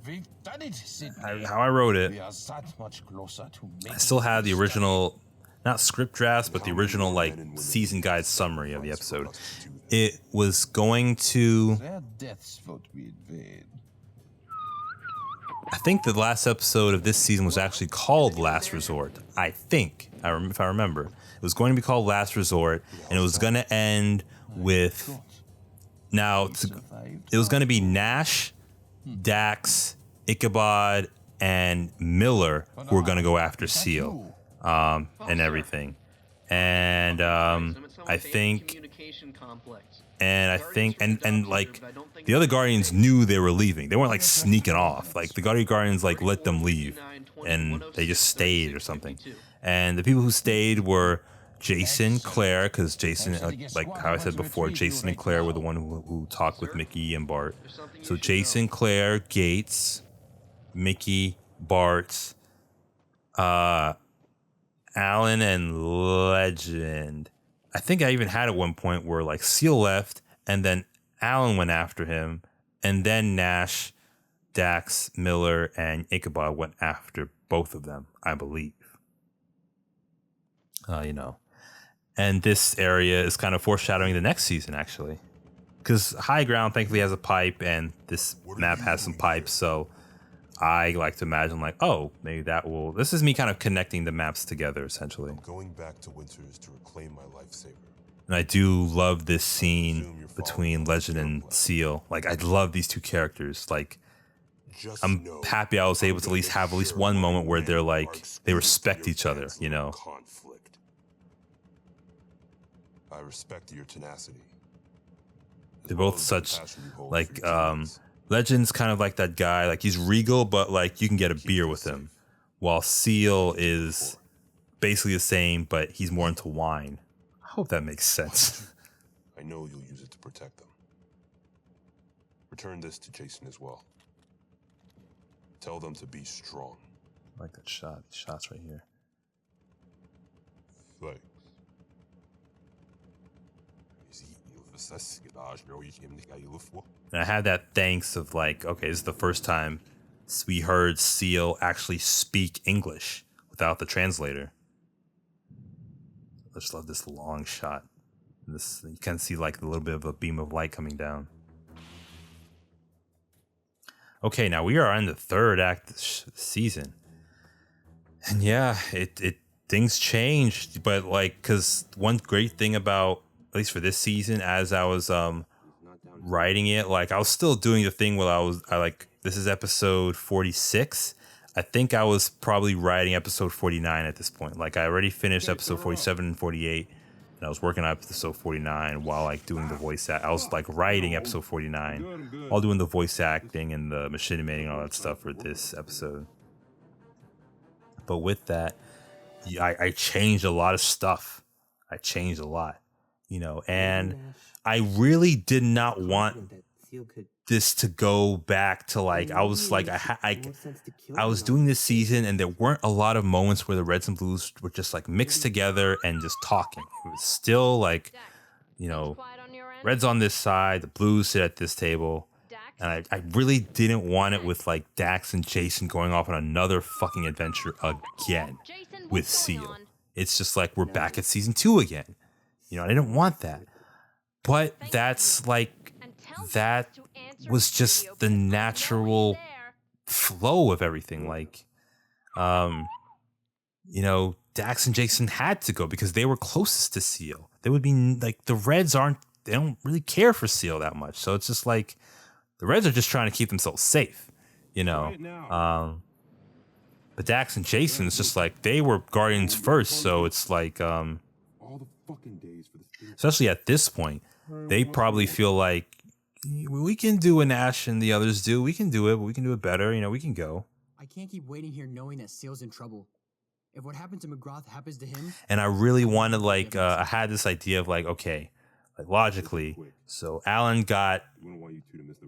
how I wrote it, I still had the original, not script drafts, but the original like season guide summary of the episode. It was going to, Their deaths vote we invade. I think the last episode of this season was actually called Last Resort. I think, if I remember. It was going to be called Last Resort, and it was going to end with, it was going to be Nash, Dax, Ichabod, and Miller who were going to go after Seal, and everything. And I think, and like the other Guardians knew they were leaving. They weren't like sneaking off. Like the Guardians like let them leave, and they just stayed or something. And the people who stayed were Jason, Claire, because Jason, like how I said before, Jason and Claire were the one who talked with Mickey and Bart. So Jason, Claire, Gates, Mickey, Bart, Alan, and Legend. I think I even had at one point where like Seal left, and then Alan went after him, and then Nash, Dax, Miller, and Ichabod went after both of them, I believe. And this area is kind of foreshadowing the next season, actually. Because High Ground, thankfully, has a pipe, and this map has some pipes, so I like to imagine, like, oh, maybe that will... This is me kind of connecting the maps together, essentially. I'm going back to Winters to reclaim my lifesaver. And I do love this scene between Legend and Seal. Like, I love these two characters. Like, I'm happy I was able to have at least one moment where they're like, they respect each other, Conflict. I respect your tenacity. They're both such, like, Legend's kind of like that guy, like, he's regal, but, like, you can get a beer with him. While Seal is basically the same, but he's more into wine. I hope that makes sense. I know you'll use it to protect them. Return this to Jason as well. Tell them to be strong. I like that shot. The shot's right here. Thanks. And I had that thanks of like, okay, this is the first time we heard Seal actually speak English without the translator. I just love this long shot. This, you can see like a little bit of a beam of light coming down. Okay, now we are in the third act of the season. And yeah, it things changed, but like, cause one great thing about, at least for this season, as I was writing it, like I was still doing the thing where this is episode 46. I think I was probably writing episode 49 at this point. Like I already finished episode 47 and 48, and I was working on episode 49 while like doing the voice act. I was like writing episode 49 while doing the voice acting and the machinimating and all that stuff for this episode. But with that, I changed a lot of stuff. I changed a lot, and I really did not want this to go back to like I was like I was doing this season and there weren't a lot of moments where the Reds and Blues were just like mixed together and just talking. It was still like, you know, Reds on this side, the Blues sit at this table. And I really didn't want it with like Dax and Jason going off on another fucking adventure again with Seal. It's just like we're back at season 2 again. You know, I didn't want that. But that's like, that was just the natural flow of everything. Like, you know, Dax and Jason had to go because they were closest to Seal. They would be like, the Reds they don't really care for Seal that much. So it's just like, the Reds are just trying to keep themselves safe, you know. But Dax and Jason, it's just like they were Guardians first, so it's like, especially at this point, they probably feel like we can do what Nash and the others do. We can do it, but we can do it better. You know, we can go. I can't keep waiting here knowing that Seal's in trouble. If what happened to McGrath happens to him, and I really wanted like I had this idea of like, okay, like logically, so Alan got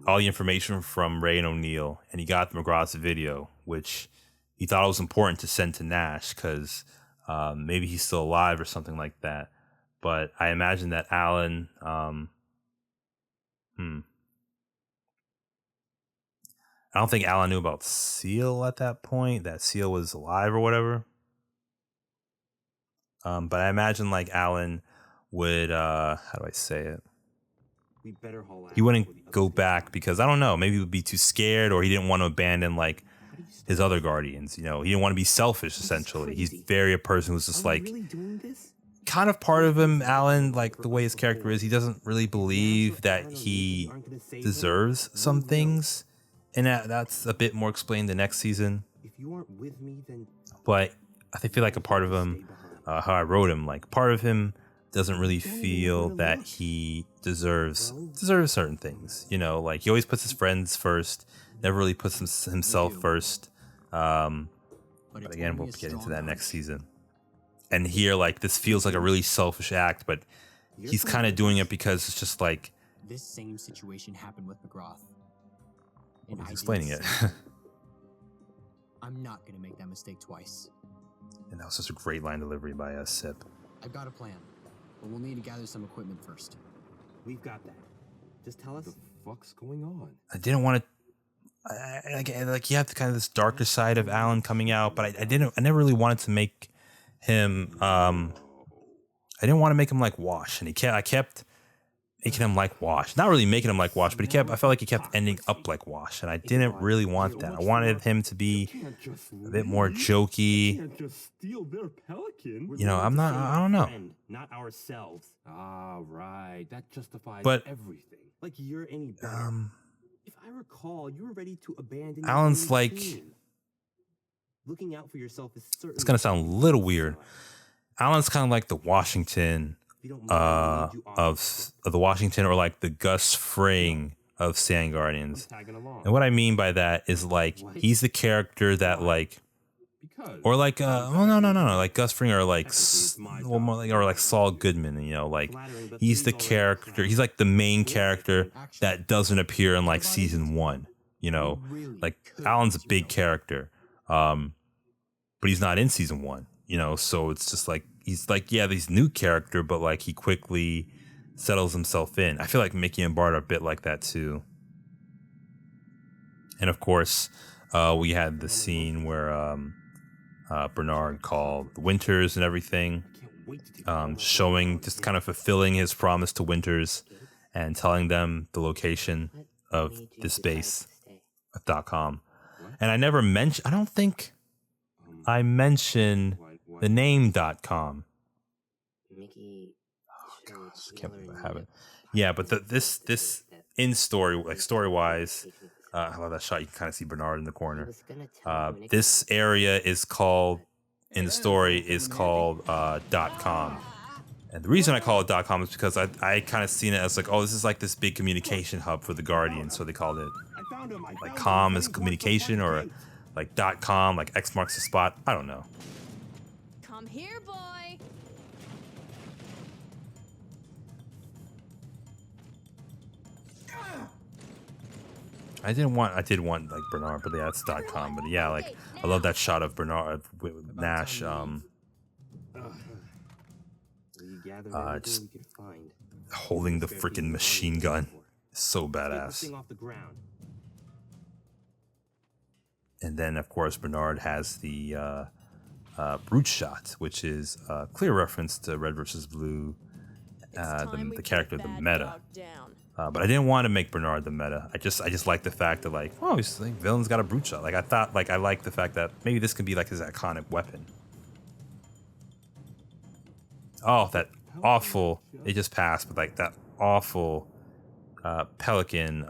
all the information from Ray and O'Neill, and he got McGrath's video, which he thought it was important to send to Nash because maybe he's still alive or something like that. But I imagine that Alan, I don't think Alan knew about Seal at that point, that Seal was alive or whatever. But I imagine like Alan would, how do I say it? He wouldn't go back because I don't know, maybe he would be too scared or he didn't want to abandon like his other Guardians. You know, he didn't want to be selfish essentially. He's very a person who's just like kind of part of him, Alan, like the way his character is, he doesn't really believe that he deserves some things. And that's a bit more explained the next season. But I feel like a part of him, how I wrote him, like part of him doesn't really feel that he deserves certain things. You know, like he always puts his friends first, never really puts himself first. But again, we'll get into that next season. And here, like, this feels like a really selfish act, but he's kind of doing it because it's just like this same situation happened with McGrath. And he's explaining it. I'm not gonna make that mistake twice. And that was just a great line delivery by Sip. I've got a plan, but we'll need to gather some equipment first. We've got that. Just tell us what the fuck's going on. I didn't want to. Like you have kind of this darker side of Alan coming out, but I never really wanted to make him. I didn't want to make him like Wash, and I kept making him like Wash. Not really making him like Wash, but I felt like he kept ending up like Wash, and I didn't really want that. I wanted him to be a bit more jokey. You know, I don't know. Not ourselves. Ah, right. That justifies everything. Like you're any better. If I recall, you were ready to abandon. Alan's like, looking out for yourself is certainly. It's gonna sound a little weird. Alan's kind of like the Washington of the Washington, or like the Gus Fring of Sandguardians. And what I mean by that is like he's the character that like, or like no, like Gus Fring or like or like Saul Goodman. You know, like he's the character. He's like the main character that doesn't appear in like season 1. You know, like Alan's a big character, but he's not in season 1. You know, so it's just like he's like, yeah, this new character, but like he quickly settles himself in. I feel like Mickey and Bart are a bit like that too. And of course, we had the scene where Bernard called Winters and everything, showing, just kind of fulfilling his promise to Winters and telling them the location of this base at .com. And I never mentioned, I don't think I mentioned the name .com. Oh God, I can't believe I haven't. Yeah, but this in story, like story wise, I love that shot. You can kind of see Bernard in the corner. This area is called, in the story, is called .com. And the reason I call it .com is because I kind of seen it as like, oh, this is like this big communication hub for the Guardians. So they called it like com is communication, or like .com, like X marks the spot. I don't know. Come here, boy. I did want like Bernard, but yeah, it's .com. But yeah, like I love that shot of Bernard with Nash, just holding the freaking machine gun. So badass. And then of course Bernard has the brute shot, which is a clear reference to Red versus Blue, the character, the meta. But I didn't want to make Bernard the meta. I just like the fact that like, oh, he's like, villain's got a brute shot. Like I thought, like I like the fact that maybe this can be like his iconic weapon. Oh, that awful! It just passed, but like that awful pelican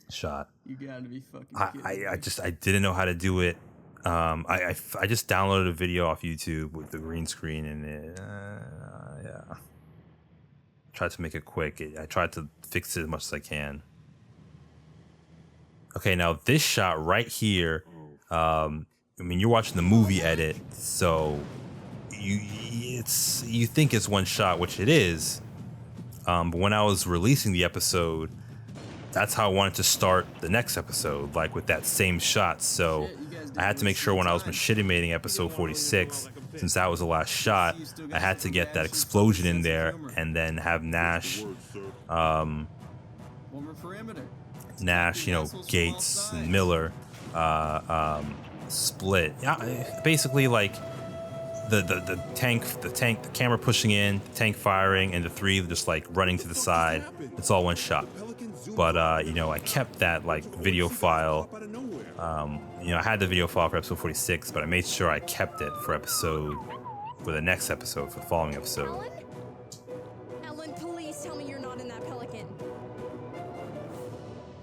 shot. You gotta be fucking kidding me. I didn't know how to do it. I just downloaded a video off YouTube with the green screen and yeah. Tried to make it quick. I tried to fix it as much as I can. Okay, now this shot right here. I mean, you're watching the movie edit, so you think it's one shot, which it is. But when I was releasing the episode, that's how I wanted to start the next episode, like with that same shot. So I had to make sure when I was machinimating episode 46, since that was the last shot, I had to get that explosion in there and then have Nash, Nash, you know, Gates, and Miller, split. Yeah, basically like the camera pushing in, the tank firing, and the three just like running to the side. It's all one shot. But you know, I kept that like video file. You know, I had the video file for episode 46, but I made sure I kept it for the next episode, for the following episode. Ellen, please tell me you're not in that pelican.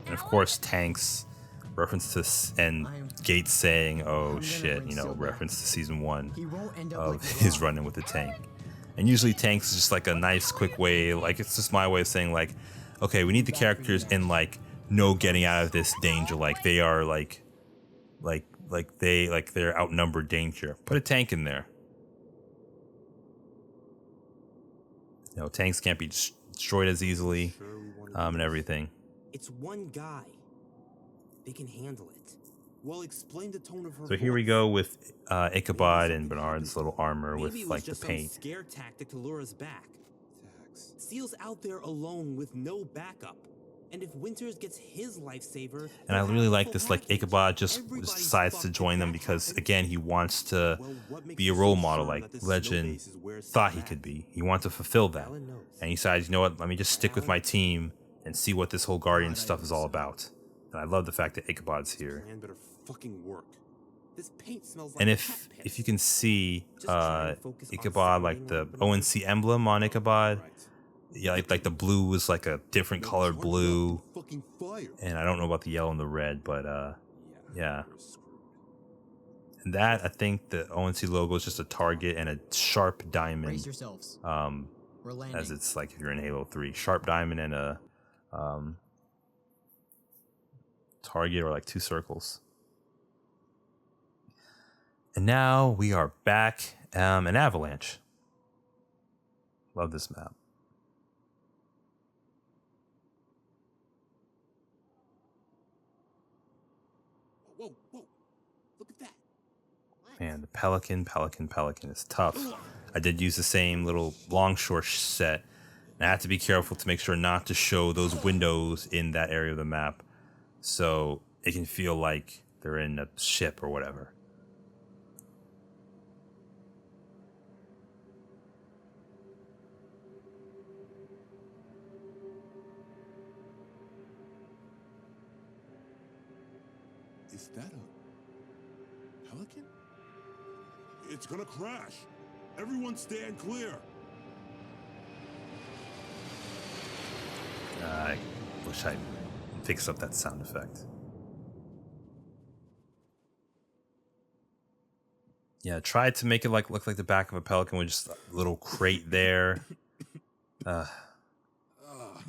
And of course, tanks, reference to, and Gates saying, "Oh shit," you know, reference to season 1 of his running with the tank. And usually, tanks is just like a nice, quick way. Like it's just my way of saying like, okay, we need the characters in like no getting out of this danger. Like they are they're outnumbered danger. Put a tank in there. You know, tanks can't be destroyed as easily, and everything. It's one guy. They can handle it. Well, explain the tone of her. So here we go with Ichabod and Bernard's little armor with like the paint. Some scare tactic to lure us back. Seal's out there alone with no backup. And if Winters gets his lifesaver, and I really like this, like Ichabod just decides to join them because again he wants to be a role model like Legend thought he could be. He wants to fulfill that. And he decides, you know what, let me just stick with my team and see what this whole Guardian stuff is all about. And I love the fact that Ichabod's here. And if you can see Ichabod, like the ONC emblem on Ichabod, yeah, like the blue was like a different colored blue, and I don't know about the yellow and the red, but yeah. And that, I think the ONC logo is just a target and a sharp diamond. Brace yourselves. We're landing. As it's like if you're in Halo 3, sharp diamond and a target, or like two circles. And now we are back in Avalanche. Love this map. Whoa, look at that. Man, the Pelican is tough. I did use the same little longshore set. And I had to be careful to make sure not to show those windows in that area of the map, so it can feel like they're in a ship or whatever. Is that a Pelican? It's gonna crash. Everyone stand clear. I wish I fixed up that sound effect. Yeah, tried to make it look like the back of a Pelican with just a little crate there.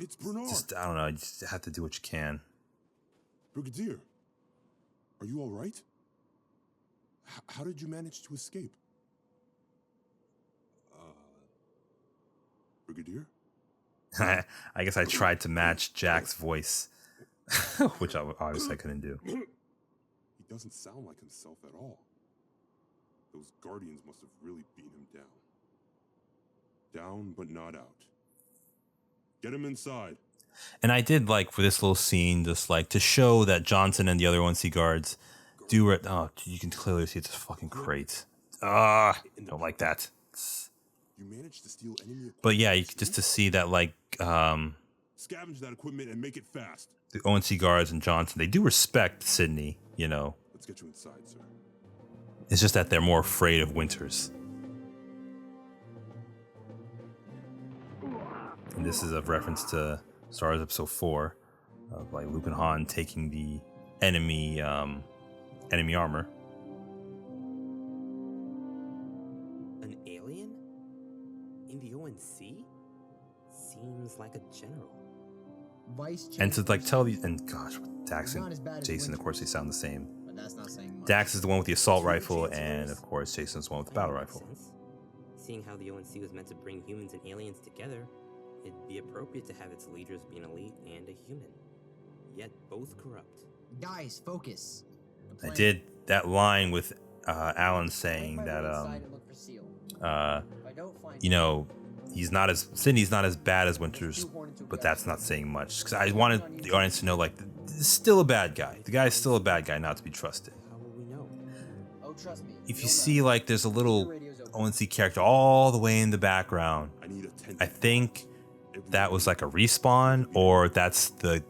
It's Bernard. Just, I don't know, you just have to do what you can. Brigadier, are you all right? How did you manage to escape? Brigadier? I guess I tried to match Jack's voice, which obviously I couldn't do. He doesn't sound like himself at all. Those Guardians must have really beaten him down. Down, but not out. Get him inside. And I did like for this little scene, just like to show that Johnson and the other ONC guards do it. Oh, you can clearly see it's a fucking crate. Don't like that. You managed to steal enemy. But yeah, just to see that like scavenge that equipment and make it fast. The ONC guards and Johnson, they do respect Sydney, you know. Let's get you inside, sir. It's just that they're more afraid of Winters. And this is a reference to Star Wars Episode 4 of like Luke and Han taking the enemy armor. An alien? In the ONC? Seems like a general. And to like tell these, and gosh, Dax and Jason, of course, they sound the same. But that's not saying much. Dax is the one with the assault rifle, and of course, Jason's the one with the battle rifle. Seeing how the ONC was meant to bring humans and aliens together, it'd be appropriate to have its leaders be an elite and a human. Yet both corrupt. Guys, focus. I did that line with Alan saying that you know, Sydney's not as bad as Winters, but that's not saying much. Because I wanted the audience to know, like, this is still a bad guy. The guy's still a bad guy, not to be trusted. How will we know? Oh, trust me. If you see, like, there's a little ONC character all the way in the background, I think that was like a respawn, or that's the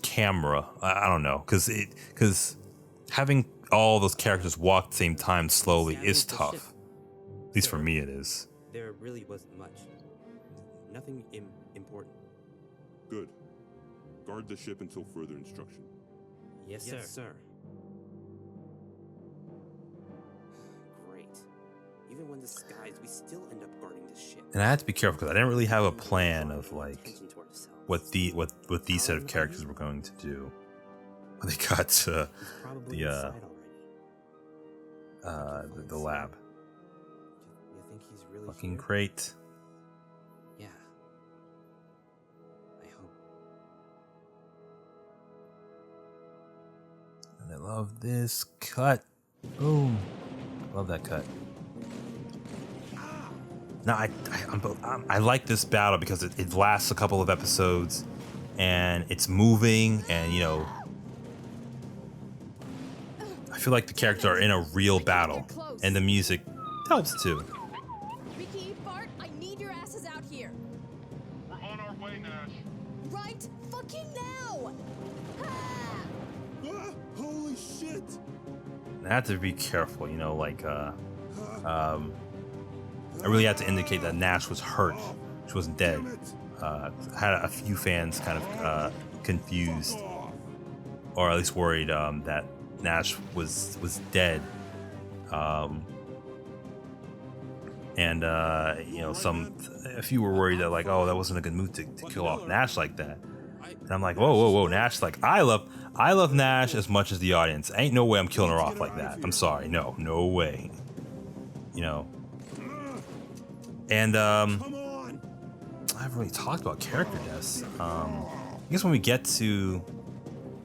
camera. I don't know, because having all those characters walk at the same time slowly is tough. At least for me, it is. There really wasn't much. Nothing important. Good. Guard the ship until further instruction. Yes, sir. Great. Even when disguised, we still end up guarding the ship. And I had to be careful because I didn't really have a plan of like what these set of characters were going to do when they got to the lab. You think he's really Fucking here? great. Yeah. I hope. And I love this cut. Boom. Love that cut. Now I like this battle because it lasts a couple of episodes, and it's moving, and you know, I feel like the characters are in a real battle, and the music helps too. Ricky, Bart, I need your asses out here. We're on our way, Nash. Right fucking now. Holy shit! I have to be careful, you know, like I really had to indicate that Nash was hurt. She wasn't dead. Had a few fans kind of confused, or at least worried that Nash was dead. And you know, a few were worried that like, oh, that wasn't a good move to kill off Nash like that. And I'm like, whoa, Nash. Like, I love Nash as much as the audience. Ain't no way I'm killing her off like that. I'm sorry, no way. You know. And I haven't really talked about character deaths. I guess when we get to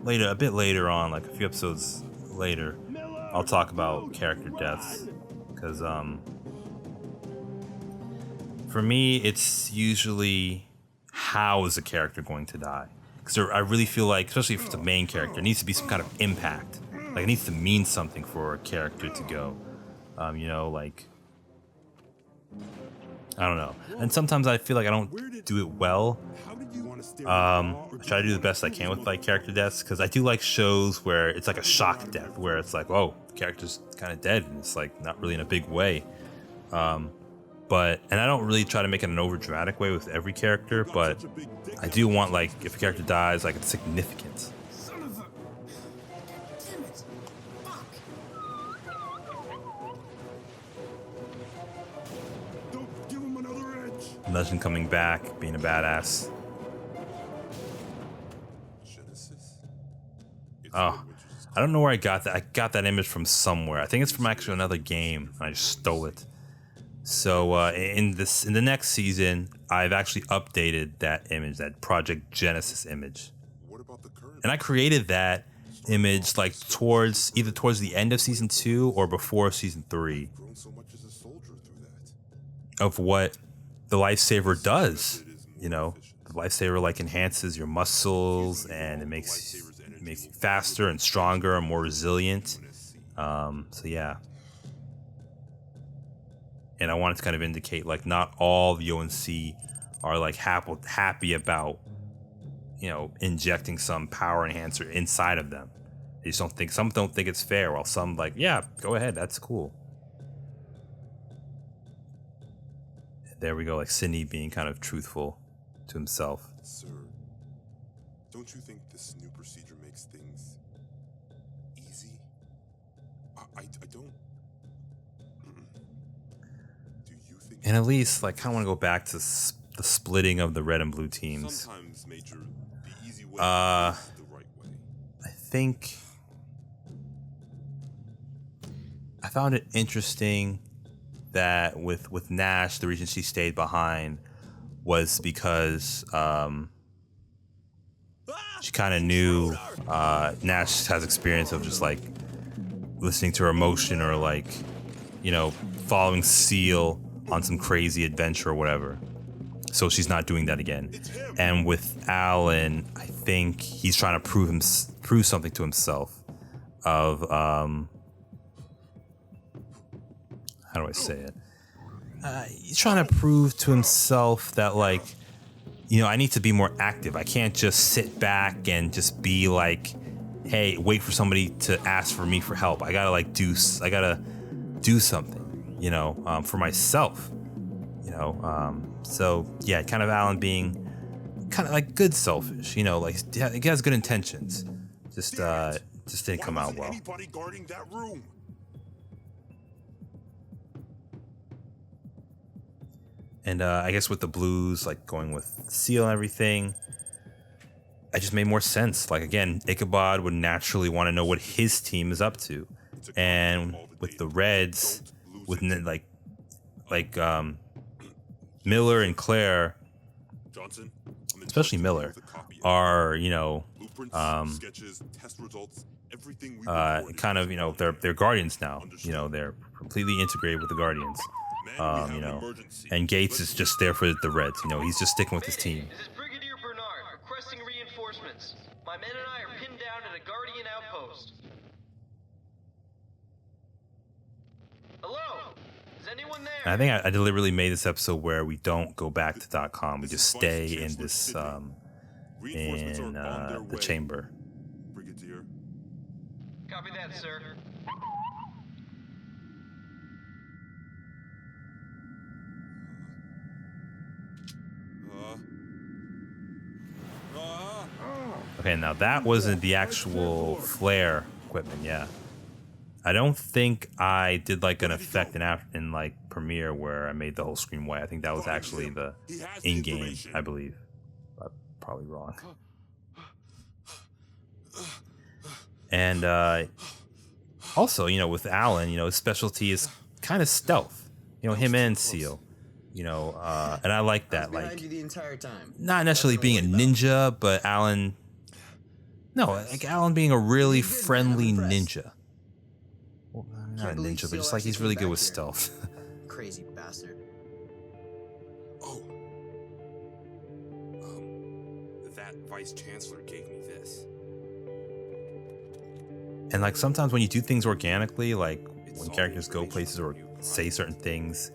a bit later on, like a few episodes later, I'll talk about character deaths. Because for me, it's usually how is a character going to die? Because I really feel like, especially if it's a main character, there needs to be some kind of impact. Like, it needs to mean something for a character to go. You know, like, I don't know. And sometimes I feel like I don't do it well. I try to do the best I can with like character deaths, because I do like shows where it's like a shock death, where it's like, oh, the character's kind of dead, and it's like not really in a big way. And I don't really try to make it an over dramatic way with every character, but I do want, like, if a character dies, like, it's significant. Son of a... Damn it. Fuck. Don't give him another edge. Legend coming back, being a badass. Oh, I don't know where I got that. I got that image from somewhere. I think it's from actually another game. I just stole it. So in the next season, I've actually updated that image, that Project Genesis image. And I created that image like either towards the end of season 2 or before season 3 of what the lifesaver does. You know, the lifesaver like enhances your muscles and it makes you faster and stronger and more resilient. So yeah. And I wanted to kind of indicate like not all the ONC are like happy about, you know, injecting some power enhancer inside of them. They just don't think, some don't think it's fair, while some like, yeah, go ahead, that's cool. There we go, like Sydney being kind of truthful to himself. Sir, don't you think this new procedure makes things easy? I don't. Do you think? And at least, like, I kind of want to go back to the splitting of the red and blue teams. Sometimes, Major, the easy way I is the right way. think I found it interesting that with Nash, the reason she stayed behind was because she kind of knew Nash has experience of just like listening to her emotion or like, you know, following Seal on some crazy adventure or whatever. So she's not doing that again. And with Alan, I think he's trying to prove something to himself of how do I say it? He's trying to prove to himself that, like, you know, I need to be more active. I can't just sit back and just be like, hey, wait for somebody to ask for me for help. I gotta do something, you know, for myself, you know. So yeah, kind of Alan being kind of like good selfish, you know, like he has good intentions. Just didn't come out well. Anybody guarding that room? And I guess with the blues, like going with Seal and everything, it just made more sense. Like, again, Ichabod would naturally want to know what his team is up to. And with the Reds, with Miller and Claire, especially Miller, are, you know, kind of, you know, they're Guardians now. You know, they're completely integrated with the Guardians. You know, and Gates is just there for the Reds. You know, he's just sticking with his team. This is Brigadier Bernard, requesting reinforcements. My men and I are pinned down at a Guardian outpost. Hello? Is anyone there? And I think I deliberately made this episode where we don't go back to .com. We just stay in this the chamber. Brigadier. Copy that, sir. Okay, now that wasn't the actual flare equipment, yeah. I don't think I did like an effect in like Premiere where I made the whole screen white. I think that was actually the in-game, I believe. I'm probably wrong. And also, you know, with Alan, you know, his specialty is kind of stealth. You know, him and Seal. You know, and I like that. Like, you the entire time. Not necessarily being a ninja, but Alan. No, like Alan being a really friendly ninja. Well, not a ninja, but just like he's really good with stealth. Crazy bastard. Oh. That Vice Chancellor gave me this. And like sometimes when you do things organically, like when characters go places or say certain things,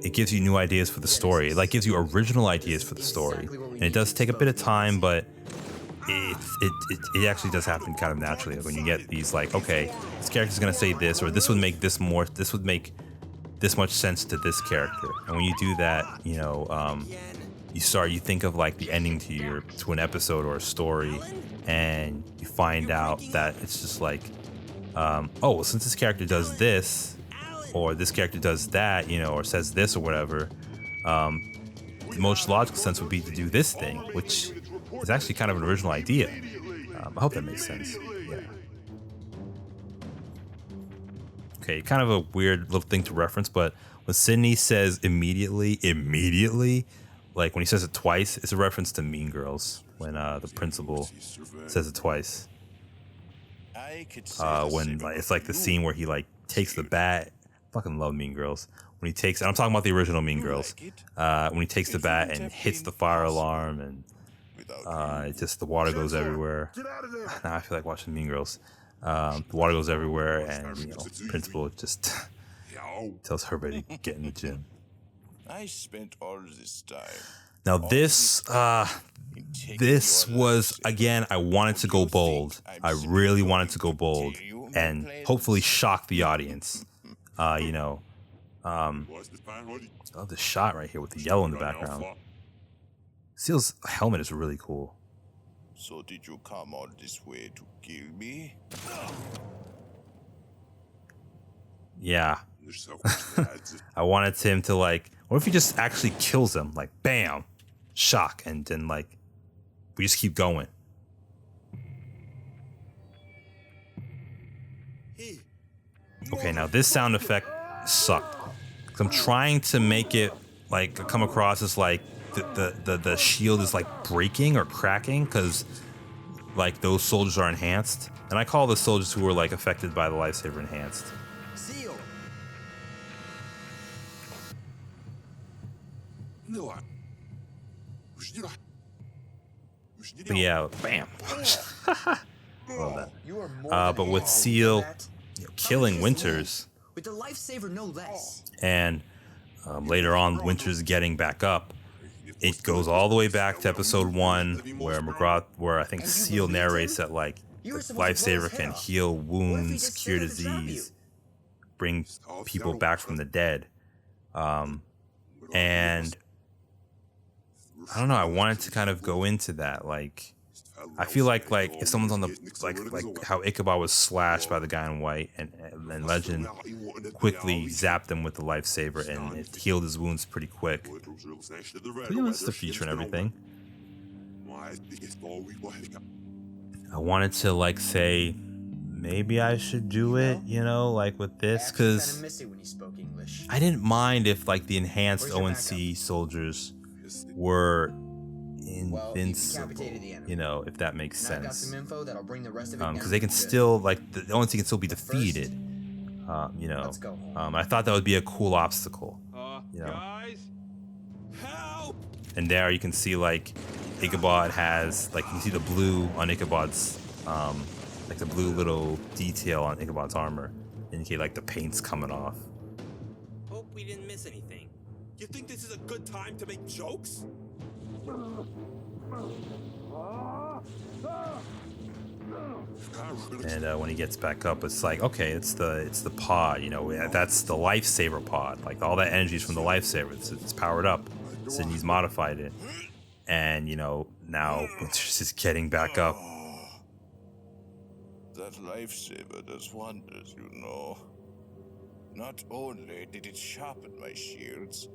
it gives you new ideas for the story. It like gives you original ideas for the story. And it does take a bit of time, but it actually does happen kind of naturally. Like when you get these like, okay, this character's gonna say this, or this would make this much sense to this character. And when you do that, you know, you think of like the ending to an episode or a story, and you find out that it's just like, oh, well, since this character does this, or this character does that, you know, or says this or whatever, the most logical sense would be to do this thing, which is actually kind of an original idea. I hope that makes sense. Yeah. Okay, kind of a weird little thing to reference, but when Sydney says immediately, like when he says it twice, it's a reference to Mean Girls when the principal says it twice. When like, it's like the scene where he like takes the bat. Fucking love Mean Girls. When he takes, and I'm talking about the original Mean Girls. When he takes the bat and hits the fire alarm, and it just the water goes everywhere. Now I feel like watching Mean Girls. The water goes everywhere, and you know, principal just tells everybody to get in the gym. I spent all this time. Now this was, again, I wanted to go bold. I really wanted to go bold and hopefully shock the audience. You know, I love this shot right here with the yellow in the background. Seal's helmet is really cool. So did you come all this way to kill me? Yeah. I wanted him to like, what if he just actually kills him? Like, bam, shock, and then like, we just keep going. Okay, now this sound effect sucked. I'm trying to make it like come across as like the shield is like breaking or cracking because like those soldiers are enhanced, and I call the soldiers who were like affected by the lifesaver enhanced. Seal. But yeah, bam. Love that. But with Seal, you know, killing Winters, with the lifesaver no less. And later on, Winters getting back up, it goes all the way back to episode 1, where I think Seal narrates that like the lifesaver can heal wounds, cure disease, bring people back from the dead. And I don't know, I wanted to kind of go into that. Like, I feel like if someone's on the like how Ichabod was slashed by the guy in white, and Legend quickly zapped him with the lifesaver, and it healed his wounds pretty quick. But, you know, it's the future and everything. I wanted to like say maybe I should do it, you know, like with this, because I didn't mind if like the enhanced ONC soldiers were invincible, you know, if that makes sense. Because they can still, like, the ONC can still be defeated, you know. I thought that would be a cool obstacle, you know. And there you can see, like, Ichabod has, like, you can see the blue on Ichabod's, like the blue little detail on Ichabod's armor, indicate like the paint's coming off. Hope we didn't miss anything. You think this is a good time to make jokes? And when he gets back up, it's like, okay, it's the pod, you know, that's the lifesaver pod. Like all that energy is from the lifesaver. It's powered up. Sydney's modified it, and you know now Winters is getting back up. That lifesaver does wonders, you know. Not only did it sharpen my shields,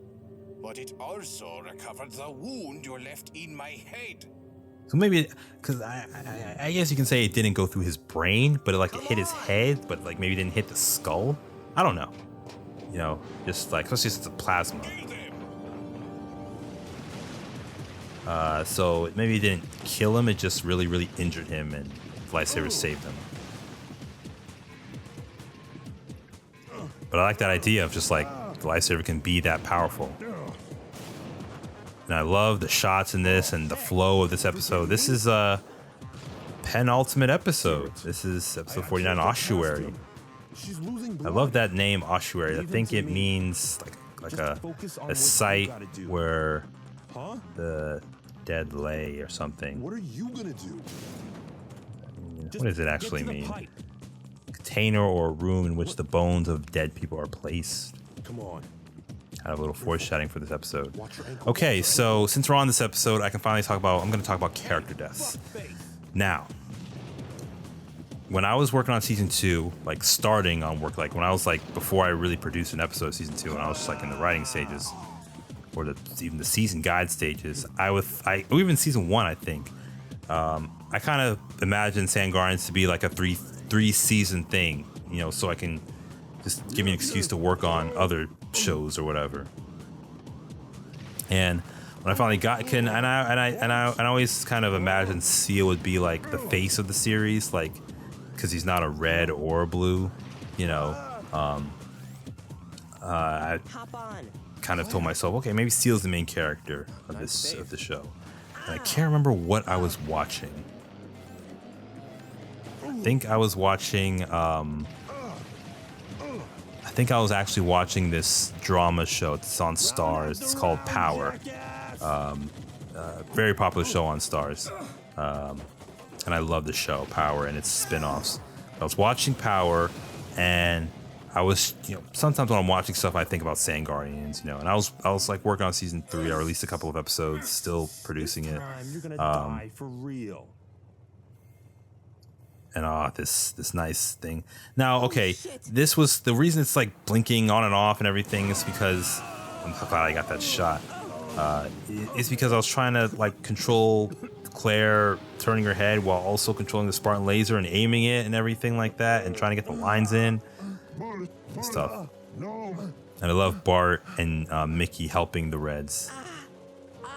but it also recovered the wound you left in my head. So maybe, because I guess you can say it didn't go through his brain, but it hit his head, but like maybe didn't hit the skull. I don't know. You know, just like, especially since it's a plasma. So maybe it didn't kill him, it just really, really injured him, and lifesaver saved him. But I like that idea of just like the lifesaver can be that powerful. And I love the shots in this and the flow of this episode. This is a penultimate episode. This is episode 49, Ossuary. I love that name, Ossuary. I think it means like a site where the dead lay or something. What are you gonna do? What does it actually mean? Container or a room in which the bones of dead people are placed. Come on. Had a little foreshadowing for this episode. Okay, so since we're on this episode, I can finally I'm going to talk about character deaths. Now, when I was working on season 2, like starting on work, like when I was like, before I really produced an episode of season 2, and I was just like in the writing stages, or even the season guide stages, or even season 1, I think, I kind of imagined Sandguardians to be like a three season thing, you know, so I can just give me an excuse to work on other shows or whatever. And when I finally got, and I always kind of imagined Seal would be like the face of the series, like, because he's not a red or a blue, you know. I kind of told myself, okay, maybe Seal's the main character of the show. And I can't remember what I was watching. I think I was watching. I think I was actually watching this drama show. It's on Stars. It's called Power. Very popular show on Stars. And I love the show Power and its spin-offs. I was watching Power, and I was, you know, sometimes when I'm watching stuff, I think about Sandguardians, you know, and I was like working on season 3, or at least a couple of episodes, still producing it. You're gonna die for real. And this nice thing. Now, okay, this was the reason it's like blinking on and off and everything is because I'm glad I got that shot. It's because I was trying to like control Claire turning her head while also controlling the Spartan laser and aiming it and everything like that, and trying to get the lines in. It's tough. And I love Bart and Mickey helping the Reds.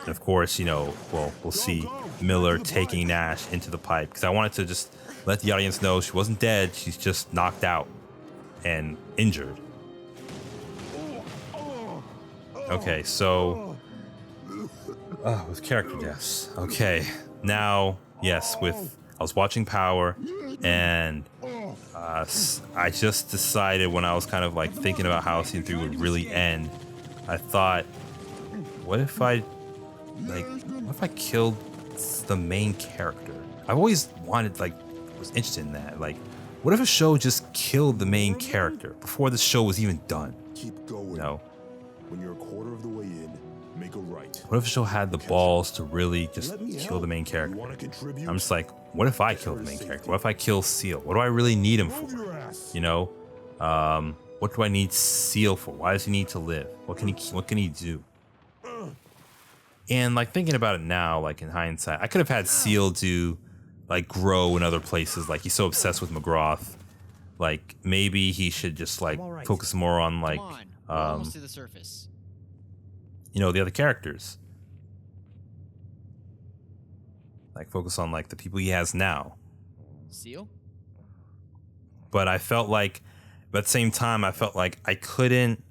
And of course, you know, well, we'll see Miller taking Nash into the pipe, because I wanted to just let the audience know she wasn't dead. She's just knocked out and injured. Okay, so with character deaths. Okay, now, yes, I was watching Power, and I just decided when I was kind of like thinking about how season 3 would really end, I thought, what if I killed the main character? I've always wanted, like, was interested in that. Like, what if a show just killed the main character before the show was even done? Keep going. You know? When you're a quarter of the way in, make a right. What if a show had the balls to really just kill the main character? I'm just like, what if I kill the main character? What if I kill Seal? What do I really need him for? You know? What do I need Seal for? Why does he need to live? What can he do? And like thinking about it now, like in hindsight, I could have had Seal do like grow in other places. Like he's so obsessed with McGrath. Like maybe he should just like focus more on like almost to the surface. You know, the other characters. Like focus on like the people he has now. Seal? But I felt like, but at the same time, I felt like I couldn't,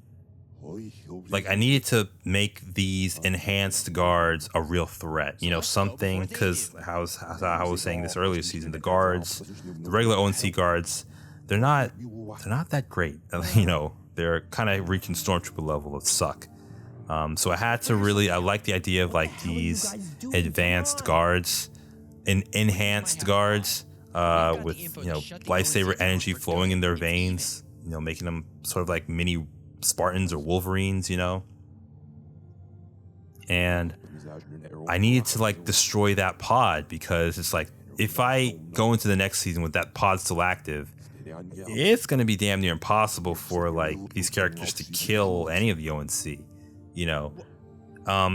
like I needed to make these enhanced guards a real threat. You know, something, because I was saying this earlier season, the guards, the regular ONC guards, they're not that great. You know, they're kind of reaching Stormtrooper level of suck. So I had to really, I like the idea of like these advanced guards and enhanced guards with, you know, lightsaber energy flowing in their veins, you know, making them sort of like mini Spartans or Wolverines, you know. And I needed to like destroy that pod, because it's like, if I go into the next season with that pod still active, it's going to be damn near impossible for like these characters to kill any of the ONC. You know,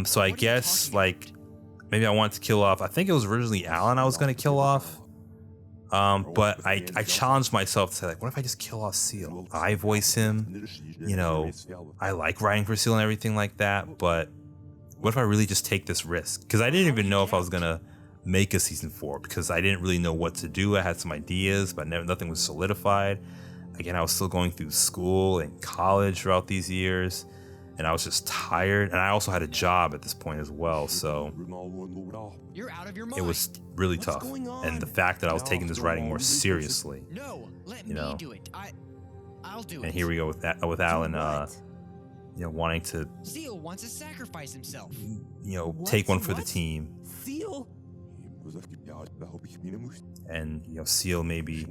so I guess like maybe I wanted to kill off. I think it was originally Alan I was gonna kill off, but I challenged myself to say like, what if I just kill off Seal? I voice him. You know, I like writing for Seal and everything like that, but what if I really just take this risk? Because I didn't even know if I was gonna make a season 4, because I didn't really know what to do. I had some ideas, but nothing was solidified. Again, I was still going through school and college throughout these years. And I was just tired, and I also had a job at this point as well, so You're out of your mind. it was really tough. And the fact that I was taking this writing more seriously, No, let you me know. do it. I'll do it. And here we go with Alan, you know, wanting to, Seal wants to sacrifice himself. you know, take one for the team. Seal? And, you know, Seal maybe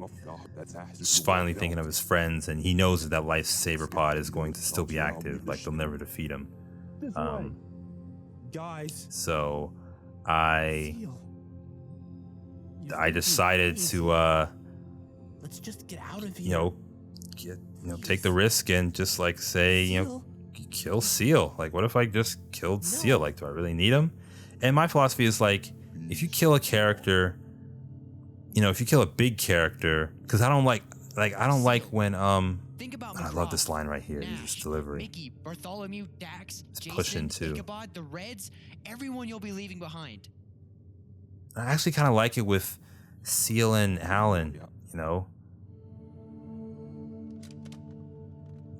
just finally thinking of his friends, and he knows that lifesaver pod is going to still be active, like they'll never defeat him. So I decided to let's just get out of you know, take the risk and just like say, you know, kill Seal. Like, what if I just killed Seal? Like, do I really need him? And my philosophy is like, if you kill a character, you know, if you kill a big character, because I don't like when Think about And I love this line right here. This delivery. Mickey, Bartholomew, Dax, Jason, pushing, too. Ichabod, the Reds, everyone you'll be leaving behind. I actually kind of like it with Seal and Alan, you know?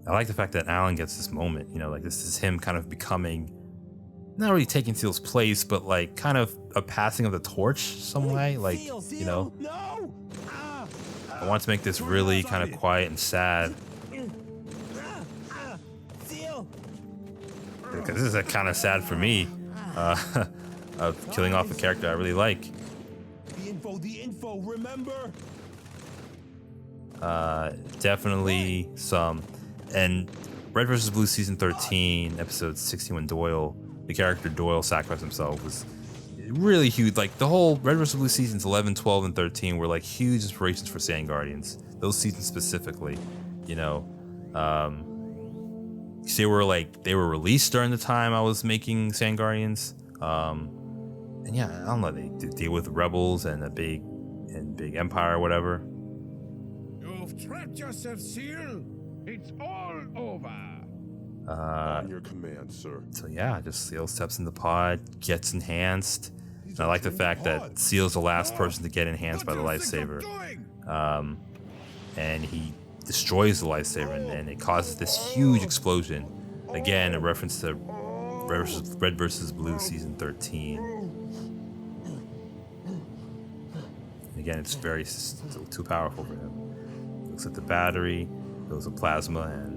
I like the fact that Alan gets this moment, you know, like this is him kind of becoming, not really taking Seal's place, but like kind of a passing of the torch some way, like, you know? I want to make this really kind of quiet and sad. Because this is kind of sad for me, of killing off a character I really like. The info, remember? Definitely some. And Red vs. Blue season 13, episode 61, Doyle, the character Doyle sacrificed himself, was really huge. Like the whole Red vs. Blue seasons 11, 12, and 13 were like huge inspirations for Sandguardians. Those seasons specifically, you know. They were released during the time I was making Sandguardians. And yeah, I don't know, they deal with rebels and a big empire or whatever. You've trapped yourself, Seal. It's all over. On your command, sir. So yeah, just Seal steps in the pod, gets enhanced. And I like the fact that Seal's the last person to get enhanced by the lifesaver. And he destroys the lifesaver, and it causes this huge explosion. Again, a reference to Red vs. Blue season 13. Again, it's still too powerful for him. He looks at the battery, goes to plasma, and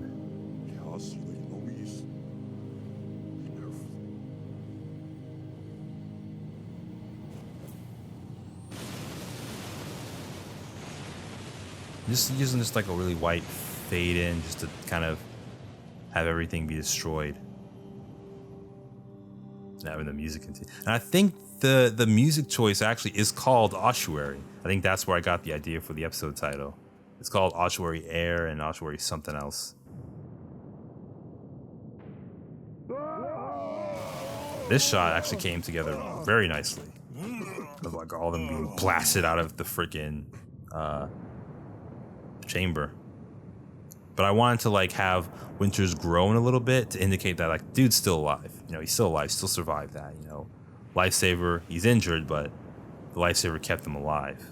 just using just like a really white fade in just to kind of have everything be destroyed. And having the music continue. And I think the music choice actually is called Ossuary. I think that's where I got the idea for the episode title. It's called Ossuary Air and Ossuary something else. This shot actually came together very nicely. Of like all of them being blasted out of the freaking chamber. But I wanted to like have Winters groan a little bit to indicate that like dude's still alive. You know, he's still alive, still survived that, you know. Lifesaver, he's injured, but the lifesaver kept him alive.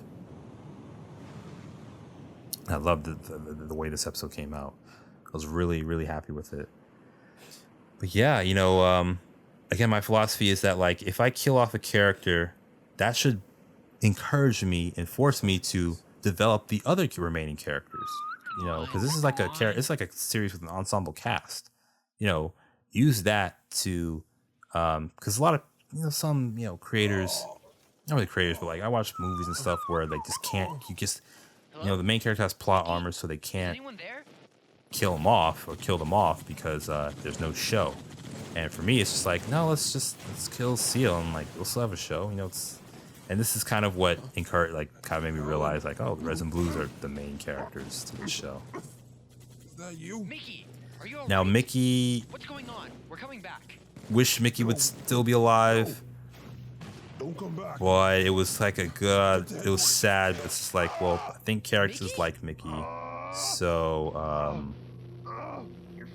I loved the way this episode came out. I was really, really happy with it. But yeah, you know, again, my philosophy is that like if I kill off a character, that should encourage me and force me to develop the other remaining characters. You know, because this is like it's like a series with an ensemble cast. You know, use that to, because a lot of some creators, not really creators, but like I watch movies and stuff where they just can't. The main character has plot armor, so they can't kill them off because there's no show. And for me, it's just like, no, let's kill Seal and like we'll still have a show. You know, and this is kind of what kind of made me realize like, oh, the Reds and Blues are the main characters to the show. Is that you? Mickey, are you Now Mickey, what's going on? We're coming back. wish Mickey would still be alive. Don't come back. But it was like it was sad. It's just like, well, I think characters like Mickey, so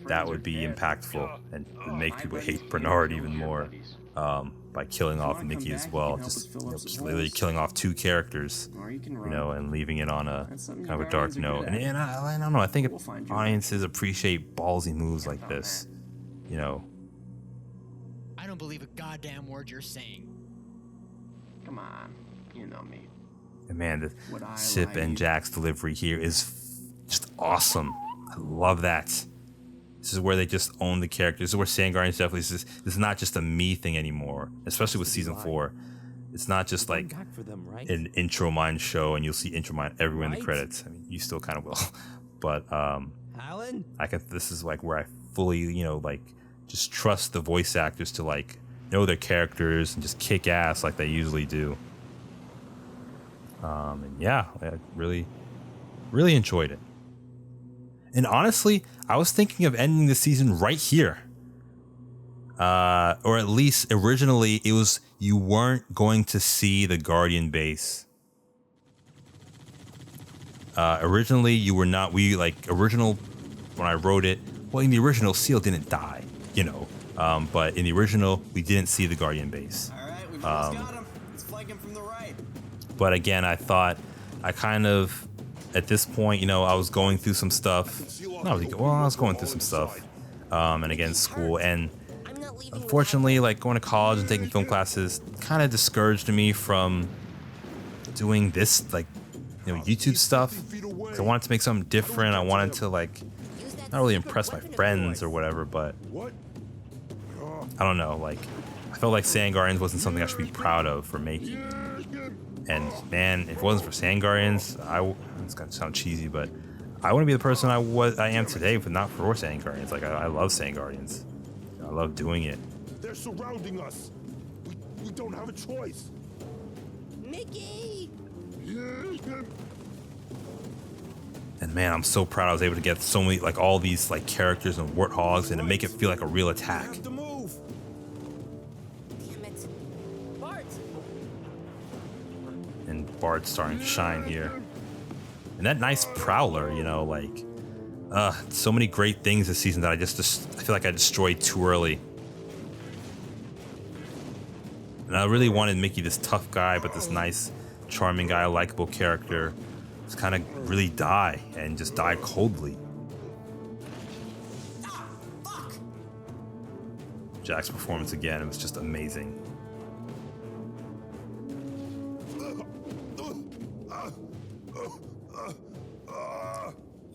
that would be impactvel and would make people hate Bernard even more by killing off Mickey as well. Just literally killing off two characters, and leaving it on a kind of a dark note. And I don't know. I think audiences appreciate ballsy moves like this. I don't believe a goddamn word you're saying. Come on, you know me. And man, the Sip and Jack's delivery here is just awesome. I love that. This is where they just own the characters. This is where Sandguardians definitely this is not just a me thing anymore, especially with season 4. It's not just like an intro mine show and you'll see intro mine everywhere in the credits. I mean, you still kind of will, but this is like where I fully, just trust the voice actors to like know their characters and just kick ass like they usually do. And yeah, I really, really enjoyed it. And honestly, I was thinking of ending the season right here. Or at least originally it was you weren't going to see the Guardian base. Originally you were not. Original when I wrote it, well, in the original, Seal didn't die, you know. But in the original, we didn't see the Guardian base. All right, we've almost got him. Let's flank him from the right. But again, I thought I kind of, at this point, you know, I was going through some stuff. I was going through some stuff. And again, school. And unfortunately, like going to college and taking film classes kind of discouraged me from doing this, like, you know, YouTube stuff. 'Cause I wanted to make something different. I wanted to, like, not really impress my friends or whatever, but I don't know. Like, I felt like Sandguardians wasn't something I should be proud of for making. And man, if it wasn't for Sandguardians, it's gonna sound cheesy, but I wouldn't be the person I am today if not for Sandguardians. Like, I love Sandguardians. I love doing it. They're surrounding us. We don't have a choice. Mickey! And man, I'm so proud I was able to get so many, like, all these like characters and warthogs and to make it feel like a real attack. Damn it. Bart! And Bart's starting to shine here. And that nice Prowler, you know, like, so many great things this season that I feel like I destroyed too early. And I really wanted Mickey, this tough guy, but this nice, charming guy, likable character, just kind of really die and just die coldly. Jack's performance again, it was just amazing.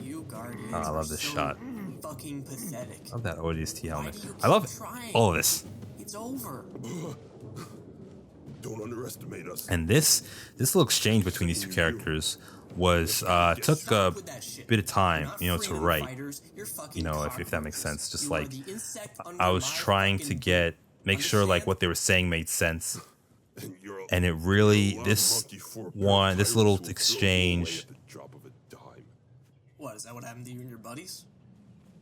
You Guardians I love this shot. fucking pathetic. I love that ODST helmet. I love all of this. It's over. Don't underestimate us. And this little exchange between these two characters was took a bit of time, you know, to write. You know, if that makes sense. Just like I was trying to make sure like what they were saying made sense. And it really, this little exchange. What, is that what happened to you and your buddies?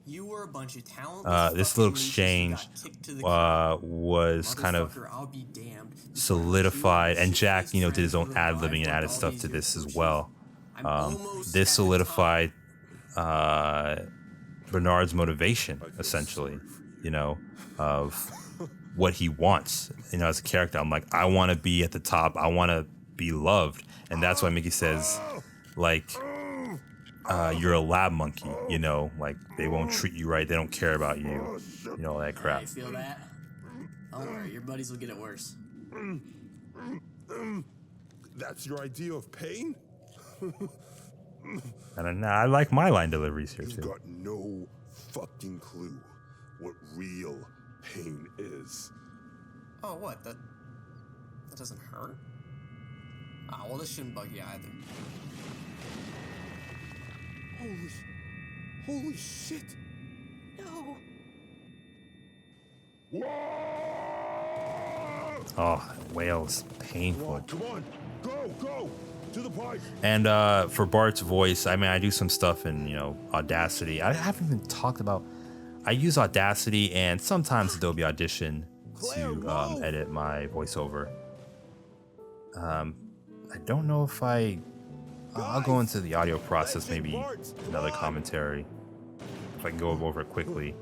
You were a bunch of talentless This little exchange was kind of solidified, and Jack, you know, did his own ad-libbing and added stuff to this as well. This solidified Bernard's motivation, essentially, you know, of what he wants, you know, as a character. I'm like, I want to be at the top. I want to be loved. And that's why Mickey says, like, you're a lab monkey, you know, like they won't treat you right. They don't care about you, you know, all that crap. I feel that. Don't worry, your buddies will get it worse. That's your idea of pain? And I like my line deliveries here You've too. got no fucking clue what real pain is. Oh, what? That doesn't hurt? Ah, well, this shouldn't bug you either. Holy shit! No. Oh, whales, painful. Come on, go to the pipe. And for Bart's voice, I mean, I do some stuff in, you know, Audacity. I haven't even talked about. I use Audacity and sometimes Adobe Audition to edit my voiceover. I don't know if I'll go into the audio process, maybe another commentary, if I can go over it quickly.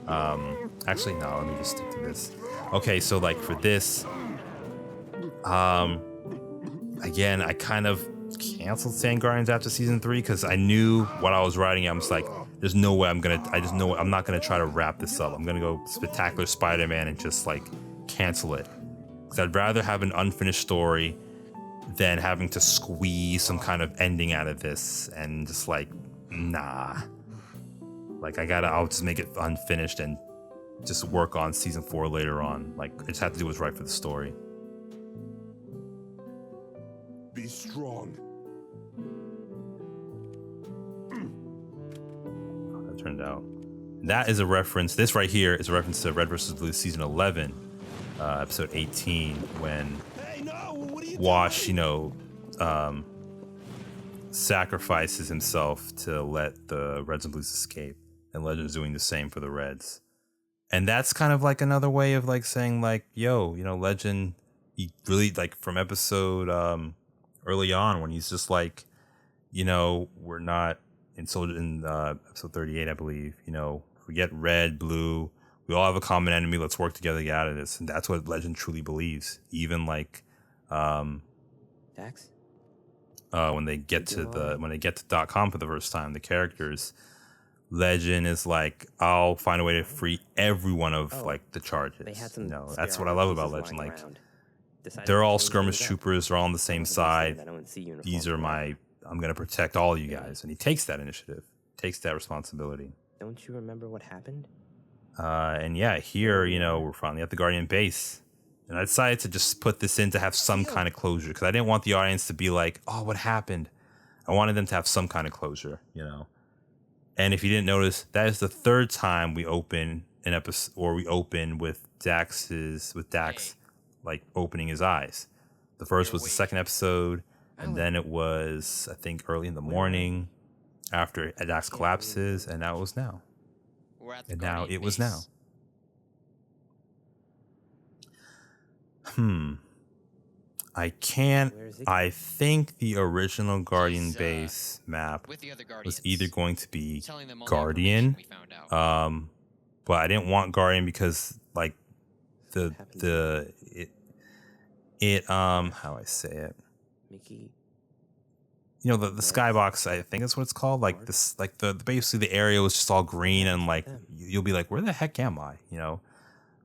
Actually, no, let me just stick to this. Okay, so like for this, again, I kind of canceled Sandguardians after season 3 because I knew what I was writing. I was like, there's no way I'm not gonna try to wrap this up. I'm gonna go Spectacular Spider-Man and just like cancel it. Because I'd rather have an unfinished story than having to squeeze some kind of ending out of this and just like, nah. Like I'll just make it unfinished and just work on season 4 later on. Like I just have to do what's right for the story. Be strong. How that turned out. That is a reference. This right here is a reference to Red vs. Blue season 11, episode 18, when Wash, you know, sacrifices himself to let the Reds and Blues escape, and Legend's doing the same for the Reds. And that's kind of like another way of like saying like, yo, you know, Legend, he really, like from episode early on when he's just like, you know, we're not episode 38, I believe, forget red, blue. We all have a common enemy. Let's work together to get out of this. And that's what Legend truly believes. Even like, Dax? when they get to .com for the first time, the characters, Legend is like, I'll find a way to free everyone of like the charges. That's what I love about Legend. Like, they're all skirmish troopers. They're all on the same side. I'm going to protect all of you guys. And he takes that initiative, takes that responsibility. Don't you remember what happened? And yeah, here, we're finally at the Guardian base. And I decided to just put this in to have some kind of closure, because I didn't want the audience to be like, oh, what happened? I wanted them to have some kind of closure, And if you didn't notice, that is the third time we open an episode, or we open with Dax like opening his eyes. The first was the second episode, and then it was, I think, early in the morning after Dax collapses, and now it was now. And now it was now. I think the original Guardian base map was either going to be Guardian, but I didn't want Guardian because like how I say it, Mickey. The skybox, I think that's what it's called. Like this, like the basically the area was just all green, and like you'll be like, where the heck am I?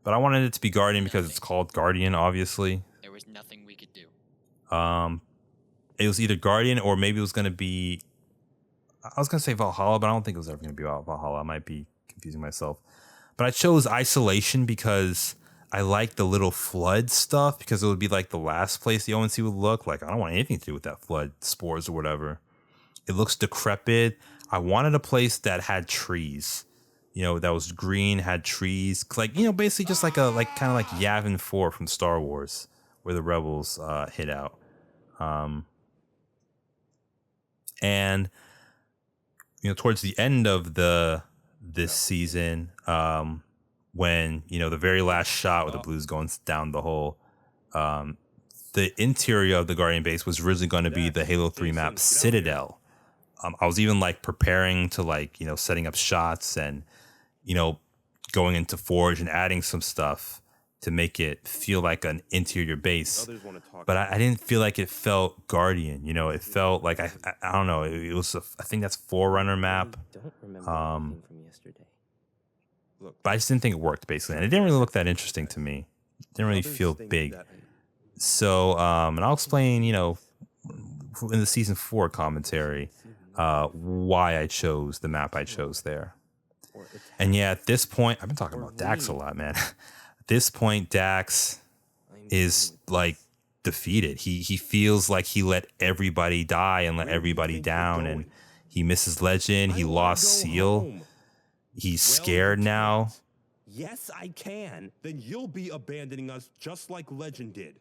But I wanted it to be Guardian because it's called Guardian, obviously. There was nothing we could do. It was either Guardian or maybe it was going to be, I was going to say Valhalla, but I don't think it was ever going to be Valhalla. I might be confusing myself. But I chose Isolation because I like the little flood stuff, because it would be like the last place the ONC would look. Like, I don't want anything to do with that flood, spores or whatever. It looks decrepit. I wanted a place that had trees, that was green, had trees. Like, basically just like kind of like Yavin 4 from Star Wars, where the rebels hid out. And towards the end of this season, when the very last shot with the blues going down the hole, the interior of the Guardian base was originally going to be the Halo 3 map Citadel. I was even like preparing to like setting up shots and going into Forge and adding some stuff to make it feel like an interior base, but I didn't feel like it felt Guardian. It felt like I don't know. It was I think that's Forerunner map. But I just didn't think it worked basically, and it didn't really look that interesting to me. It didn't really feel big. So and I'll explain, in the season 4 commentary, why I chose the map I chose there. And yeah, at this point, I've been talking about Dax a lot, man. At this point, Dax is like defeated. He feels like he let everybody die and let everybody down, and he misses Legend. He lost Seal. He's scared now. Yes, I can. Then you'll be abandoning us just like Legend did.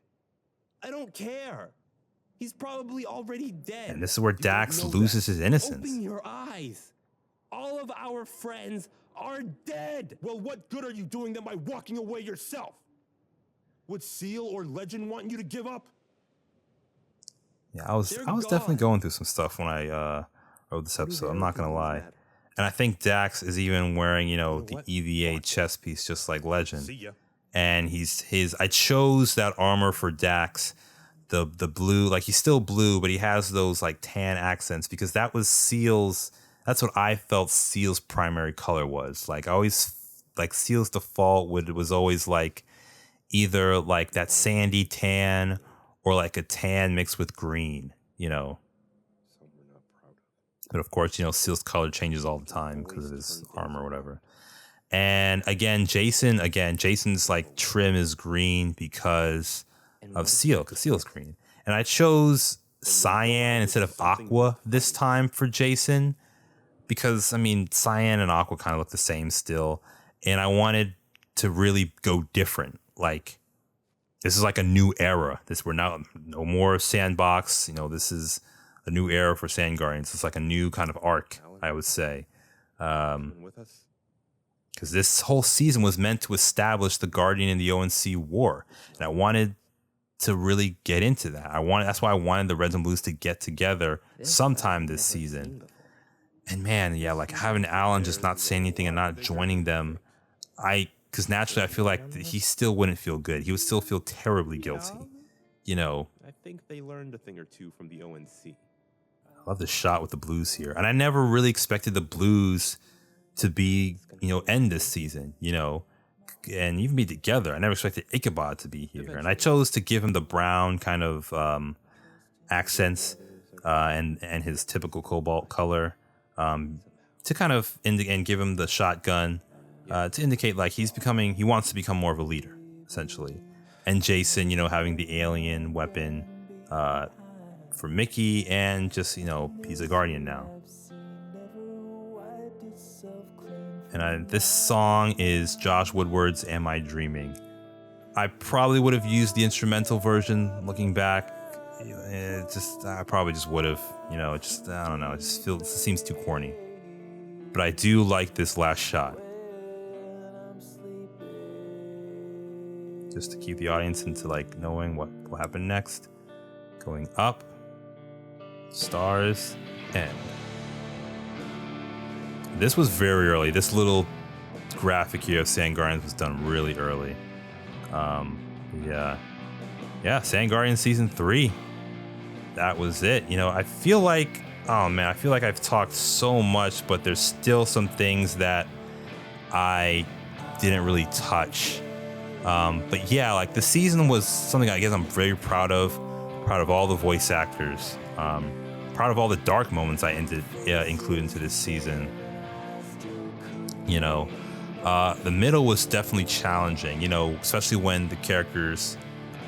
I don't care. He's probably already dead. And this is where Dax loses his innocence. Open your eyes. All of our friends are dead. Well, what good are you doing them by walking away yourself? Would Seal or Legend want you to give up? Yeah, I was definitely going through some stuff when I wrote this episode. I'm not gonna lie. And I think Dax is even wearing, the EVA chest piece just like Legend. And I chose that armor for Dax, the blue, like he's still blue, but he has those like tan accents, because that was that's what I felt Seal's primary color was. Like I always, like Seal's default was always like either like that sandy tan or like a tan mixed with green, But of course, Seal's color changes all the time because of his armor or whatever. And again, Jason's like trim is green because of Seal, because Seal's green. And I chose cyan instead of aqua this time for Jason, because cyan and aqua kind of look the same still. And I wanted to really go different. Like, this is like a new era. We're now no more Sandbox. This is a new era for Sandguardians. It's like a new kind of arc, I would say. Because this whole season was meant to establish the Guardian and the ONC war. And I wanted to really get into that. That's why I wanted the Reds and Blues to get together sometime this season. And man, yeah, like having Alan just not saying anything and not joining them, because naturally I feel like he still wouldn't feel good. He would still feel terribly guilty, you know. I think they learned a thing or two from the ONC. I love the shot with the Blues here. And I never really expected the Blues to be, end this season, and even be together. I never expected Ichabod to be here. And I chose to give him the brown kind of accents and his typical cobalt color to kind of and give him the shotgun to indicate like he wants to become more of a leader, essentially. And Jason, having the alien weapon for Mickey, and just, he's a Guardian now. And this song is Josh Woodward's Am I Dreaming? I probably would have used the instrumental version looking back. I probably just would have, I don't know. It seems too corny. But I do like this last shot. Just to keep the audience into like knowing what will happen next. Going up. Stars. End. This was very early. This little graphic here of Sandguardians was done really early. Yeah, Sandguardians season 3. That was it. I feel like, I've talked so much, but there's still some things that I didn't really touch. But yeah, like the season was something I guess I'm very proud of all the voice actors. Proud of all the dark moments I include into this season. The middle was definitely challenging, especially when the characters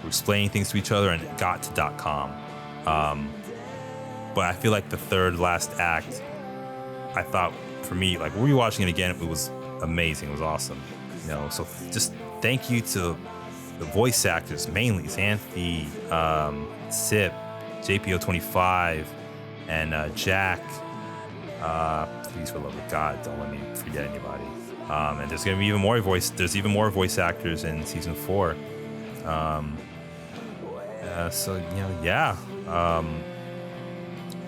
were explaining things to each other and it got to .com. But I feel like the third last act, I thought for me, like rewatching it again, it was amazing. It was awesome. So just thank you to the voice actors, mainly Xanthi, Sip, JPO25, and Jack. Please, for the love of God, don't let me forget anybody. And there's gonna be even more voice actors in season 4.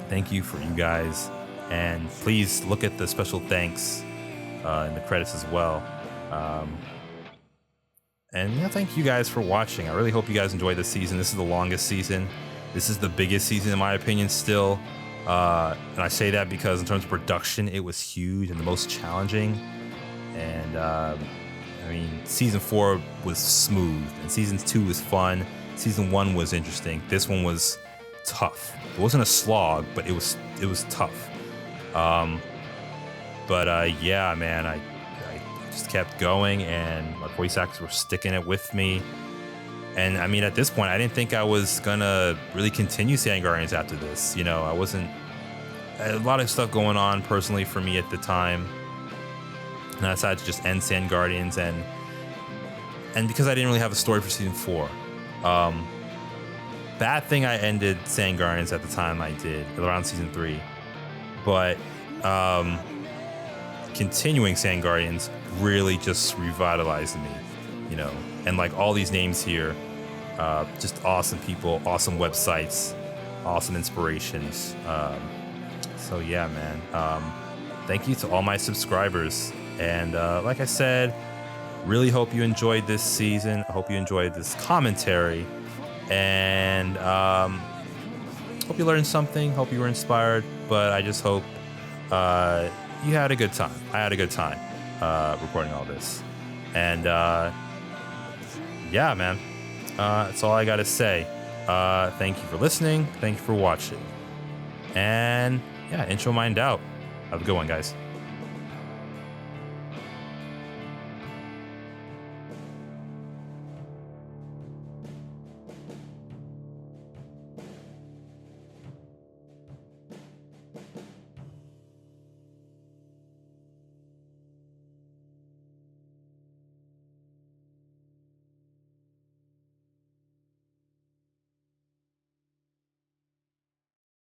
Thank you for you guys, and please look at the special thanks in the credits as well. And thank you guys for watching. I really hope you guys enjoyed this season. This is the longest season. This is the biggest season in my opinion still. And I say that because in terms of production, it was huge and the most challenging. And season 4 was smooth, and season 2 was fun. Season 1 was interesting. This one was tough. It wasn't a slog, but it was tough. Yeah, man, I just kept going, and my voice actors were sticking it with me. And at this point, I didn't think I was gonna really continue Sandguardians after this. I wasn't. A lot of stuff going on personally for me at the time, and I decided to just end Sandguardians, and because I didn't really have a story for season 4. Bad thing I ended Sandguardians at the time I did, around season 3. But continuing Sandguardians really just revitalized me, and like all these names here, just awesome people, awesome websites, awesome inspirations. So yeah, man, thank you to all my subscribers. And like I said, really hope you enjoyed this season. I hope you enjoyed this commentary. And hope you learned something. Hope you were inspired. But I just hope you had a good time. I had a good time recording all this. And yeah, man, that's all I got to say. Thank you for listening. Thank you for watching. And yeah, intro mind out. Have a good one, guys.